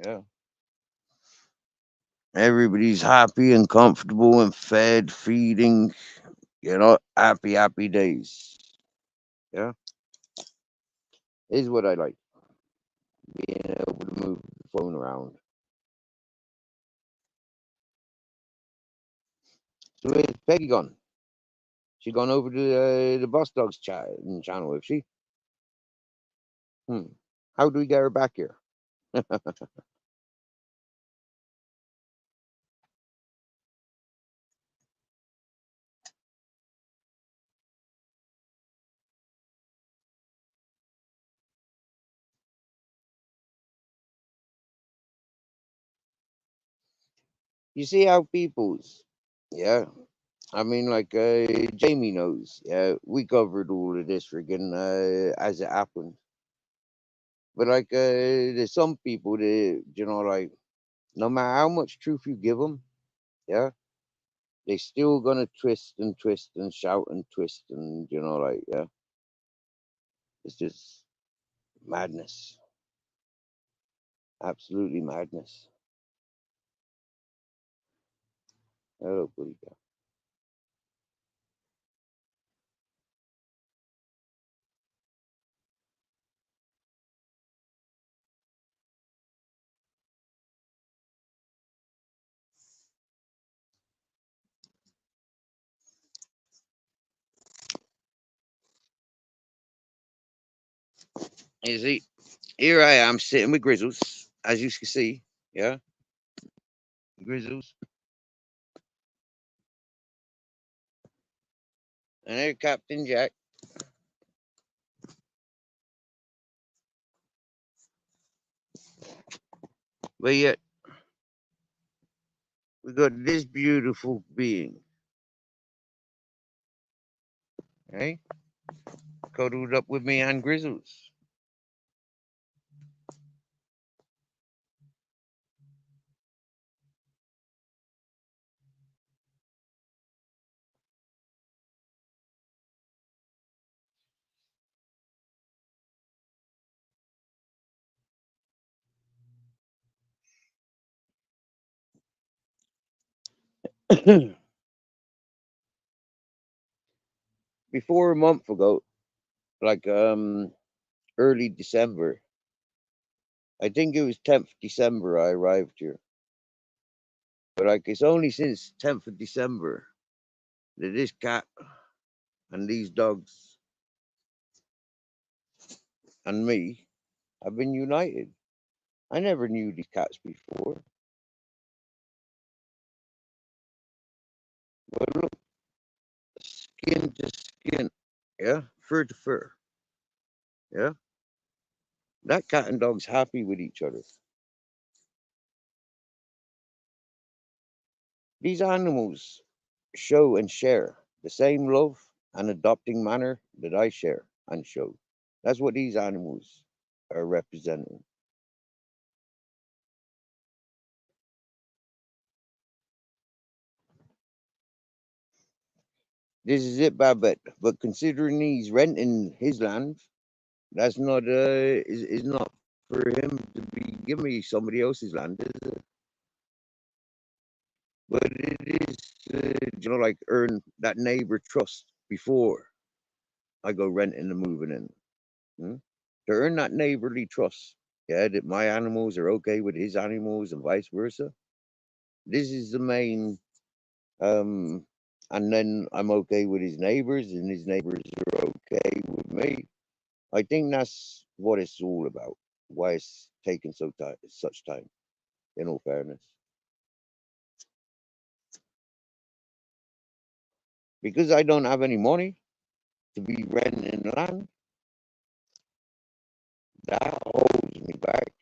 Yeah. Everybody's happy and comfortable and fed, feeding, you know, happy, happy days. Yeah. Is what I like. Being able to move the phone around. So where's Peggy gone? She gone over to the Boss Dogs channel, if she? Hmm. How do we get her back here? You see how people's, yeah. I mean, like Jamie knows. Yeah, we covered all of this friggin' as it happened. But like, there's some people that you know, like, no matter how much truth you give them, yeah, they still gonna twist and shout and twist and you know, like, yeah, it's just madness, absolutely madness. Oh, buddy. You see, here I am sitting with Grizzles, as you can see, yeah, Grizzles, and there Captain Jack. But yet we got this beautiful being, right? Cuddled up with me and Grizzles. Before a month ago, like early December, I think it was 10th December I arrived here. But like it's only since 10th of December that this cat and these dogs and me have been united. I never knew these cats before. But look, skin to skin, yeah, fur to fur, yeah. That cat and dog's happy with each other. These animals show and share the same love and adopting manner that I share and show. That's what these animals are representing. This is it, Babette. But considering he's renting his land, that's not is not for him to be giving me somebody else's land, is it? But it is, like earn that neighbor trust before I go renting and moving in. Hmm? To earn that neighborly trust, yeah, that my animals are okay with his animals and vice versa. This is the main, um, and then I'm okay with his neighbors, and his neighbors are okay with me. I think that's what it's all about. Why it's taking such time. In all fairness, because I don't have any money to be renting land, that holds me back.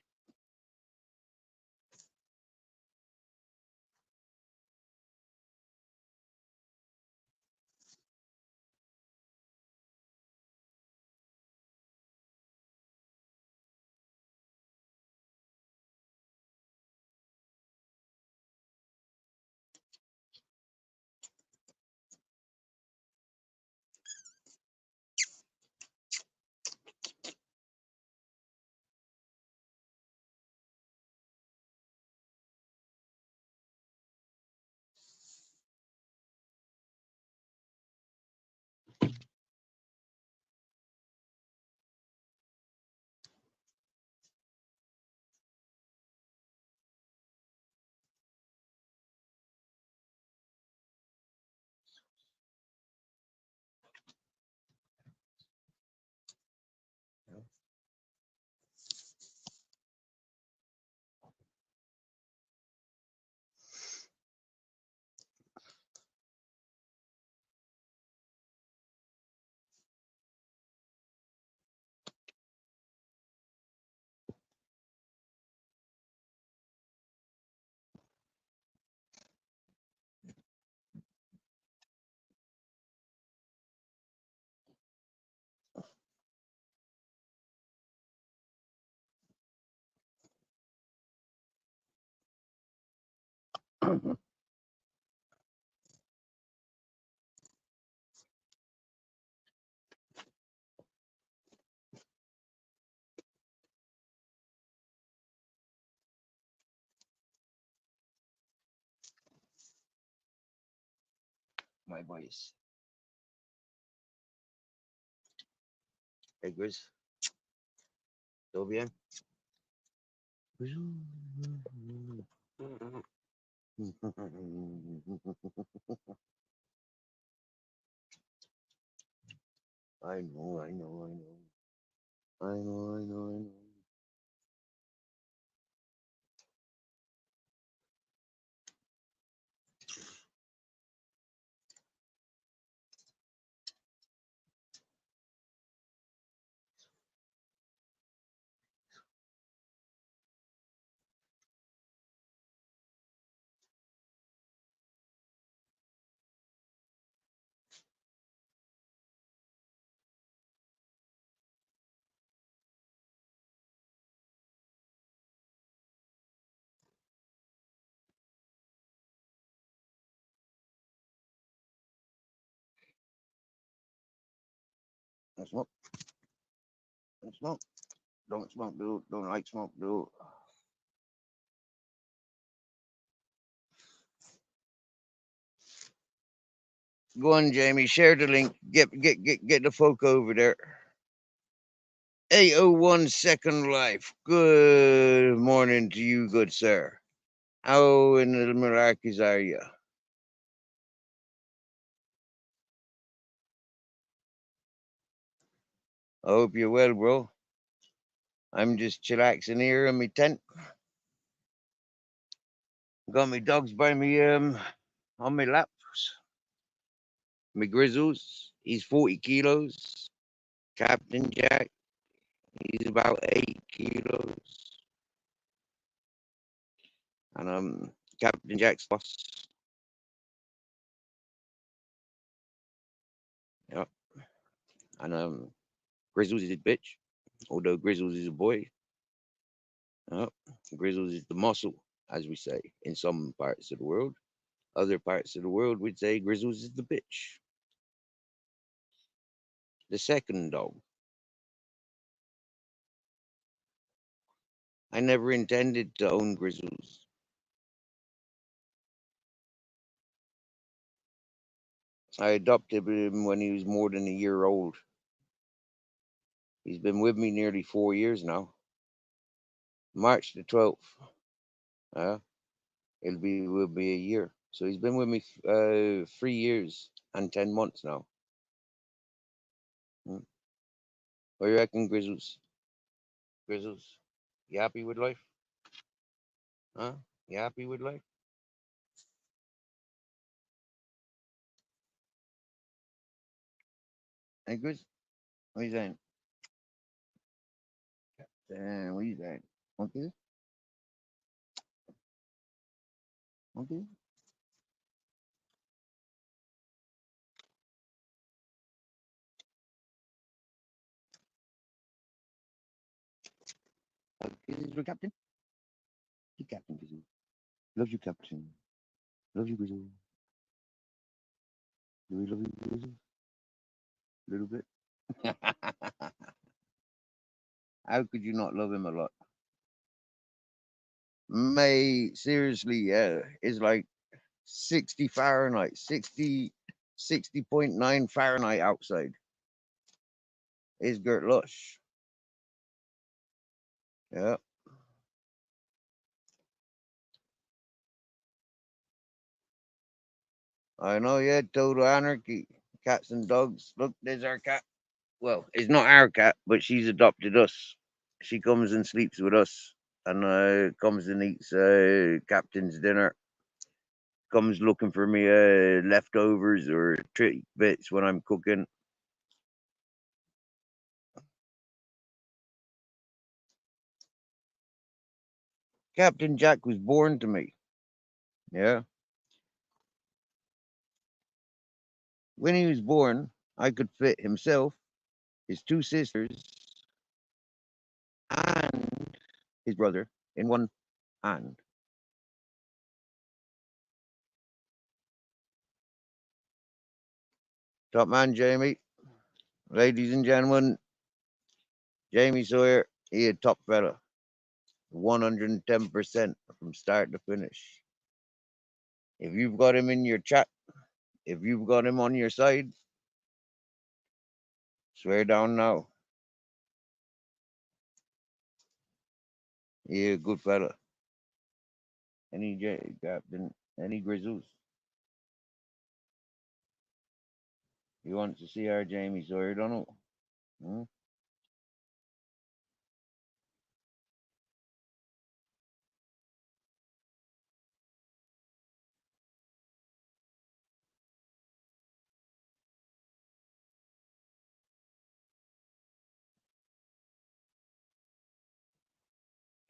My voice. Hey, Grizz. ¿Todo bien? I know, I know, I know. I know, I know, I know. Don't smoke. Don't smoke. Don't smoke, dude. Don't like smoke, dude. Go on, Jamie. Share the link. Get the folk over there. 801 Second Life. Good morning to you, good sir. How in the Maracas are you? I hope you're well, bro. I'm just chillaxing here in my tent. Got my dogs by me on my lap. McGrizzles, he's 40 kilos. Captain Jack, he's about 8 kilos. And Captain Jack's boss. Yep. And Grizzles is a bitch. Although Grizzles is a boy. Yep. Grizzles is the muscle, as we say, in some parts of the world. Other parts of the world would say Grizzles is the bitch. The second dog. I never intended to own Grizzles. I adopted him when he was more than a year old. He's been with me nearly 4 years now. March the 12th. He'll be with me a year. So he's been with me 3 years and 10 months now. Hmm. What do you reckon, Grizzles? Grizzles, you happy with life? Huh? You happy with life? Hey, Grizz, what you saying? What you saying? Okay? Okay? This is your captain? You captain, Grizzle. Love you, captain. Love you, Grizzle. Do we love you, Grizzle? A little bit? How could you not love him a lot? Mate, seriously, yeah. It's like 60 Fahrenheit, 60.9 Fahrenheit outside. It's Gert Lush. Yeah. I know, yeah, total anarchy. Cats and dogs. Look, there's our cat. Well, it's not our cat, but she's adopted us. She comes and sleeps with us and comes and eats Captain's dinner. Comes looking for me leftovers or trick bits when I'm cooking. Captain Jack was born to me. Yeah. When he was born, I could fit himself, his two sisters, and his brother in one hand. Top man, Jamie. Ladies and gentlemen, Jamie Sawyer, he a top fella. 110% from start to finish. If you've got him in your chat, if you've got him on your side, swear down now. He a good fella. Any Captain, any Grizzles. You want to see our Jamie Sawyer, don't know? Hmm?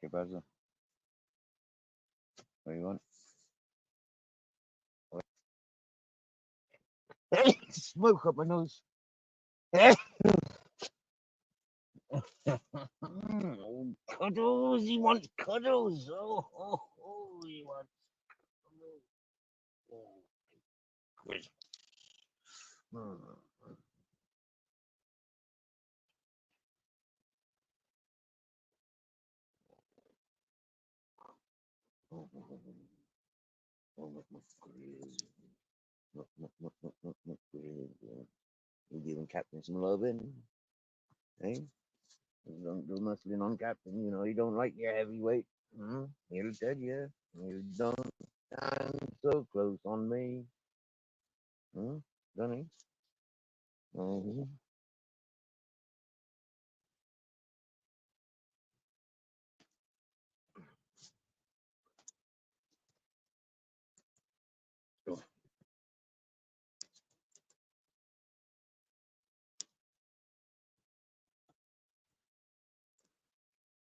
¿Qué pasa? What do you want? Smoke up my nose. Cuddles, he wants cuddles. Oh, he wants cuddles. Oh, Chris. You giving Captain some loving, eh? Don't do muscling on Captain. You know he don't like your heavyweight. He'll tell you. You don't stand so close on me. Don't he? Mm-hmm.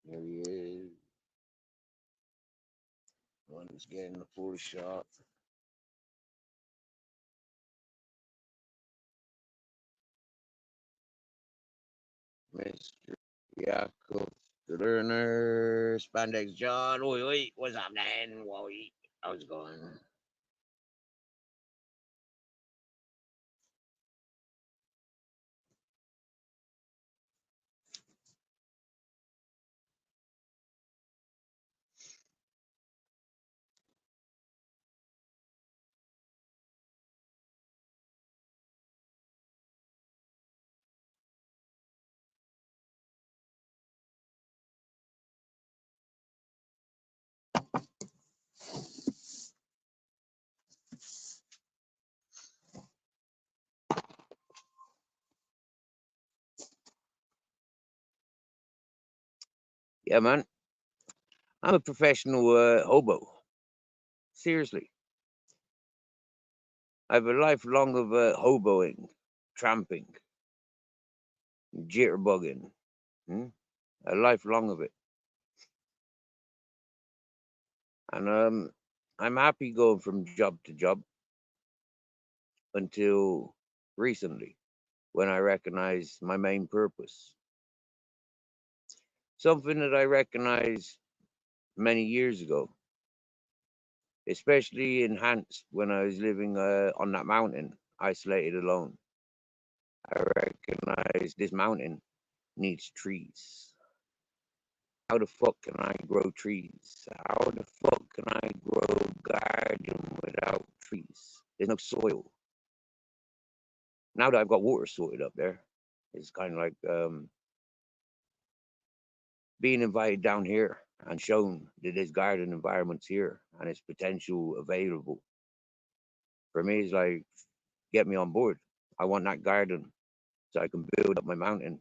Here he is. One's getting the full shot. Mr. Jakob, the learner, Spandex John. Oi, oi, what's up, man? Oi, how's it going? Yeah, man. I'm a professional hobo. Seriously. I have a lifelong of hoboing, tramping, jitterbugging. A lifelong of it. And I'm happy going from job to job until recently when I recognized my main purpose. Something that I recognized many years ago, especially enhanced when I was living on that mountain, isolated alone. I recognized this mountain needs trees. How the fuck can I grow trees? How the fuck can I grow garden without trees? There's no soil. Now that I've got water sorted up there, it's kind of like being invited down here and shown that there's garden environments here and its potential available. For me, it's like, get me on board. I want that garden so I can build up my mountain.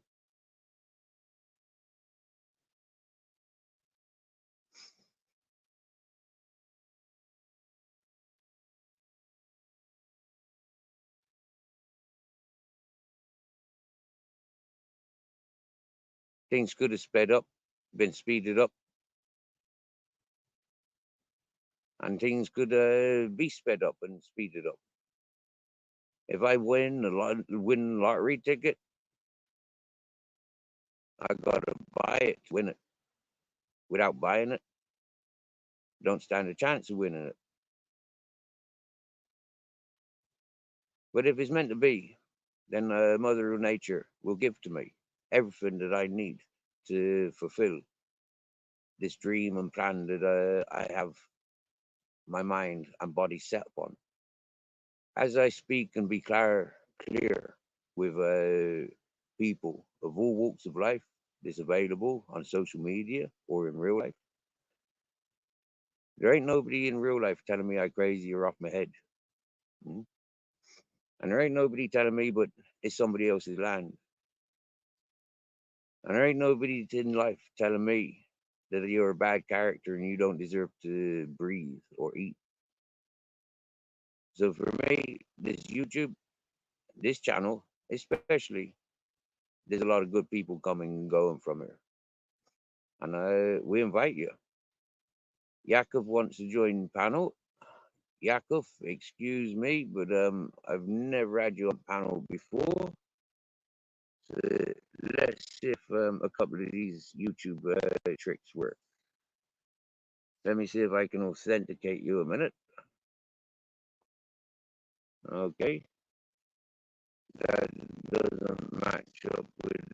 Things could have sped up, been speeded up, and things could be sped up and speeded up. If I win the lottery ticket, I gotta buy it to win it. Without buying it, don't stand a chance of winning it. But if it's meant to be, then Mother Nature will give to me everything that I need to fulfill this dream and plan that I have my mind and body set upon. As I speak and be clear with people of all walks of life that's available on social media or in real life, there ain't nobody in real life telling me I'm crazy or off my head. Mm? And there ain't nobody telling me, but it's somebody else's land. And there ain't nobody in life telling me that you're a bad character and you don't deserve to breathe or eat. So for me, this YouTube, this channel, especially, there's a lot of good people coming and going from here. And we invite you. Yakov wants to join the panel. Yakov, excuse me, but I've never had you on panel before. So let's see if a couple of these YouTube tricks work. Let me see if I can authenticate you a minute. Okay. That doesn't match up with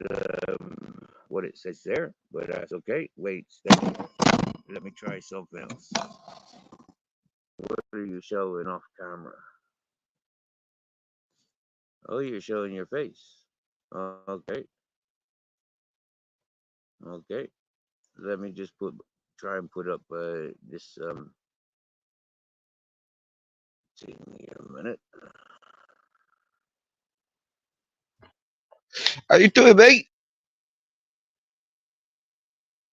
what it says there, but that's okay. Wait, let me try something else. What are you showing off camera? Oh, you're showing your face. Okay. Okay. Let me just try and put up this thing here a minute. How you doing, mate?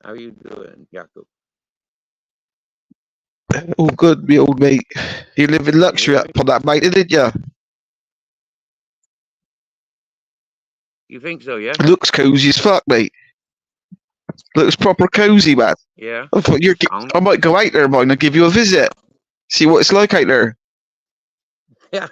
How you doing, Jacob? All good, me old mate. You live in luxury Yeah. up on that mountain, didn't you? You think so, yeah? Looks cozy as fuck, mate. Looks proper cozy, man. Yeah. I thought Um, I might go out there, mine, and give you a visit. See what it's like out there. yeah.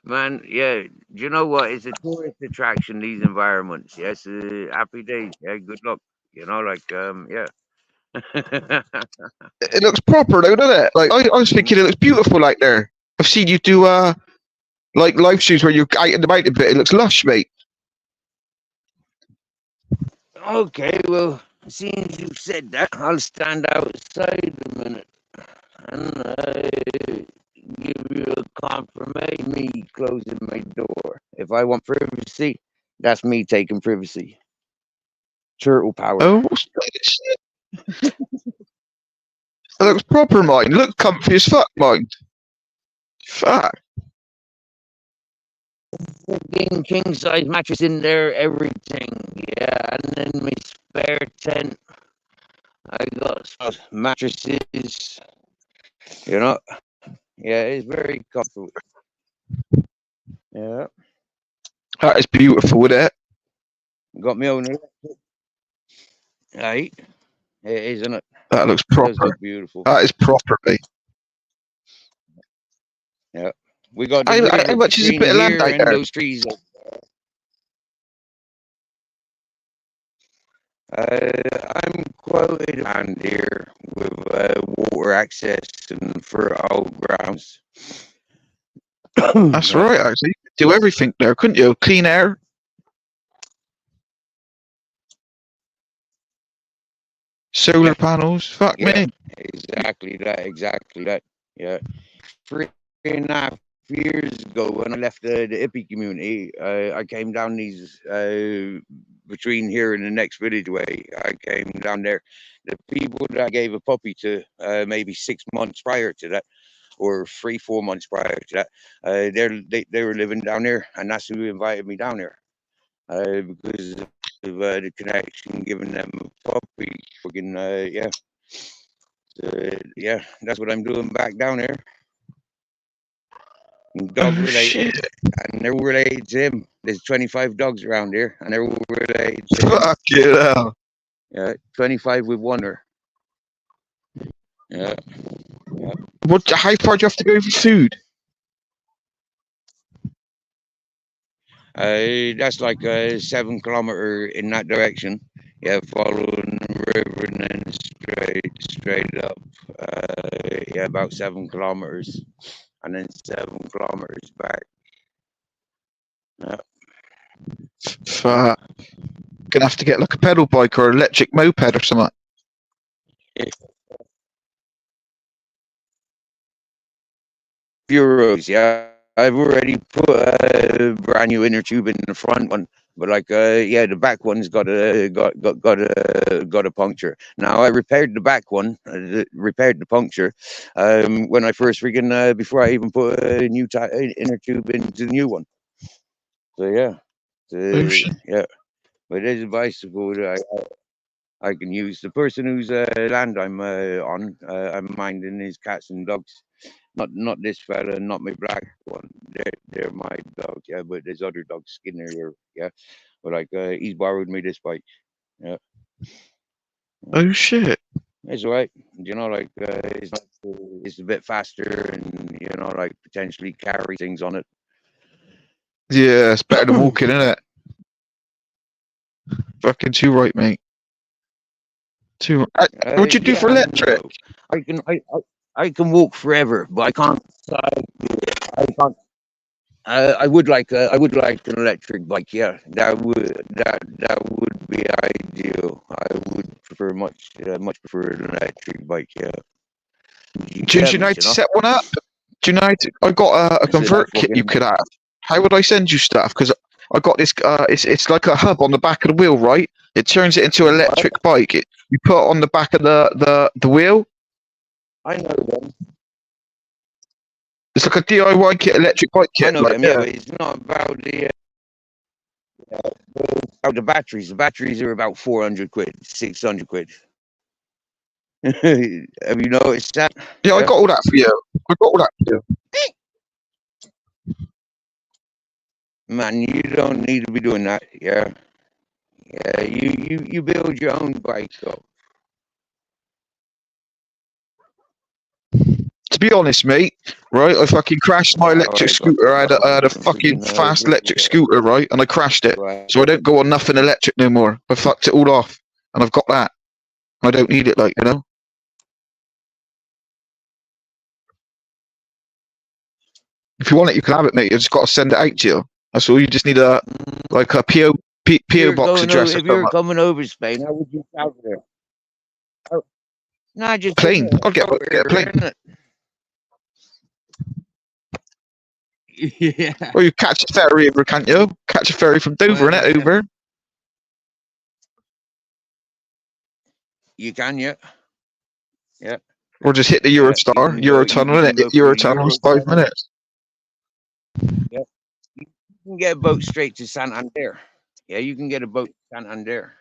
Man, yeah. Do you know what? It's a tourist attraction, these environments. Yes. Happy days. Yeah. Good luck. Yeah. It looks proper, though, doesn't it? Like I was Mhm. thinking, it looks beautiful out there. I've seen you do like live streams where you're out and about a bit. It looks lush, mate. Okay, well, seeing as you've said that, I'll stand outside a minute and give you a confirmation. Me closing my door. If I want privacy, that's me taking privacy. Turtle power. Oh, it looks proper, mine. Look comfy as fuck, mine. Fuck. Fucking king size mattress in there, everything. Yeah, and then my spare tent. I got mattresses. You know, yeah, it's very comfortable. Yeah, That is beautiful, isn't it? got me own. Right, it is, isn't it? That looks It does proper. look beautiful. That is proper, mate. Yeah, we got the river How much is a between bit of land here out and there? those trees. I'm quoted around here with water access and fertile grounds. That's Yeah, right, actually. You could do everything there, couldn't you? Clean air, solar yeah, panels. Fuck yeah. me. Exactly that. Exactly that. Yeah. 3.5 years ago, when I left the hippie community, I came down these between here and the next village away. I came down there. The people that I gave a puppy to, maybe 6 months prior to that, or 3, 4 months prior to that, they were living down there, and that's who invited me down there. Because of the connection, giving them a puppy. Fucking yeah, yeah. That's what I'm doing back down there. Dog Oh, related, shit. and they're all related to him. There's 25 dogs around here, and they're all related to him. Fuck it hell. 25 with one. Yeah, yeah. How far do you have to go for food? That's like a 7 kilometer in that direction. Yeah, following the river and then straight up. Yeah, about 7 kilometers, and then 7 kilometers back. Yeah. Fuck. Gonna have to get like a pedal bike or electric moped or something. Euros, yeah. I've already put a brand new inner tube in the front one, but yeah, the back one's got a puncture. Now I repaired the back one, repaired the puncture, when I first before I even put a new inner tube into the new one. So yeah, Oh shit. yeah, but there's a bicycle that I can use. The person whose land I'm on, I'm minding his cats and dogs. Not this fella, not my black one. They're my dogs, yeah. But there's other dogs, Skinner, yeah. But he's borrowed me this bike, yeah. Oh shit. It's all right, you know. It's a bit faster, and potentially carry things on it. Yeah, it's better than walking, isn't it? Fucking too right, mate. Too. What'd you do for Yeah, electric? no. I can walk forever, but I can't. I can't. I would like an electric bike. Yeah, that would be ideal. I would much prefer an electric bike. Yeah, Do you know how G7s, to set one up? Do you know how to? I got a Is it that convert kit you fucking? could have. How would I send you stuff? Because I got this. It's like a hub on the back of the wheel, right? It turns it into an electric bike. You put it on the back of the wheel. I know them. It's like a DIY kit, electric bike I kit. know Like them. Yeah, but it's not about the batteries. The batteries are about 400 quid, 600 quid. Have you noticed that? yeah, I Yeah. got all that for you. I got all that for you. Man, you don't need to be doing that. Yeah. Yeah, you build your own bike up. To be honest, mate, right? I fucking crashed my Yeah, electric scooter. I had a fucking fast electric scooter, right? And I crashed it. right. So I don't go on nothing electric no more. I fucked it all off. And I've got that. I don't need it, like, you know? If you want it, you can have it, mate. You just got to send it out to you. That's all. You just need a, like a PO box address or If you're something. coming over Spain, how would you travel there? Oh, no, just Plane. I'll get a plane. Yeah. Or you catch a ferry over, can't you? Catch a ferry from Dover, Well, innit? Over. you can, yeah. Yeah. Or just hit the Yeah. You Eurostar, can go Eurotunnel, you can innit? go Hit through the Eurotunnel, Euro it's 5 minutes. Yeah. You can get a boat straight to Santander. Yeah, you can get a boat to Santander.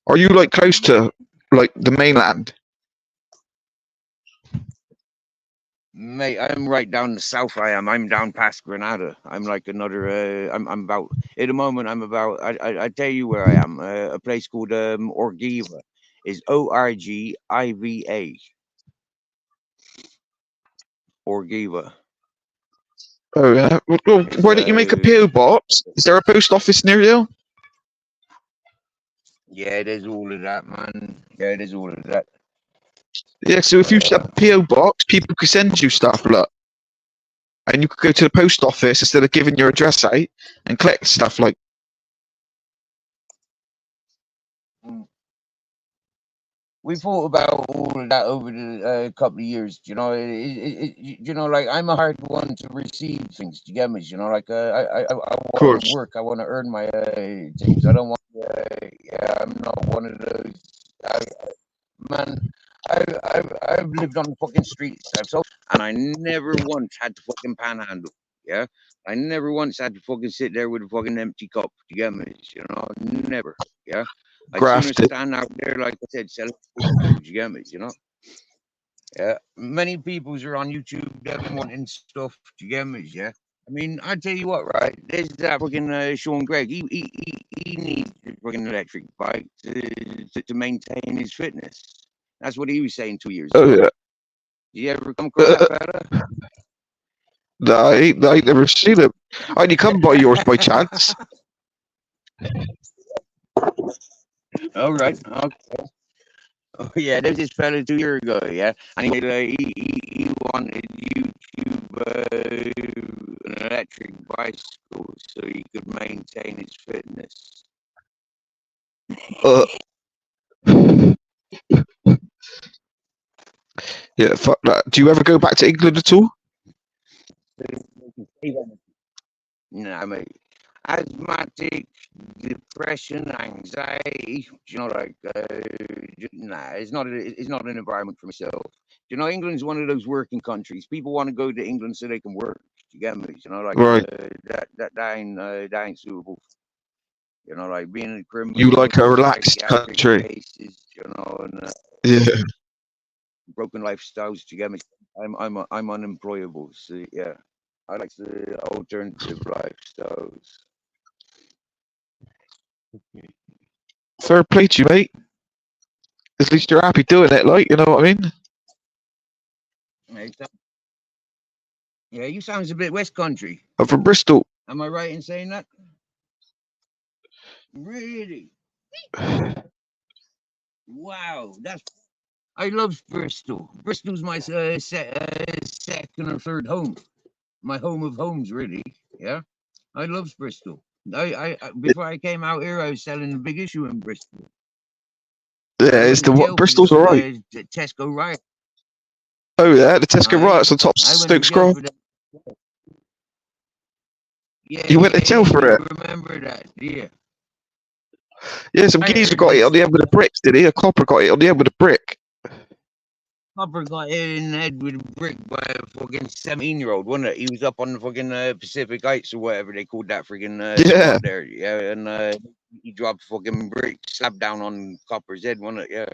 Are you like close to like the mainland? Mate, I'm right down the south. I'm down past Granada. I'm like another. I'm about at the moment. I'm about. I tell you where I am. A place called Orgiva. Is Orgiva. Orgiva. Oh yeah. Well, Is why don't you make a PO box? Is there a post office near you? yeah, there's all of that, man. Yeah, there's all of that. Yeah. So if you set up a PO box, people can send you stuff, look, and you could go to the post office instead of giving your address out and collect stuff like. Mm. We thought about all of that over the couple of years. You know, you know, like I'm a hard one to receive things. Do you get me? You know, like I Of want to course. work. I want to earn my things. I don't want. Yeah, I'm not one of those. Man, I've lived on the fucking streets. I've sold, and I never once had to fucking panhandle. Yeah, I never once had to fucking sit there with a fucking empty cup. Do you get me? You know, never. Yeah, I'd sooner Grafted. stand out there, like I said, selling food. You get me? You know. Yeah, many people's are on YouTube. They're wanting stuff. Do you get me? Yeah. I mean, I tell you what, right? There's that fucking Sean Gregg. He needs a fucking electric bike to maintain his fitness. That's what he was saying 2 years Oh ago. yeah. Did you ever come across that fella? No, I ain't never seen it. I only come by yours by chance. All right. Okay. Oh yeah, there's this fella 2 years ago. Yeah, and he wanted YouTube an electric bicycle so he could maintain his fitness. Uh, yeah, fuck that. Do you ever go back to England at all? No, mate. Asthmatic, depression, anxiety. You know, like nah, it's not an environment for myself. You know, England's one of those working countries. People want to go to England so they can work. You get me? You know, like Right. that ain't suitable. You know, like being a You criminal, like a relaxed psychiatric country? cases. You know, and Yeah. broken lifestyles. You get me? I'm unemployable. So yeah, I like the alternative lifestyles. Fair play to you, mate. At least you're happy doing it, like, you know what I mean? Yeah, you sounds a bit West Country. I'm from Bristol. Am I right in saying that? Really? Wow, that's. I love Bristol. Bristol's my second or third home. My home of homes, really. Yeah, I love Bristol. Before I came out here, I was selling the big issue in Bristol. Yeah, I it's went to the what? jail for Bristol's alright. the Tesco riot. Oh yeah, the Tesco I riots on top of I went to Stoke jail Scroll. for that. Yeah, You went to jail you for it. remember that? Yeah. Yeah, some I geezer heard got it on this. the end with a brick, did he? A copper got it on the end with a brick. Copper got hit in the head with a brick by a fucking 17-year-old, wasn't it? He was up on the fucking Pacific Heights or whatever they called that freaking Yeah. spot there, yeah, and he dropped a fucking brick, slapped down on Copper's head, wasn't it? Yeah,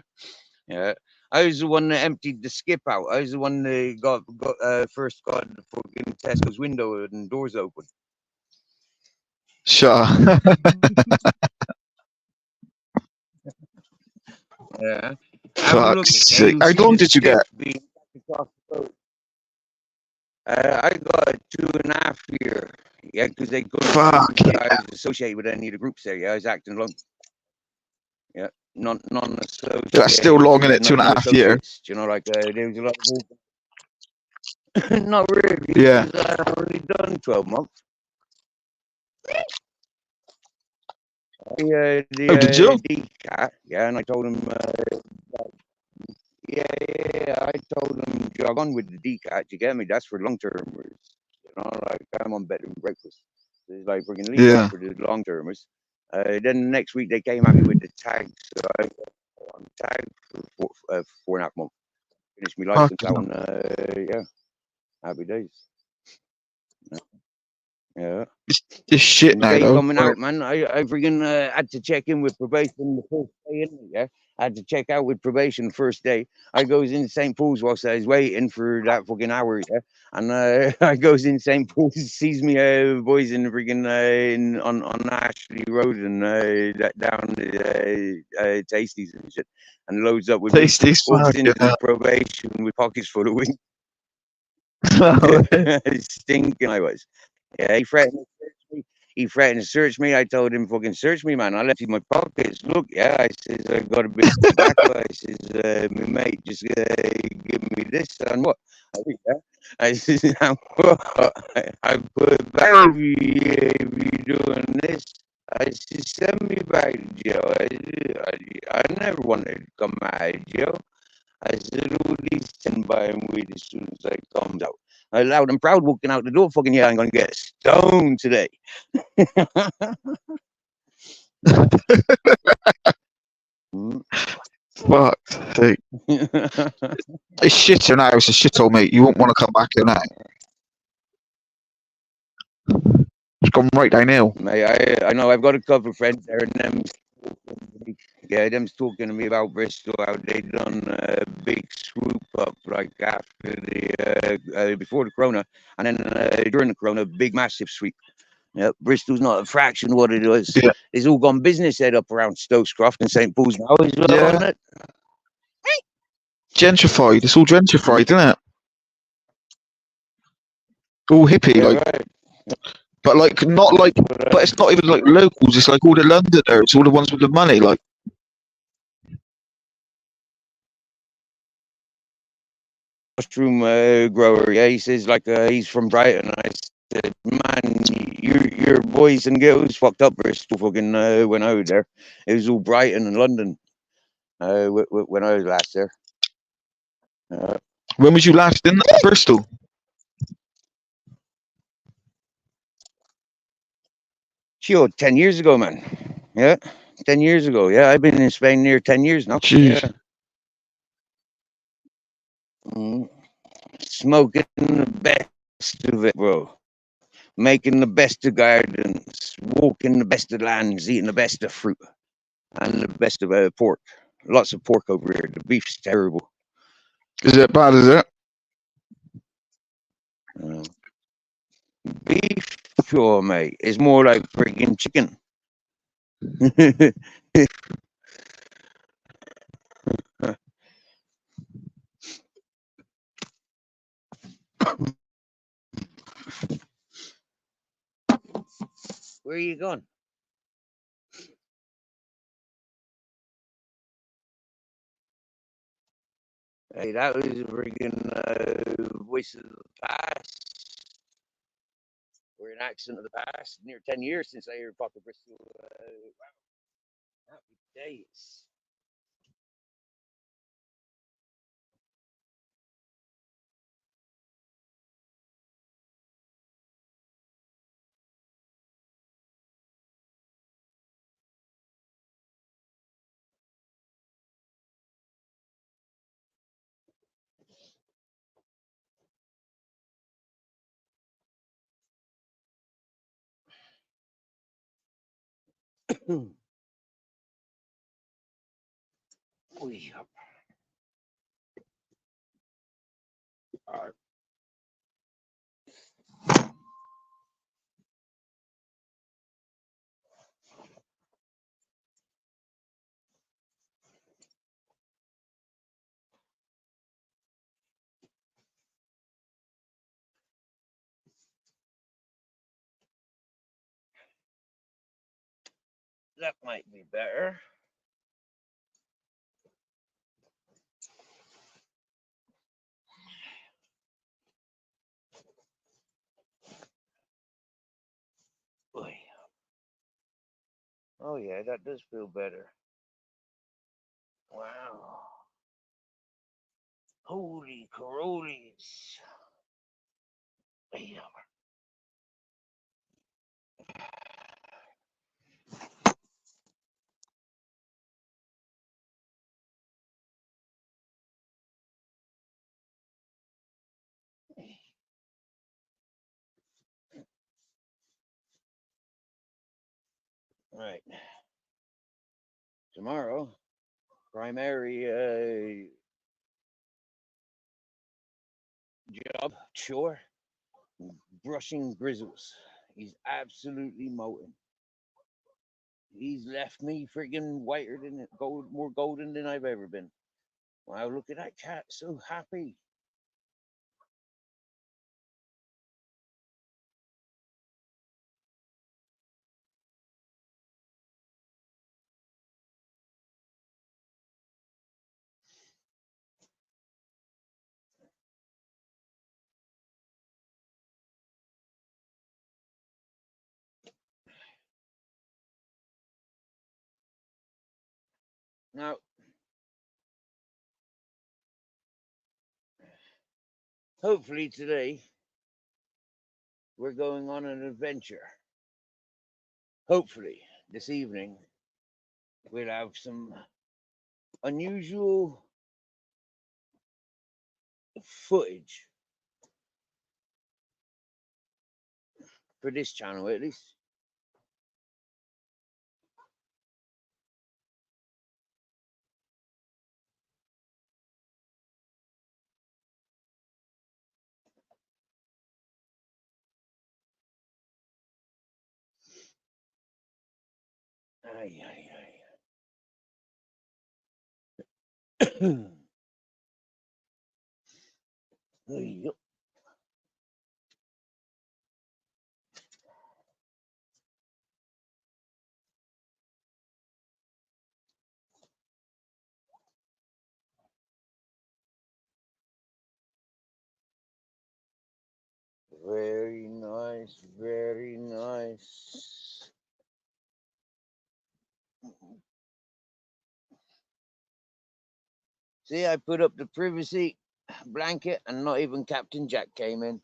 yeah. I was the one that emptied the skip out. I was the one that first got the fucking Tesco's window and doors open. Sure. Yeah. Have a look. Fuck's Yeah, sake. you'll How see long the did you get? skiff being across the road. I got a 2.5 year. Yeah, because they couldn't find Fuck me. it. I was associated with any of the groups there. Yeah, I was acting alone. Yeah, That's still long, non-associated, isn't it? not two 2.5 years. associates. You know, like there was a lot of not really, Yeah. because I only done 12 months. Oh, did you? The DCAT, yeah, and I told him, yeah, I told him jog on with the DCAT. You get me? That's for long termers. You know, like I'm on bed and breakfast. So it's like we're gonna leave that Yeah. for the long termers. Then the next week they came at me with the tag, so I got on tag for 4.5 months. Finished my license Fucking out hell. on, yeah, happy days. Yeah. This shit And the now, day though. coming out, man, I freaking had to check in with probation the first day, yeah. I had to check out with probation the first day. I goes in St. Paul's whilst I was waiting for that fucking hour, yeah. And I goes in St. Paul's, sees me boys in the freaking on Ashley Road and down the Tasties and shit, and loads up with me. Tasty Walks fucking into hell. probation with pockets full of weed. Oh, Stinking I was. Yeah, he threatened to search me. He threatened to search me. I told him, fucking search me, man. I left in my pockets. Look, yeah, I says, I got a bit of tobacco. I says, my mate, just give me this and what? I think, yeah. I says, I put back if you doing this. I said, send me back to jail. I never wanted to come out of jail. I said, all these 10 buying weed as soon as I comes out. I loud and proud walking out the door, fucking, yeah, I'm going to get stoned today. fuck's sake. It's shit now. It's a shithole, mate. You won't want to come back here now. It's gone right downhill. Mate, I know I've got a couple of friends there, and them's talking to me about Bristol, how they done a big swoop up like after the before the Corona, and then during the Corona, big massive sweep. Yeah, Bristol's not a fraction of what it was. Yeah. It's all gone business head up around Stokescroft and St. Paul's now as well, Yeah. isn't it? Gentrified. It's all gentrified, isn't it? All hippie, Yeah, like. right. But like, not like. But it's not even like locals. It's like all the Londoners. It's all the ones with the money. Like. Mushroom grower. Yeah, he says like he's from Brighton. I said, man, your boys and girls fucked up Bristol fucking when I was there. It was all Brighton and London when I was last there. When was you last in Bristol? Sure, 10 years ago, man. Yeah, 10 years ago. Yeah, I've been in Spain near 10 years now. Jeez. Yeah. Smoking the best of it, bro. Making the best of gardens, walking the best of lands, eating the best of fruit, and the best of pork. Lots of pork over here. The beef's terrible. Is it bad? Is it? Beef, sure, mate. It's more like freaking chicken. Where are you going? Hey, that was a freaking voice of the past. We're an accent of the past. Near 10 years since I heard Papa Bristol. Wow, happy days. Oh, yeah. All right. That might be better. Oy. Oh yeah, that does feel better. Wow. Holy carolis. Yeah. Right. Tomorrow, primary job, chore, brushing Grizzles. He's absolutely molten. He's left me friggin' whiter than gold, more golden than I've ever been. Wow, look at that cat, so happy. Now, hopefully today we're going on an adventure. Hopefully this evening we'll have some unusual footage for this channel at least. Ay, ay, ay. Yep. Very nice, very nice. See, I put up the privacy blanket and not even Captain Jack came in.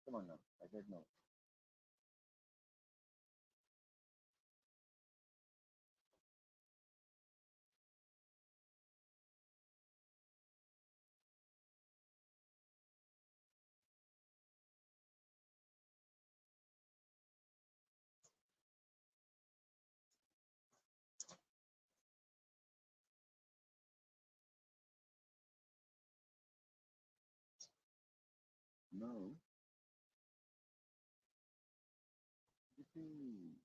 Come on now. I said no. No. Yippee.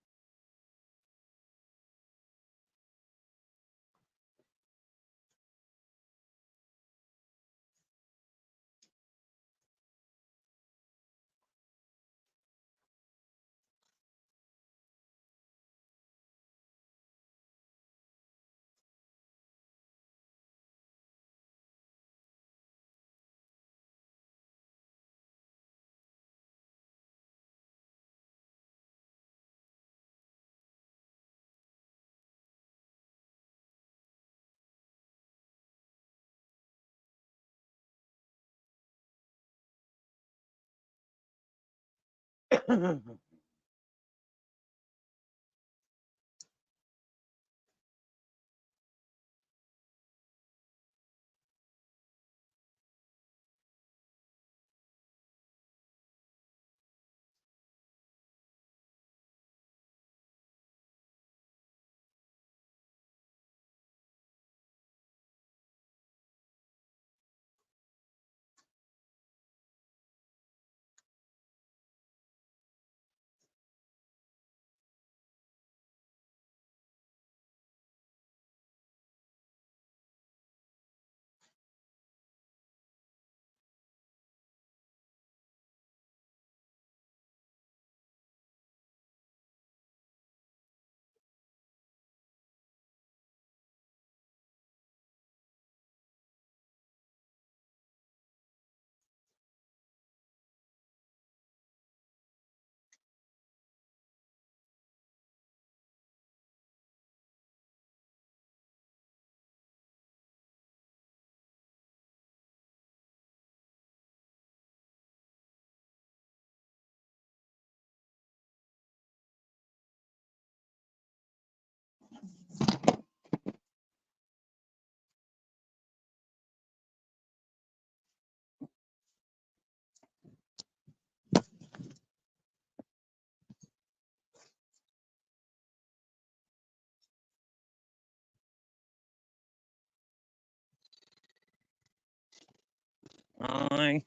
Hi.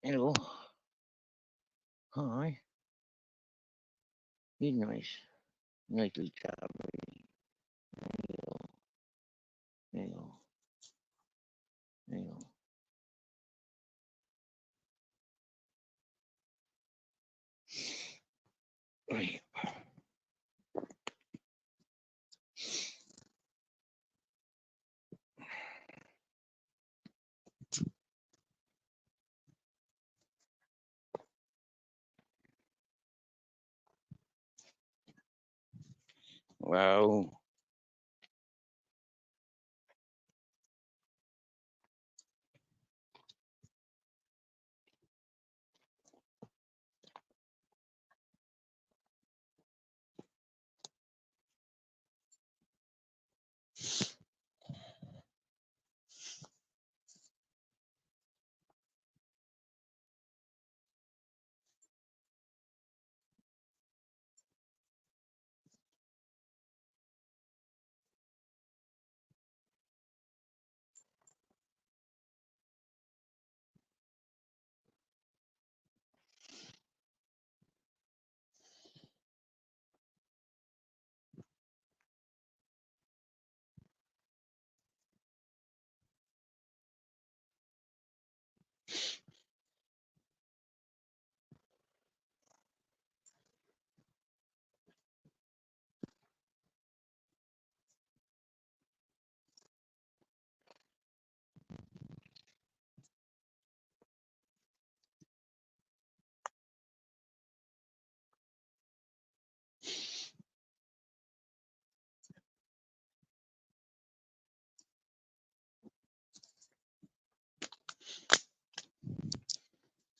Hello. Hi. You're nice. Nice little chubby. Hello. Hello. Hello. Hey. Wow.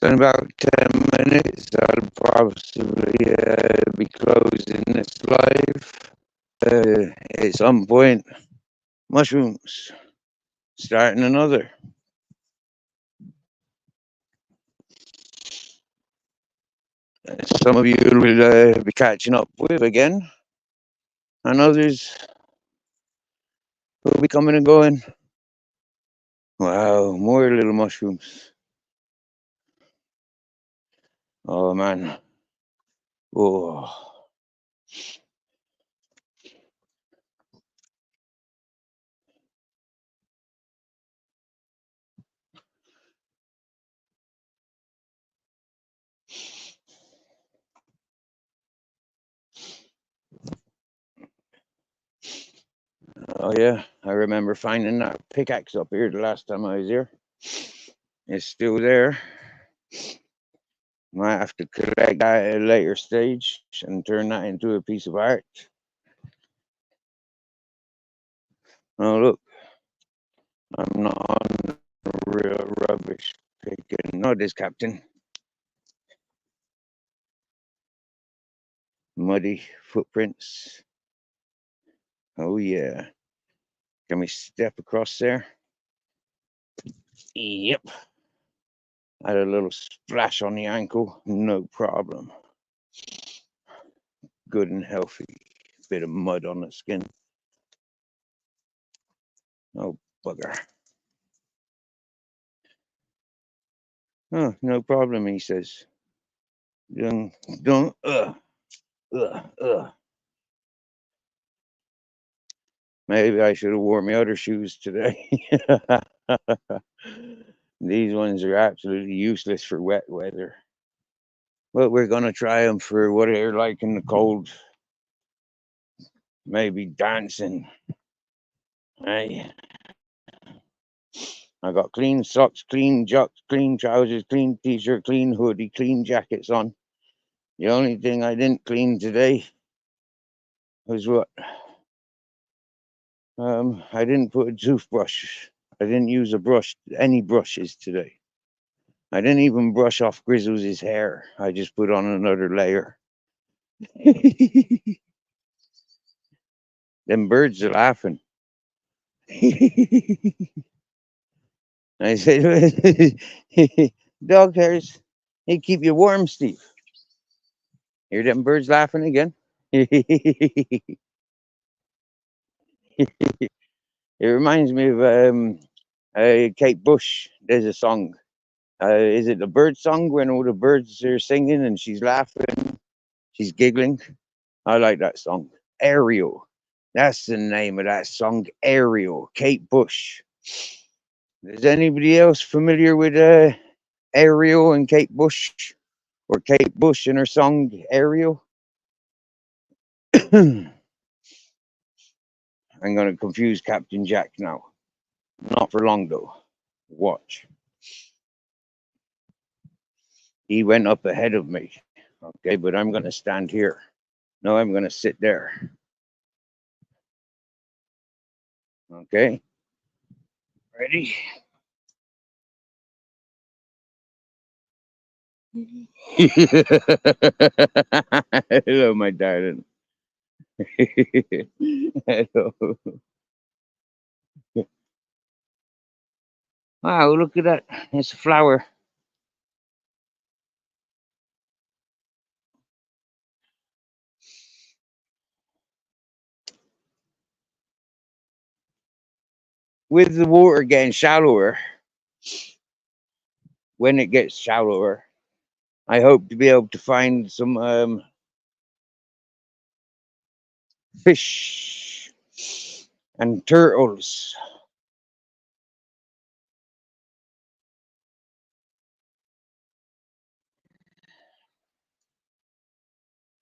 So in about 10 minutes, I'll possibly be closing this live. At some point, mushrooms, starting another. Some of you will be catching up with again, and others will be coming and going. Wow, more little mushrooms. Oh man. Oh. Oh yeah, I remember finding that pickaxe up here the last time I was here. It's still there. Might have to collect that at a later stage and turn that into a piece of art. Oh look, I'm not on real rubbish picking. Notice, Captain. Muddy footprints. Oh yeah. Can we step across there? Yep. Had a little splash on the ankle, no problem. Good and healthy. Bit of mud on the skin. Oh, bugger. Oh, no problem, he says. Don't, Maybe I should have worn my other shoes today. These ones are absolutely useless for wet weather. But we're going to try them for what they're like in the cold. Maybe dancing. Hey. I got clean socks, clean jocks, clean trousers, clean t-shirt, clean hoodie, clean jackets on. The only thing I didn't clean today was what? I didn't put a toothbrush. I didn't use any brushes today. I didn't even brush off Grizzles' hair. I just put on another layer. Them birds are laughing. I said, dog hairs, they keep you warm, Steve. Hear them birds laughing again? It reminds me of Kate Bush. There's a song. Is it the bird song when all the birds are singing and she's laughing? She's giggling. I like that song. Ariel. That's the name of that song. Ariel. Kate Bush. Is anybody else familiar with Ariel and Kate Bush? Or Kate Bush and her song Ariel? I'm going to confuse Captain Jack now. Not for long, though. Watch. He went up ahead of me. Okay, but I'm going to stand here. No, I'm going to sit there. Okay. Ready? Hello, my darling. Hello. Wow, look at that. It's a flower. With the water getting shallower, when it gets shallower, I hope to be able to find some fish and turtles.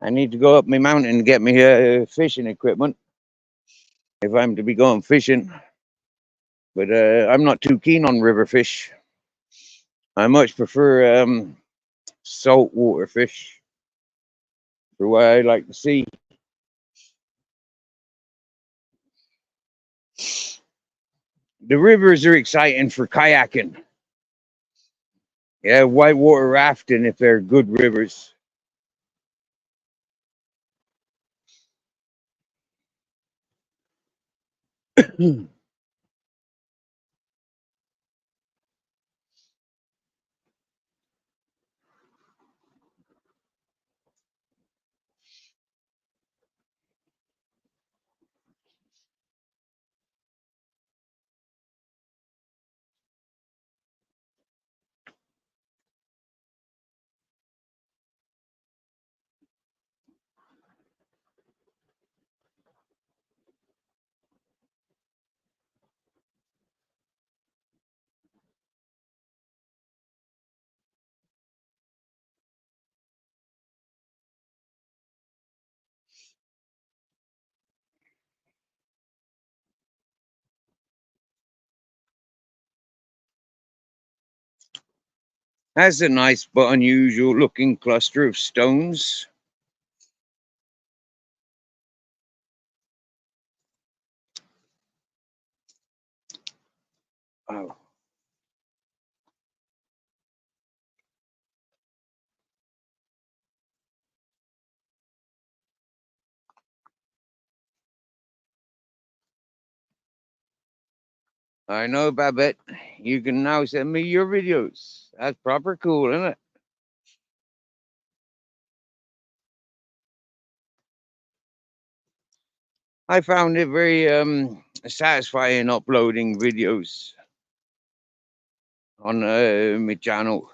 I need to go up my mountain and get me fishing equipment if I'm to be going fishing. But I'm not too keen on river fish. I much prefer saltwater fish for what I like to see. The rivers are exciting for kayaking. Yeah, whitewater rafting if they're good rivers. That's a nice but unusual looking cluster of stones. Oh, I know, Babette. You can now send me your videos. That's proper cool, isn't it? I found it very satisfying uploading videos on my channel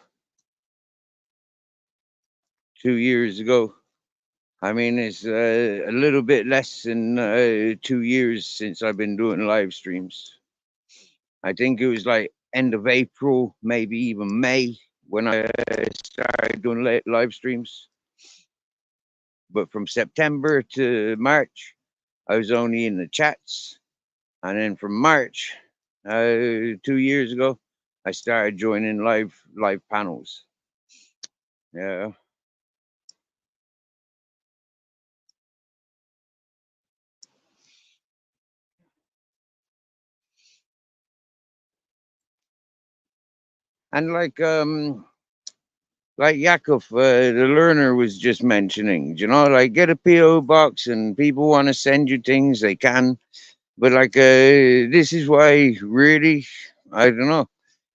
2 years ago. I mean, it's a little bit less than 2 years since I've been doing live streams. I think it was like end of April, maybe even May, when I started doing live streams. But from September to March, I was only in the chats, and then from March, 2 years ago, I started joining live panels. Yeah, and like Yakov, the learner was just mentioning, you know, like get a PO box, and people want to send you things, they can. But like, this is why, really, I don't know.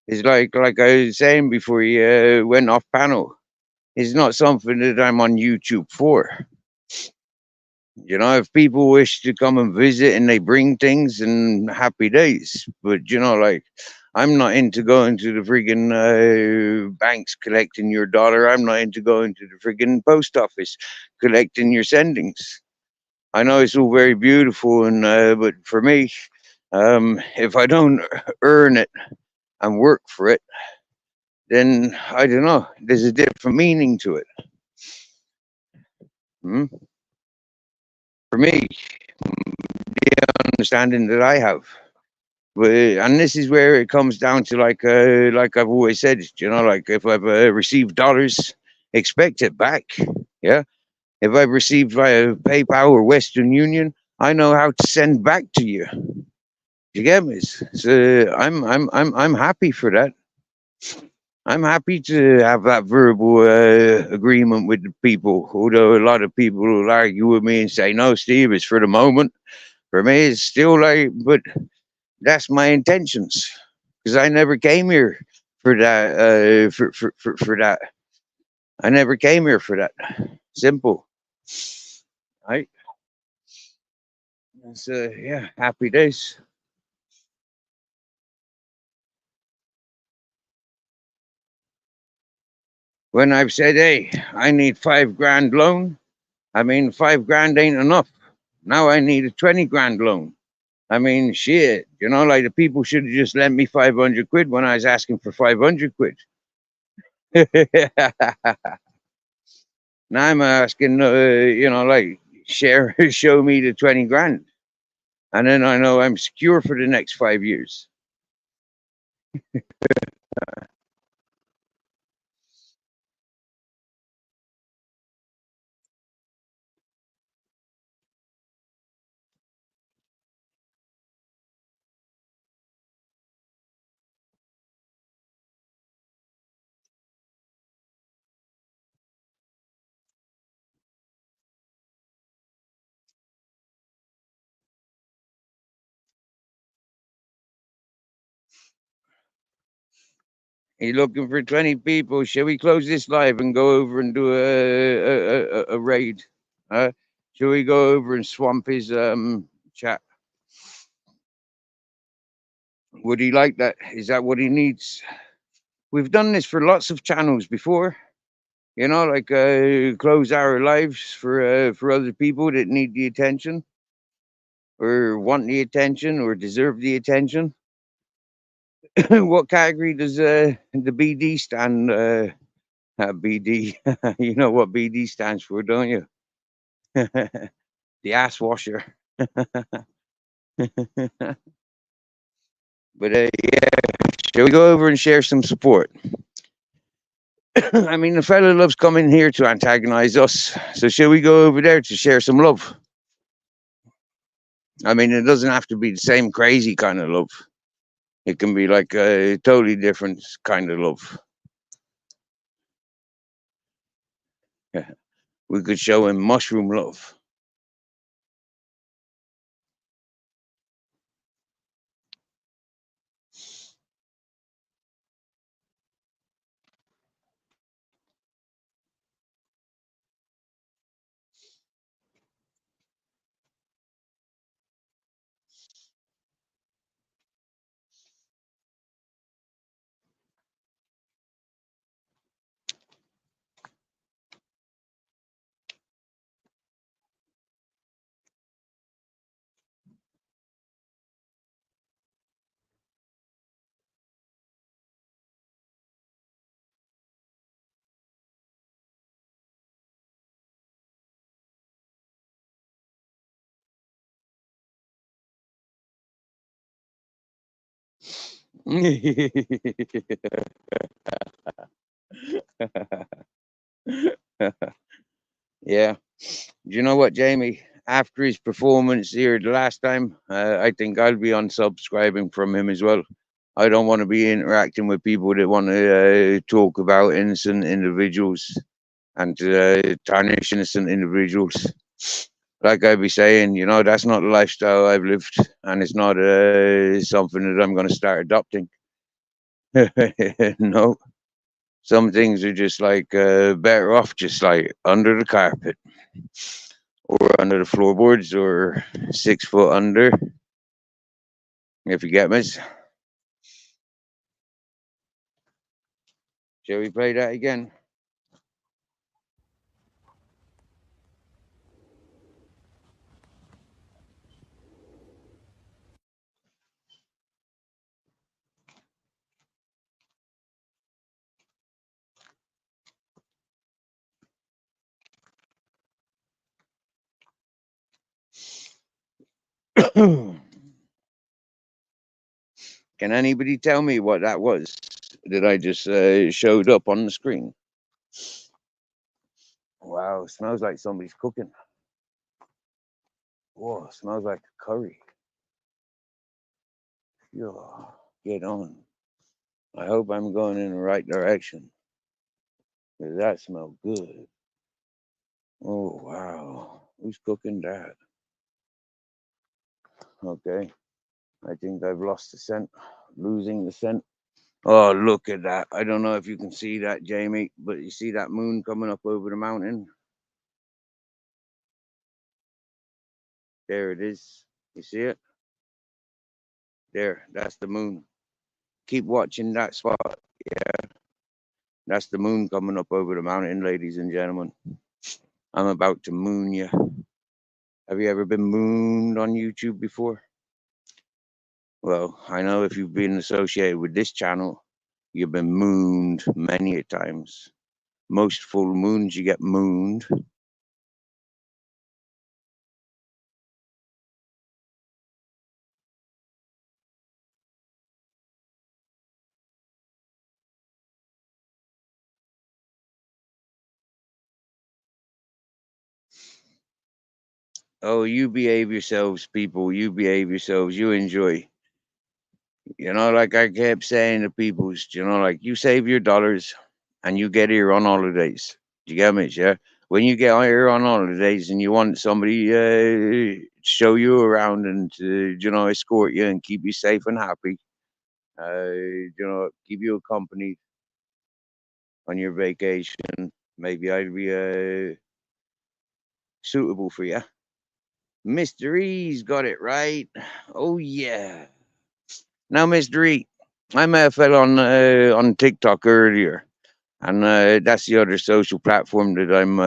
It's like I was saying before you went off panel. It's not something that I'm on YouTube for. You know, if people wish to come and visit and they bring things, and happy days. But you know, like, I'm not into going to the friggin' banks collecting your dollar. I'm not into going to the friggin' post office collecting your sendings. I know it's all very beautiful, and but for me, if I don't earn it and work for it, then I don't know. There's a different meaning to it. Hmm? For me, the understanding that I have. But, and this is where it comes down to, like I've always said, you know, like if I've received dollars, expect it back. Yeah. If I've received via PayPal or Western Union, I know how to send back to you. You get me? So I'm happy for that. I'm happy to have that verbal agreement with the people. Although a lot of people will argue with me and say, "No, Steve, it's for the moment." For me, it's still like, but that's my intentions, because I never came here for that. For that, I never came here for that. Simple. Right? So yeah, happy days. When I've said, "Hey, I need 5 grand loan," I mean 5 grand ain't enough. Now I need a 20 grand loan. I mean, shit. You know, like the people should have just lent me 500 quid when I was asking for 500 quid. Now I'm asking, you know, like share, show me the 20 grand, and then I know I'm secure for the next 5 years. You're looking for 20 people. Shall we close this live and go over and do a raid? Shall we go over and swamp his chat? Would he like that? Is that what he needs? We've done this for lots of channels before. You know, like close our lives for other people that need the attention, or want the attention, or deserve the attention. What category does the BD stand? BD, you know what BD stands for, don't you? The ass washer. But yeah, shall we go over and share some support? I mean, the fella loves coming here to antagonize us. So shall we go over there to share some love? I mean, it doesn't have to be the same crazy kind of love. It can be like a totally different kind of love. We could show him mushroom love. Yeah. Do you know what, Jamie? After his performance here the last time, I think I'll be unsubscribing from him as well. I don't want to be interacting with people that want to talk about innocent individuals and tarnish innocent individuals. Like I be saying, you know, that's not the lifestyle I've lived, and it's not something that I'm going to start adopting. No, some things are just like better off just like under the carpet or under the floorboards or 6 foot under, if you get me. Shall we play that again? Can anybody tell me what that was that I just showed up on the screen? Wow, smells like somebody's cooking. Whoa, smells like a curry. Yeah, get on. I hope I'm going in the right direction. Cause that smells good. Oh, wow. Who's cooking that? Okay. I think I've lost the scent. Losing the scent. Oh, look at that. I don't know if you can see that, Jamie, but you see that moon coming up over the mountain? There it is. You see it? There, that's the moon. Keep watching that spot. Yeah, that's the moon coming up over the mountain, ladies and gentlemen. I'm about to moon you. Have you ever been mooned on YouTube before? Well, I know if you've been associated with this channel, you've been mooned many a times. Most full moons, you get mooned. Oh, you behave yourselves, people. You behave yourselves. You enjoy. You know, like I kept saying to people's, you know, like you save your dollars and you get here on holidays. Do you get me? Yeah. When you get here on holidays and you want somebody to show you around and to, you know, escort you and keep you safe and happy, Keep you accompanied on your vacation. Maybe I'd be suitable for you. Mr. E's got it right. Oh yeah. Now, Mr. E, I met a fellow on TikTok earlier, and that's the other social platform that I'm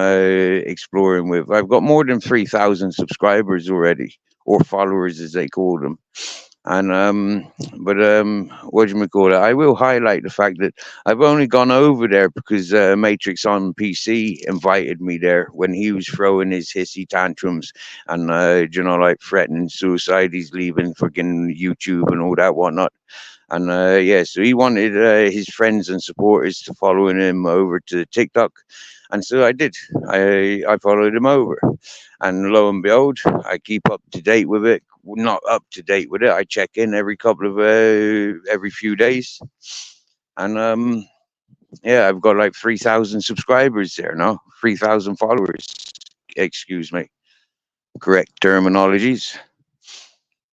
exploring with. I've got more than 3,000 subscribers already, or followers as they call them. And what do you call it? I will highlight the fact that I've only gone over there because Matrix on PC invited me there when he was throwing his hissy tantrums and like threatening suicide. He's leaving freaking YouTube and all that whatnot. And yeah, so he wanted his friends and supporters to follow him over to TikTok, and so I did. I followed him over, and lo and behold, I keep up to date with it. Not up to date with it. I check in every few days, and yeah, I've got like 3,000 subscribers there now. 3,000 followers. Excuse me. Correct terminologies,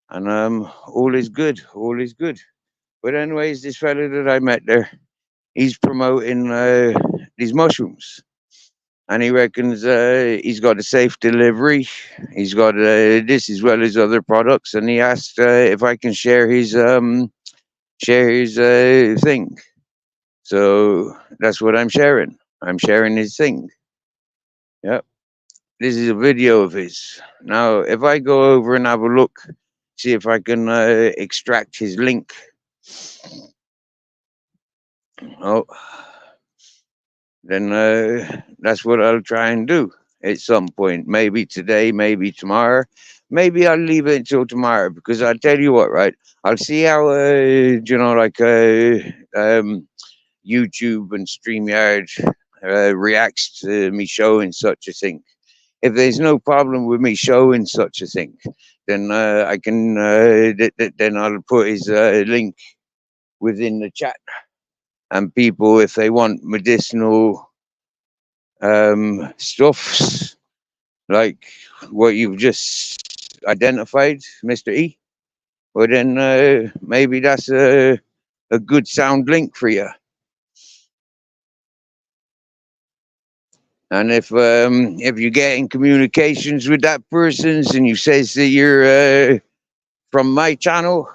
and all is good. All is good. But anyways, this fella that I met there, he's promoting these mushrooms, and he reckons he's got a safe delivery. He's got this as well as other products, and he asked if I can share his thing. So that's what I'm sharing. I'm sharing his thing. Yep. This is a video of his. Now, if I go over and have a look, see if I can extract his link. Oh, then that's what I'll try and do at some point. Maybe today, maybe tomorrow. Maybe I'll leave it until tomorrow because I'll tell you what, right? I'll see how, YouTube and StreamYard reacts to me showing such a thing. If there's no problem with me showing such a thing, then I can, then I'll put his link within the chat. And people, if they want medicinal stuffs like what you've just identified, Mr. E, well then maybe that's a good sound link for you. And if you get in communications with that person and you says that you're from my channel,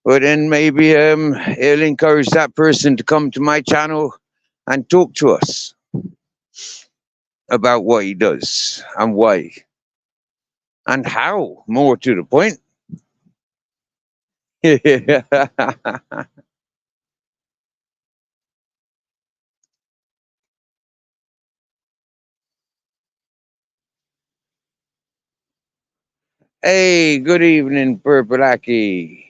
well then maybe it'll encourage that person to come to my channel and talk to us about what he does and why and how. More to the point. Hey, good evening, Purpleaki.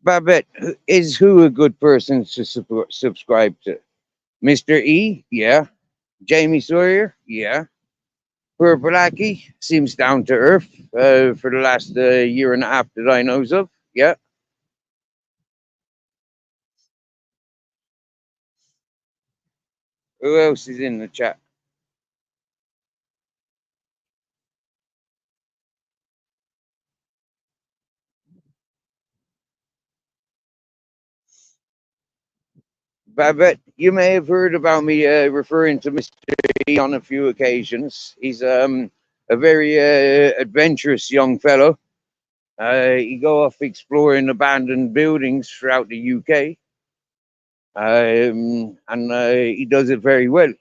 Babette, is who a good person to subscribe to? Mr. E? Yeah. Jamie Sawyer? Yeah. Purpleaki seems down to earth for the last year and a half that I knows of. Yeah. Who else is in the chat? Babette, you may have heard about me referring to Mr. E on a few occasions. He's a very adventurous young fellow. He go off exploring abandoned buildings throughout the UK, and he does it very well.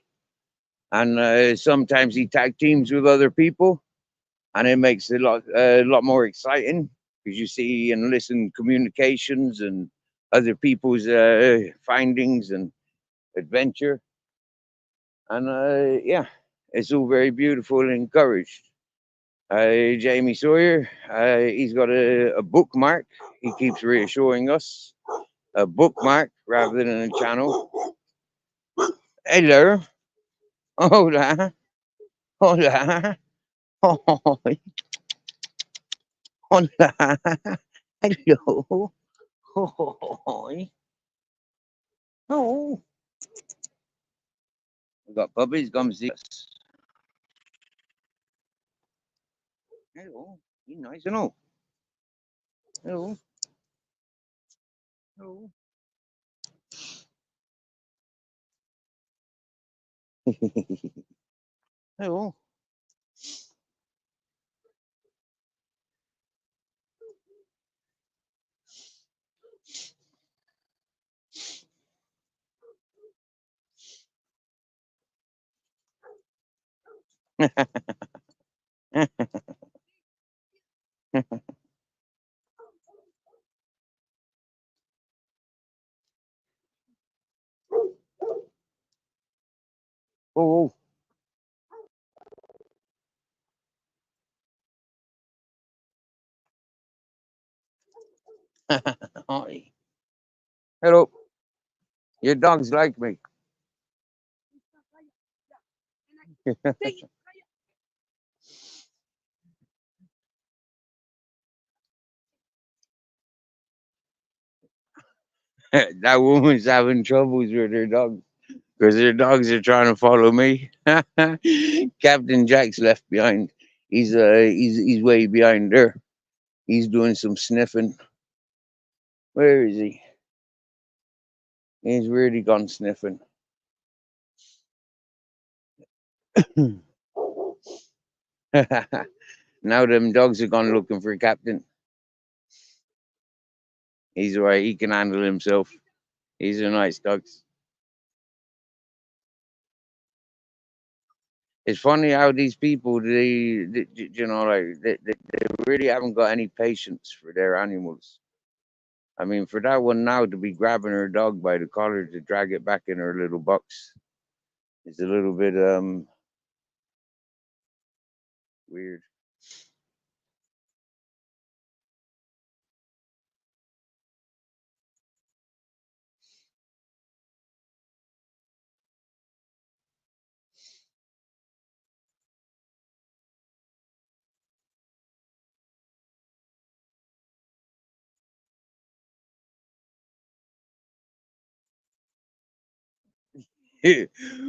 And sometimes he tag teams with other people, and it makes it a lot more exciting because you see and listen communications and other people's findings and adventure, and yeah, it's all very beautiful and encouraged. Jamie Sawyer, he's got a bookmark. He keeps reassuring us a bookmark rather than a channel. Hello, hola, hola, oh, hola, hello, oh, oh. We got puppies, come see us. Hello, you nice and all. Hello. Oh. Oh. Oh. Hi. Hello. Your dogs like me. That woman's having troubles with her dog because her dogs are trying to follow me. Captain Jack's left behind. He's way behind her. He's doing some sniffing. Where is he? He's really gone sniffing. Now them dogs are gone looking for Captain. He's all right. He can handle himself. He's a nice dog. It's funny how these people, like they really haven't got any patience for their animals. I mean, for that one now to be grabbing her dog by the collar to drag it back in her little box is a little bit weird.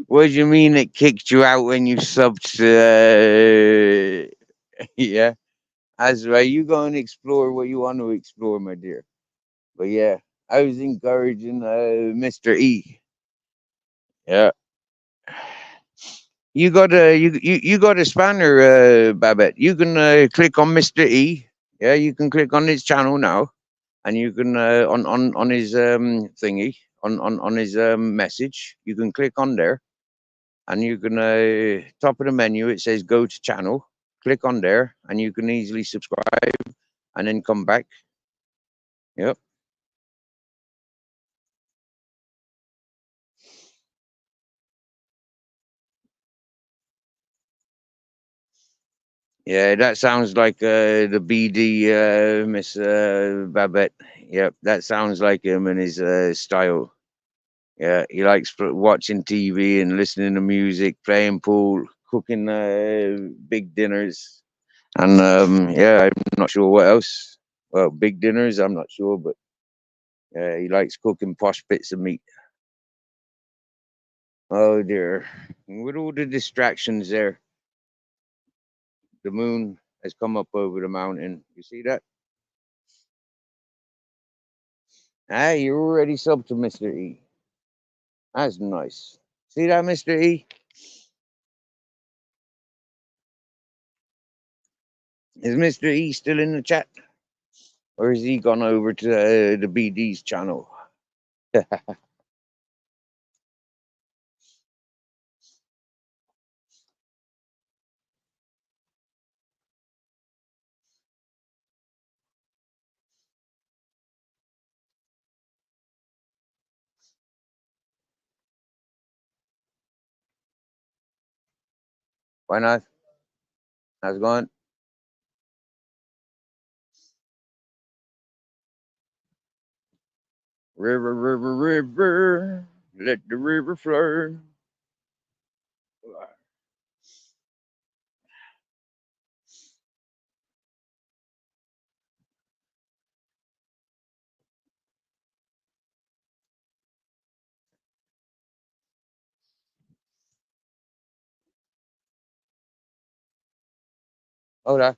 What do you mean it kicked you out when you subbed? Yeah, that's right. You go and explore what you want to explore, my dear. But yeah, I was encouraging Mr. E. Yeah, you got a spanner, Babette. You can click on Mr. E. Yeah, you can click on his channel now, and you can on his thingy on his message. You can click on there, and you can top of the menu. It says go to channel. Click on there, and you can easily subscribe, and then come back. Yep. Yeah, that sounds like the BD Miss Babette. Yep, that sounds like him and his style. Yeah, he likes watching TV and listening to music, playing pool, cooking big dinners, and yeah, I'm not sure what else. Well, big dinners, I'm not sure, but yeah, he likes cooking posh bits of meat. Oh dear, with all the distractions there, the moon has come up over the mountain. You see that? Ah, you're already sub to Mr. E. That's nice. See that, Mr. E? Is Mr. E still in the chat? Or has he gone over to the BD's channel? Why not? How's it going? River, river, river. Let the river flow. Hola.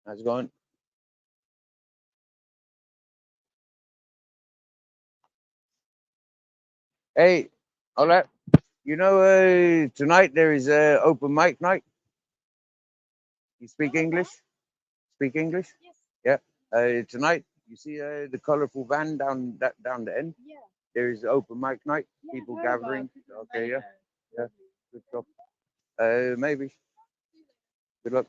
How's it going? Hey, hola. You know, tonight there is a open mic night. You speak English? Speak English? Yeah. Tonight, you see the colorful van down the end. There is open mic night. People gathering. Okay, yeah, yeah. Good stuff. Maybe. Good luck.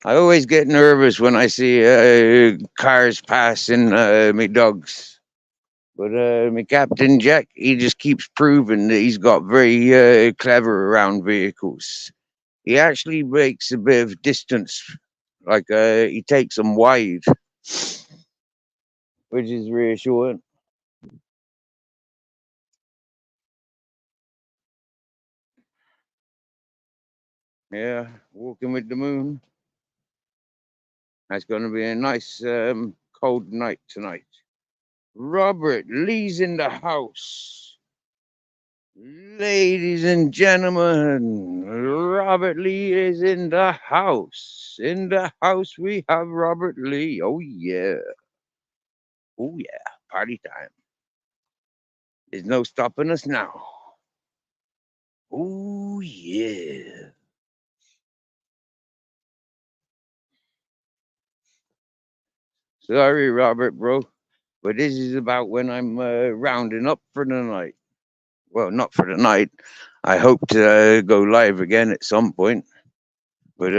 I always get nervous when I see cars passing me dogs. But my Captain Jack, he just keeps proving that he's got very clever around vehicles. He actually makes a bit of distance, like he takes them wide, which is reassuring. Yeah, walking with the moon. That's going to be a nice cold night tonight. Robert Lee's in the house. Ladies and gentlemen, Robert Lee is in the house. In the house, we have Robert Lee. Oh, yeah. Oh, yeah. Party time. There's no stopping us now. Oh, yeah. Sorry, Robert, bro. But this is about when I'm rounding up for the night. Well, not for the night. I hope to go live again at some point. But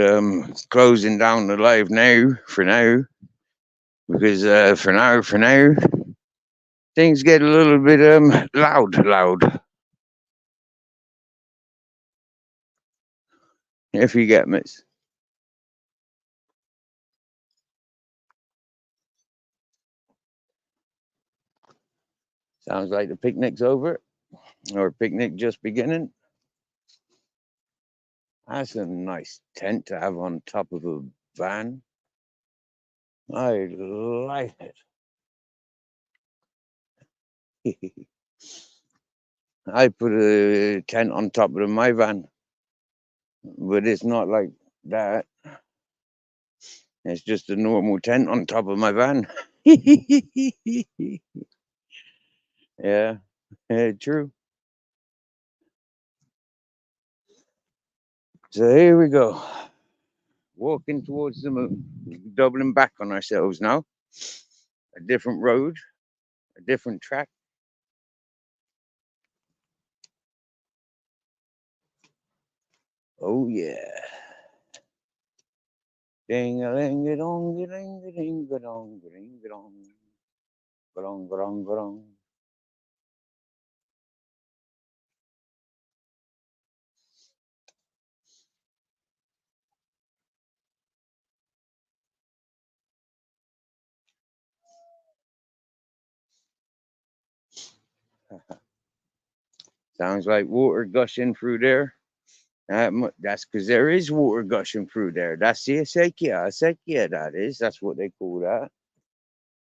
closing down the live now, for now. Because for now, things get a little bit loud. If you get me. Sounds like the picnic's over, or picnic just beginning. That's a nice tent to have on top of a van. I like it. I put a tent on top of my van, but it's not like that. It's just a normal tent on top of my van. Yeah, true. So here we go, walking towards the moon, doubling back on ourselves now. A different road, a different track. Oh yeah. Ding a ling a dong a ding a ding a dong a ding a dong. Gong gong gong. Sounds like water gushing through there. That's because there is water gushing through there. That's the acequia, that is. That's what they call that.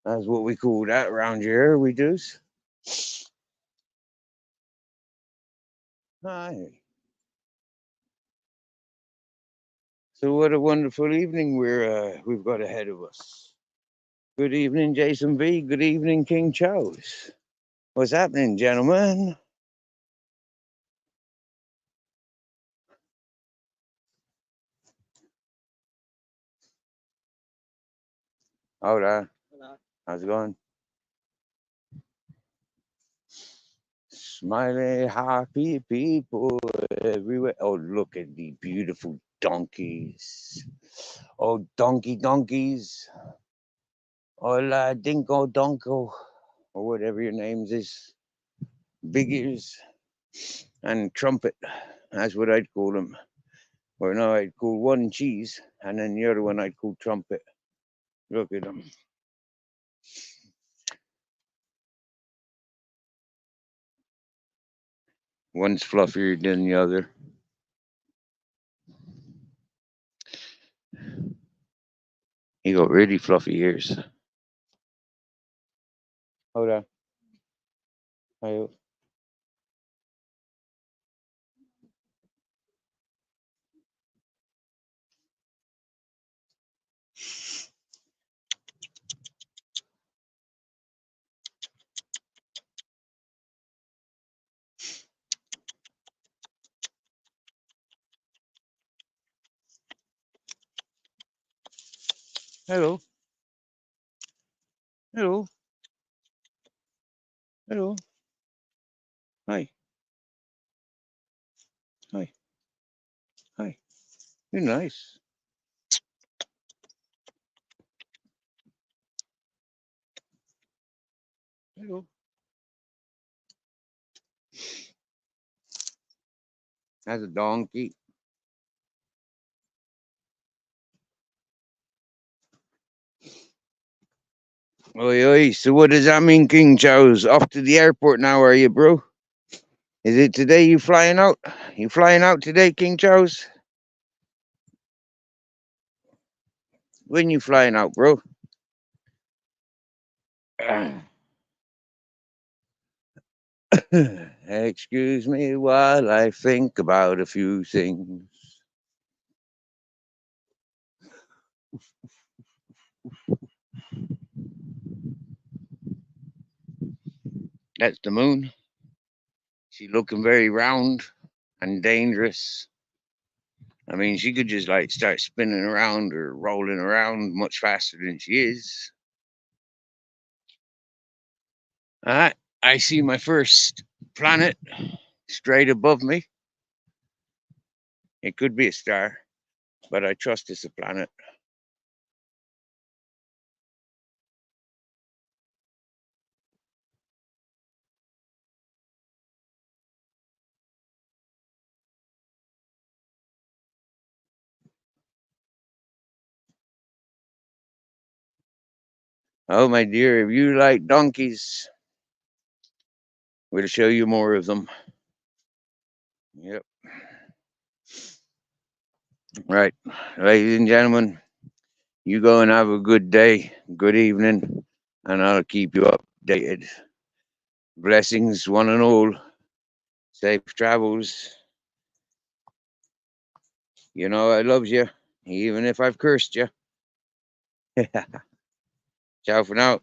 That's what we call that around here, we do. Hi. So what a wonderful evening we've got ahead of us. Good evening, Jason V. Good evening, King Charles. What's happening, gentlemen? Hola. How's it going? Smiley, happy people everywhere. Oh, look at the beautiful donkeys. Oh, donkeys. Hola, dinko donko, or whatever your names is. Big ears and trumpet. That's what I'd call them. Or no, I'd call one cheese, and then the other one I'd call trumpet. Look at them. One's fluffier than the other. He got really fluffy ears. Hold on. Hello. Hello. Hello. Hello. Hi. Hi. Hi. You're nice. Hello. That's a donkey. Oi, oi. So what does that mean, King Charles? Off to the airport now, are you, bro? Is it today you flying out? You flying out today, King Charles? When you flying out, bro? Excuse me while I think about a few things. That's the moon. She's looking very round and dangerous. I mean, she could just like start spinning around or rolling around much faster than she is. I see my first planet straight above me. It could be a star, but I trust it's a planet. Oh, my dear, if you like donkeys, we'll show you more of them. Yep. Right. Ladies and gentlemen, you go and have a good day, good evening, and I'll keep you updated. Blessings, one and all. Safe travels. You know I loves you, even if I've cursed you. Ciao for now.